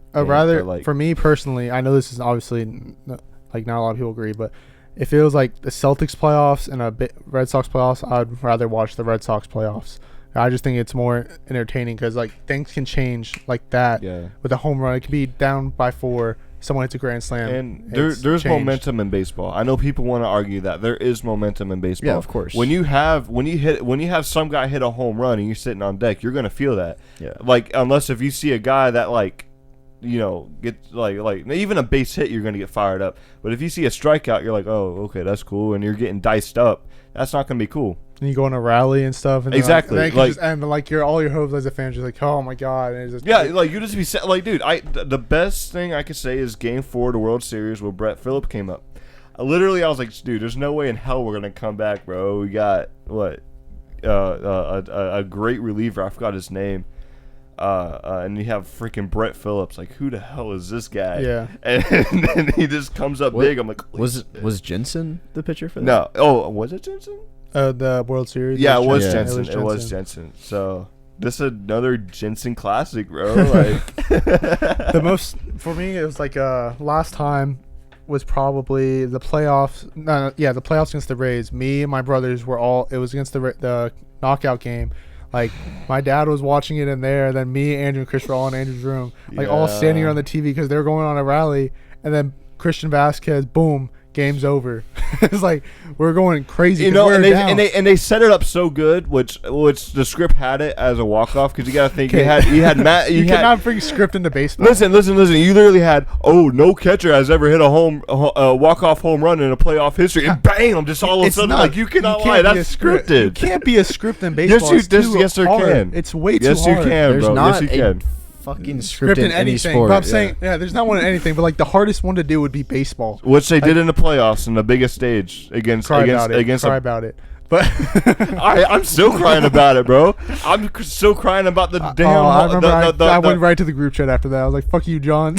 for me personally, I know this is obviously not a lot of people agree, but if it was like the Celtics playoffs and Red Sox playoffs, I'd rather watch the Red Sox playoffs. I just think it's more entertaining because things can change like that. Yeah. With a home run, it can be down by 4. Someone hits a grand slam, and there's momentum in baseball. I know people want to argue that there is momentum in baseball. Yeah, of course. When you have some guy hit a home run and you're sitting on deck, you're gonna feel that. Yeah. Like unless if you see a guy that get like even a base hit, you're gonna get fired up. But if you see a strikeout, you're like, oh, okay, that's cool, and you're getting diced up. That's not gonna be cool. And you go on a rally and stuff. And exactly. And all your hopes as a fan, just like, oh my god. And it's just, like you just be like, dude. The best thing I could say is Game 4 of the World Series where Brett Phillips came up. I was like, dude, there's no way in hell we're gonna come back, bro. We got a great reliever. I forgot his name. And you have freaking Brett Phillips. Like, who the hell is this guy? Yeah. And then he just comes up big. I'm like, was Jensen the pitcher for that? No. Oh, was it Jensen? The World Series. Yeah, it was Jensen. It was Jensen. So this is another Jensen classic, bro. Like the most for me, it was like last time was probably the playoffs. The playoffs against the Rays. Me and my brothers were all. It was against the knockout game. Like, my dad was watching it in there, and then me, Andrew, and Chris were all in Andrew's room, all standing around the TV because they were going on a rally, and then Christian Vasquez, boom, game's over. It's like, we're going crazy. And they set it up so good, which the script had it as a walk-off, because you got to think, you had Matt. You cannot bring script into baseball. Listen. You literally had, no catcher has ever hit a walk-off home run in a playoff history, and bam, just all of a sudden, like, you cannot lie. That's scripted. You can't be a script in baseball. Yes, there can. It's way too hard. Yes, you can, bro. Yes, you can. Fucking script in any sport. But I'm saying, there's not one in anything. But like the hardest one to do would be baseball, which they did in the playoffs in the biggest stage against. Cry about it. But I'm still crying about it, bro. I'm still crying about the damn. I remember I went right to the group chat after that. I was like, "Fuck you, John."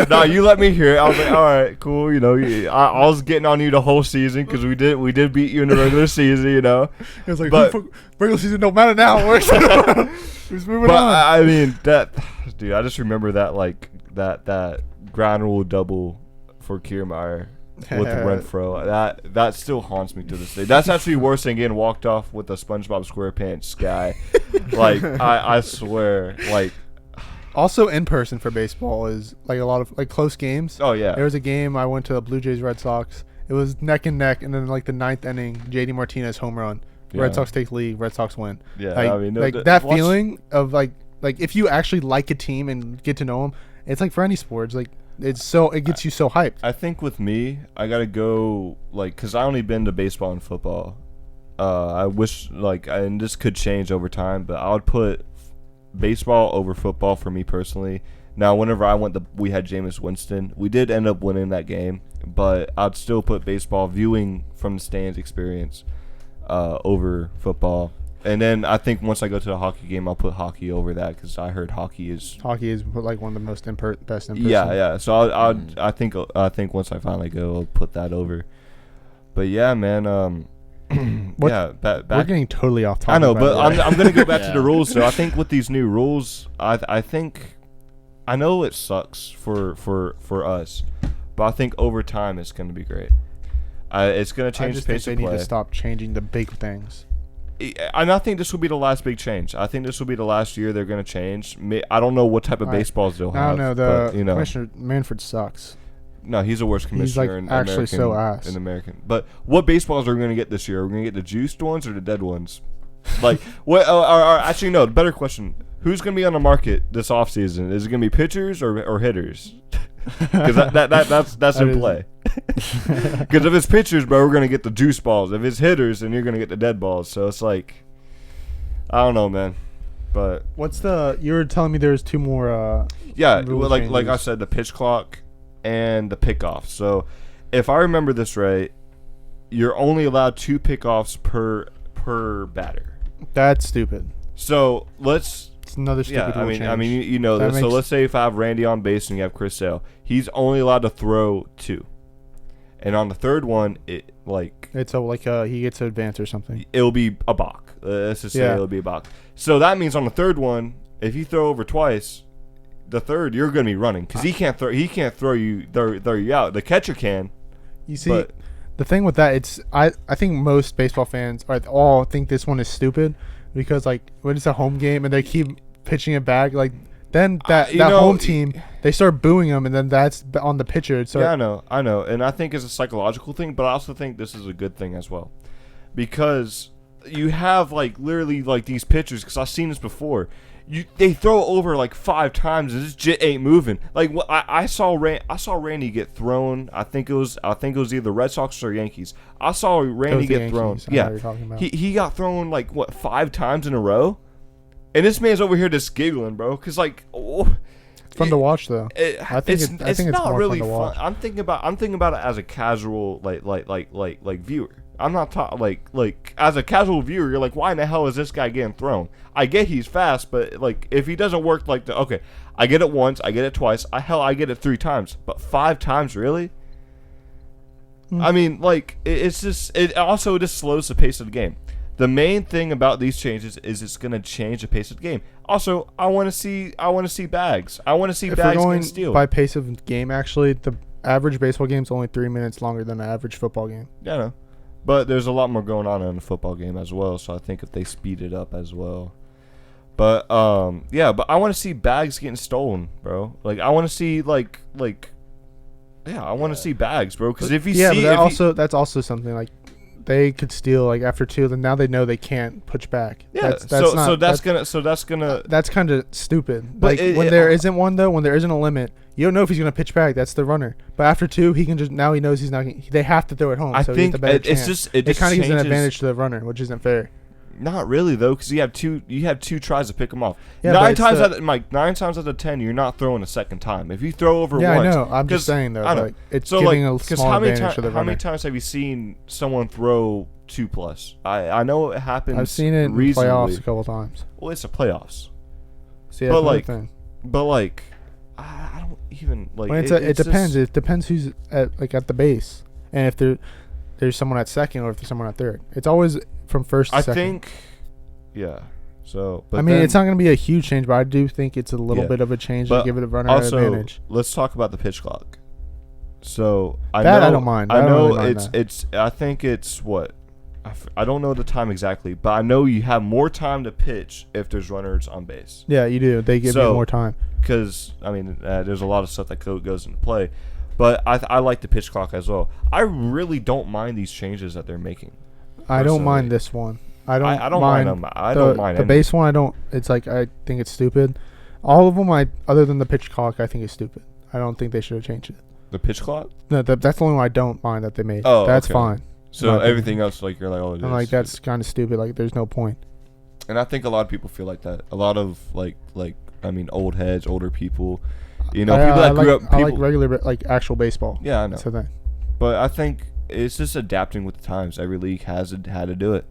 No, you let me hear it. I was like, "All right, cool." I was getting on you the whole season because we did beat you in the regular season. It was like, regular season don't matter now. We're just moving on. I mean, dude, I just remember that that ground rule double for Kiermaier. With Renfroe, that still haunts me to this day. That's actually worse than getting walked off with a SpongeBob SquarePants guy. Like I swear, like. Also, in person for baseball is like a lot of like close games. Oh yeah. There was a game I went to, Blue Jays Red Sox. It was neck and neck, and then like the 9th inning, JD Martinez home run. Yeah. Red Sox take lead. Red Sox win. Yeah, I mean, that feeling of like if you actually like a team and get to know them, it's like for any sports like. It gets you so hyped. I think with me, I gotta go because I only been to baseball and football. I wish and this could change over time, but I would put baseball over football for me personally. Now, whenever I went, we had Jameis Winston. We did end up winning that game, but I'd still put baseball viewing from the stands experience over football. And then I think once I go to the hockey game, I'll put hockey over that because I heard hockey is like one of the most best in person. Yeah. So I think once I finally go, I'll put that over. But yeah, man. We're getting totally off topic. I know, but I'm gonna go back to the rules. So I think with these new rules, I think I know it sucks for us, but I think over time it's gonna be great. It's gonna change the pace of play. They need to stop changing the big things. And I think this will be the last big change. I think this will be the last year they're going to change. I don't know what type of baseballs they'll have. I don't know. Commissioner Manfred sucks. No, he's the worst commissioner in American. In American. But what baseballs are we going to get this year? Are we going to get the juiced ones or the dead ones? Like, what? Actually, no. Better question. Who's going to be on the market this offseason? Is it going to be pitchers or hitters? Because that's in play. Because if it's pitchers, bro, we're gonna get the juice balls. If it's hitters, then you're gonna get the dead balls. So it's like, I don't know, man. But you were telling me there's 2 more. Like I said, the pitch clock and the pickoff. So if I remember this right, you're only allowed 2 pickoffs per batter. That's stupid. So it's another stupid rule change. I mean, you know this. So let's say if I have Randy on base and you have Chris Sale, he's only allowed to throw 2, and on the third one, he gets to advance or something. It'll be a balk. Let's just say it'll be a balk. So that means on the third one, if you throw over twice, the third you're gonna be running because he can't throw you out. The catcher can. You see, the thing with that, I think most baseball fans all think this one is stupid. Because when it's a home game and they keep pitching it back, then that home team, they start booing them, and then that's on the pitcher. So I know, and I think it's a psychological thing, but I also think this is a good thing as well, because you have literally these pitchers. Because I've seen this before. they throw over like 5 times and this jit ain't moving. Like I saw Randy get thrown. I think it was either Red Sox or Yankees. I saw Randy get thrown. Yeah, he got thrown like what 5 times in a row, and this man's over here just giggling, bro. Cause like, it's fun to watch though. I think it's not really fun. I'm thinking about it as a casual like viewer. I'm not talking like as a casual viewer. You're like, why in the hell is this guy getting thrown? I get he's fast, but like if he doesn't work like okay, I get it once, I get it twice, I get it 3 times, but 5 times really? I mean, like it also just slows the pace of the game. The main thing about these changes is it's gonna change the pace of the game. Also, I want to see bags. I want to see bags and steal. By pace of game, actually, the average baseball game is only 3 minutes longer than the average football game. Yeah, I know. But there's a lot more going on in the football game as well, so I think if they speed it up as well. But yeah, but I want to see bags getting stolen, bro. Like I want to see I want to see bags, bro. Because if you see, that's also something like they could steal like after 2, then now they know they can't push back. Yeah, that's kind of stupid. But like when there isn't one though, when there isn't a limit, you don't know if he's gonna pitch back. That's the runner. But after 2, he can just he knows he's not. They have to throw it home. I think it kind of gives an advantage to the runner, which isn't fair. Not really though, because you have two tries to pick them off. Yeah, 9 times out of 10, you're not throwing a second time. If you throw over once, I know. I'm just saying though, like, it's so giving a small advantage to the runner. How many times have you seen someone throw 2+? I know it happens. I've seen it in playoffs a couple times. Well, it's the playoffs. See, but like, I don't even like. It depends. It depends who's at the base, and if there's someone at second or if there's someone at third. It's always from first to second. I think, yeah. So, but I mean, it's not going to be a huge change, but I do think it's a little bit of a change to give it a runner advantage. Let's talk about the pitch clock. So I don't mind. I know it's. I think it's what. I don't know the time exactly, but I know you have more time to pitch if there's runners on base. Yeah, you do. They give you more time. Because I mean, there's a lot of stuff that goes into play. But I like the pitch clock as well. I really don't mind these changes that they're making. I don't mind this one. I don't mind them. I don't mind the base one. I don't. It's like I think it's stupid. All of them, other than the pitch clock, I think is stupid. I don't think they should have changed it. The pitch clock? No, that's the only one I don't mind that they made. Oh, that's fine. So everything else, like you're like, oh, I'm like that's kind of stupid. Like there's no point. And I think a lot of people feel like that. A lot of old heads, older people. You know, people that grew up. I like regular, like actual baseball. Yeah, I know. So that. But I think it's just adapting with the times. Every league has had to do it,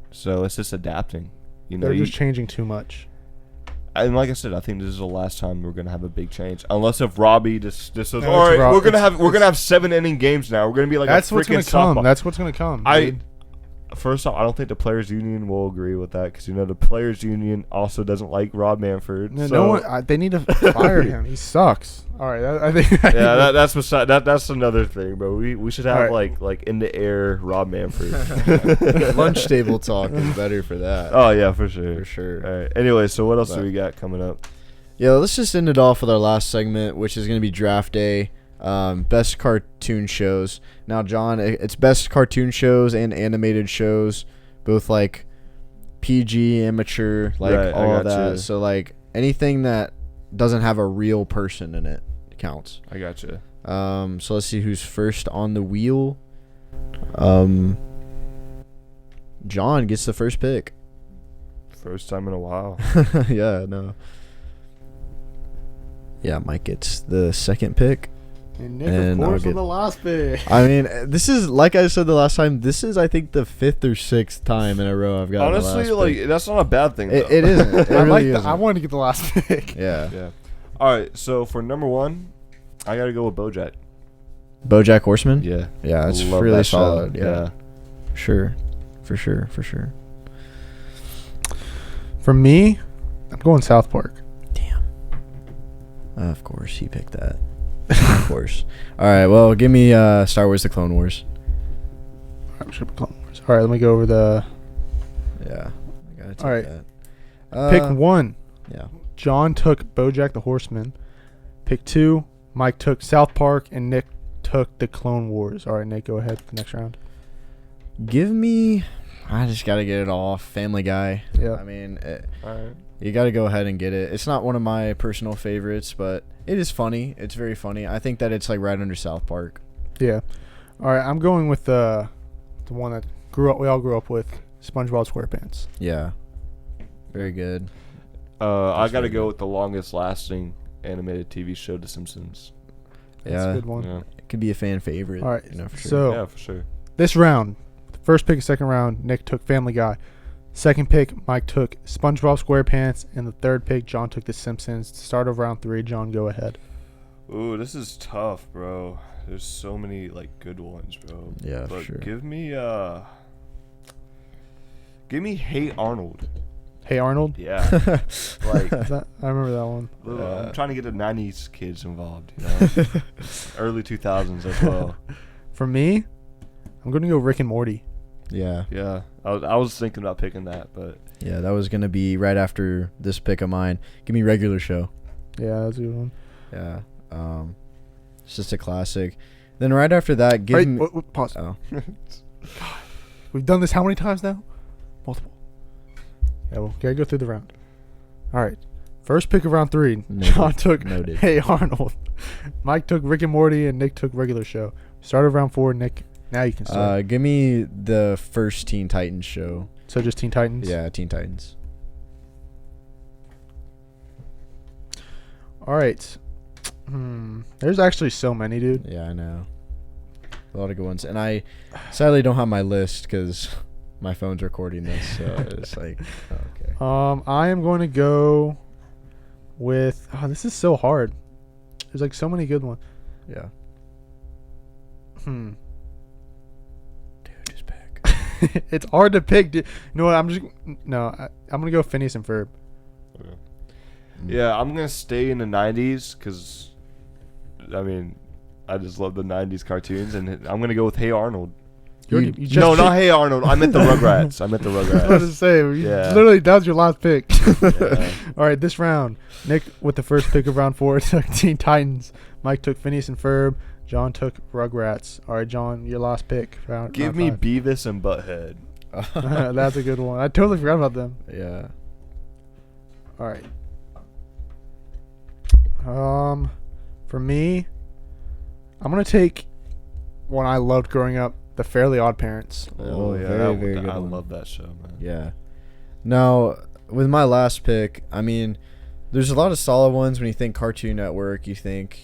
so it's just adapting. You know, they're just changing too much. And like I said, I think this is the last time we're gonna have a big change, unless if Robbie just says, "All right, we're gonna have 7-inning games now. We're gonna be like that's a what's gonna come. Come. That's what's gonna come." First off, I don't think the players' union will agree with that because the players' union also doesn't like Rob Manfred. No one. They need to fire him. He sucks. All right, I think. That's another thing, bro. We should have like in the air Rob Manfred. Lunch table talk is better for that. Oh yeah, for sure. All right. Anyway, so what else do we got coming up? Yeah, let's just end it off with our last segment, which is gonna be draft day. Best cartoon shows. Now, John, it's best cartoon shows and animated shows, both like PG, immature, like all of that. You. So like anything that doesn't have a real person in it counts. I gotcha. So let's see who's first on the wheel. John gets the first pick. First time in a while. Yeah, no. Yeah, Mike gets the second pick. And Nick, of course, on the last pick. I mean, this is, like I said the last time, this is, I think, the 5th or 6th time in a row I've got honestly, the last pick. That's not a bad thing, though. It isn't. It really isn't. I wanted to get the last pick. Yeah. All right, so for number 1, I got to go with BoJack. BoJack Horseman? Yeah. Yeah, it's really solid. Yeah. For sure. For me, I'm going South Park. Damn. Of course, he picked that. Of course. All right, well, give me Star Wars The Clone Wars. All right, let me go over the... Yeah. I gotta take all right. that. Pick 1. Yeah. John took BoJack the Horseman. Pick 2, Mike took South Park, and Nick took The Clone Wars. All right, Nick, go ahead for the next round. Give me... I just got to get it off. Family Guy. Yeah. I mean, All right. you got to go ahead and get it. It's not one of my personal favorites, but it is funny. It's very funny. I think that it's like right under South Park. Yeah. All right, I'm going with the one that we all grew up with, SpongeBob SquarePants. Yeah. Very good. I got to go with the longest lasting animated TV show, The Simpsons. That's a good one. Yeah. It could be a fan favorite. All right, for sure. so Yeah, for sure. this round, the first pick and second round, Nick took Family Guy. Second pick, Mike took SpongeBob SquarePants. And the third pick, John took The Simpsons. To start of round 3, John, go ahead. Ooh, this is tough, bro. There's so many like good ones, bro. Yeah, but for sure. give me Hey Arnold. Hey Arnold? Yeah. Like I remember that one. I'm trying to get the 90s kids involved, you know. Early 2000s as well. For me, I'm going to go Rick and Morty. Yeah. Yeah. I was thinking about picking that, but Yeah, that was going to be right after this pick of mine. Give me Regular Show. Yeah, that's a good one. Yeah. It's just a classic. Then right after that, give me... Pause. Oh. We've done this how many times now? Multiple. Yeah, well, gotta go through the round. All right. First pick of round 3. Noted. John took Noted. Hey Arnold. Mike took Rick and Morty, and Nick took Regular Show. Start of round 4, Nick. Now you can start. Give me the first Teen Titans show. So just Teen Titans? Yeah, Teen Titans. All right. There's actually so many, dude. Yeah, I know. A lot of good ones. And I sadly don't have my list because my phone's recording this. So it's like, okay. I am going to go with... Oh, this is so hard. There's like so many good ones. Yeah. Dude, just pick. It's hard to pick, dude. You know what? I'm going to go Phineas and Ferb. okay. Yeah, I'm gonna stay in the 90s because, I mean, I just love the 90s cartoons, and I'm gonna go with Hey Arnold. You just No, not picked- Hey Arnold. I meant the Rugrats. I was about to say, Yeah. literally, that was your last pick. Yeah. All right, this round, Nick with the first pick of round 4 took Teen Titans. Mike took Phineas and Ferb. John took Rugrats. All right, John, your last pick. Give me Beavis and Butthead. That's a good one. I totally forgot about them. Yeah. All right. For me, I'm gonna take one I loved growing up, The Fairly Odd Parents. Oh, yeah, very good I one. love that show, man. Yeah. Now, with my last pick, I mean, there's a lot of solid ones. When you think Cartoon Network, you think,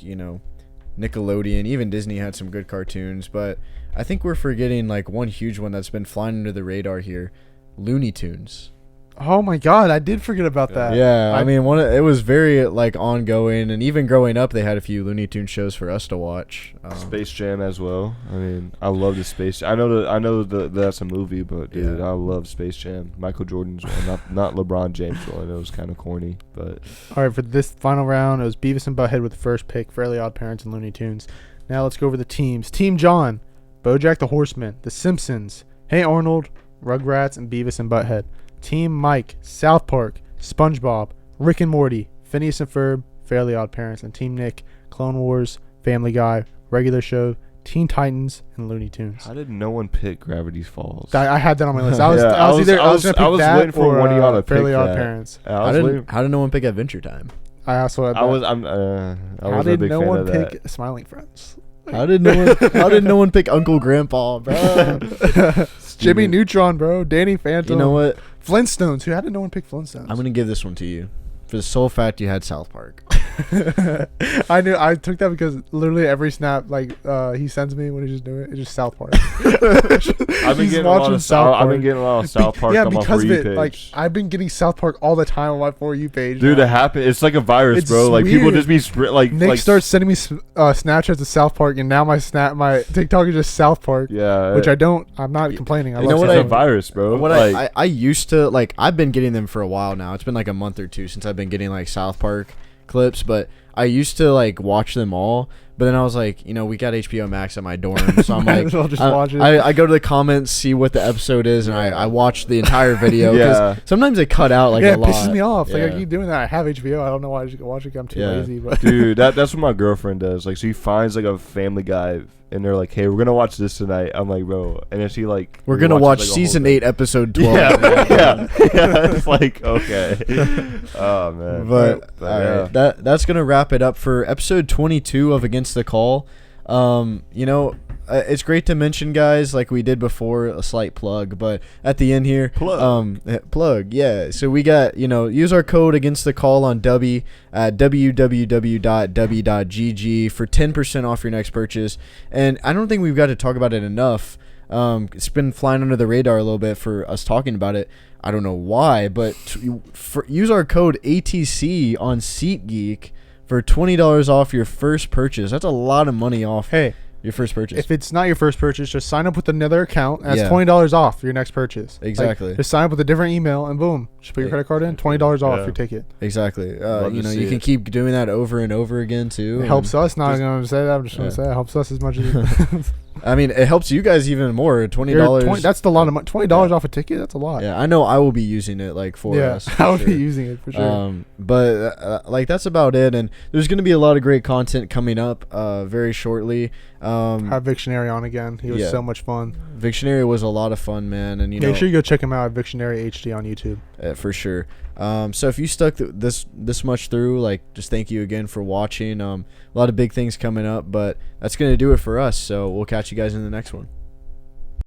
Nickelodeon. Even Disney had some good cartoons. But I think we're forgetting, like, one huge one that's been flying under the radar here. Looney Tunes. Oh my God, I did forget about that. Yeah, I mean, it was very, like, ongoing. And even growing up, they had a few Looney Tunes shows for us to watch. Space Jam as well. I mean, I love the Space. I know that's a movie, but dude, Yeah. I love Space Jam. Michael Jordan's one, not LeBron James one. I know it was kind of corny, but All right, for this final round, it was Beavis and Butthead with the first pick, Fairly Odd Parents, and Looney Tunes. Now let's go over the teams. Team John, BoJack the Horseman, The Simpsons, Hey Arnold, Rugrats, and Beavis and Butthead. Team Mike, South Park, SpongeBob, Rick and Morty, Phineas and Ferb, Fairly Odd Parents, and Team Nick, Clone Wars, Family Guy, Regular Show, Teen Titans, and Looney Tunes. how did no one pick Gravity Falls? I had that on my list. I was gonna pick I was that waiting for or, one of y'all to Fairly pick Odd that. Parents. I was waiting. How did no one pick Adventure Time? I also had that. I How was a did big no fan one of that. pick Smiling Friends? How did no one pick Uncle Grandpa, bro? Jimmy Neutron, bro. Danny Phantom. You know what? Flintstones. How did no one pick Flintstones? I'm gonna give this one to you for the sole fact you had South Park. I took that because literally every snap he sends me when he's just doing it, it's just South Park. I've been getting a lot of South Park Yeah, on my because For of You it. page. Like I've been getting South Park all the time on my For You page. Dude, now. it happened. It's like a virus, It's bro. Like people weird. just be Nick starts sending me Snapchats of South Park, and now my TikTok is just South Park. Yeah, Which I'm not complaining. I You love know what it's South a Park. virus, bro. What Like, I used to I've been getting them for a while now. It's been like a month or two since I've been getting like South Park clips, but I used to like watch them all, but then I was like, you know, we got HBO Max at my dorm, so I'm like, just watch it. I go to the comments, see what the episode is, and I watch the entire video. Yeah. Sometimes they cut out like yeah, a lot. it pisses me off. Yeah. Like I keep doing that. I have HBO. I don't know why I just watch it. I'm too lazy. But dude, that's what my girlfriend does. Like she finds like a Family Guy, and they're like, "Hey, we're gonna watch this tonight." I'm like, "Bro," and then she like, we're gonna watch like, season 8, episode 12. Yeah. It's like okay. Oh man. But all right, that's gonna wrap it up for episode 22 of Against the Call. You know, it's great to mention, guys, like we did before, a slight plug, but at the end here, plug, yeah. So we got, you know, use our code Against the Call on Dubby at www.dubby.gg for 10% off your next purchase. And I don't think we've got to talk about it enough. It's been flying under the radar a little bit for us talking about it. I don't know why, but use our code ATC on SeatGeek for $20 off your first purchase. That's a lot of money off. Hey, your first purchase. If it's not your first purchase, just sign up with another account. That's $20 off your next purchase. Exactly. Like, just sign up with a different email and boom, just put your credit card in. $20 off your ticket. Exactly. You know, you can keep doing that over and over again too. It helps us. Not going to say that. I'm just going to say it helps us as much as. I mean, it helps you guys even more. $20. That's a lot of money. $20 off a ticket. That's a lot. Yeah, I know. I will be using it like for us. I will be using it for sure. But like that's about it. And there's going to be a lot of great content coming up very shortly. Have Victionary on again. He was so much fun. Victionary was a lot of fun, man. And make sure you go check him out at VictionaryHD on YouTube. For sure. So if you stuck this much through, like, just thank you again for watching. A lot of big things coming up, but that's gonna do it for us. So we'll catch you guys in the next one.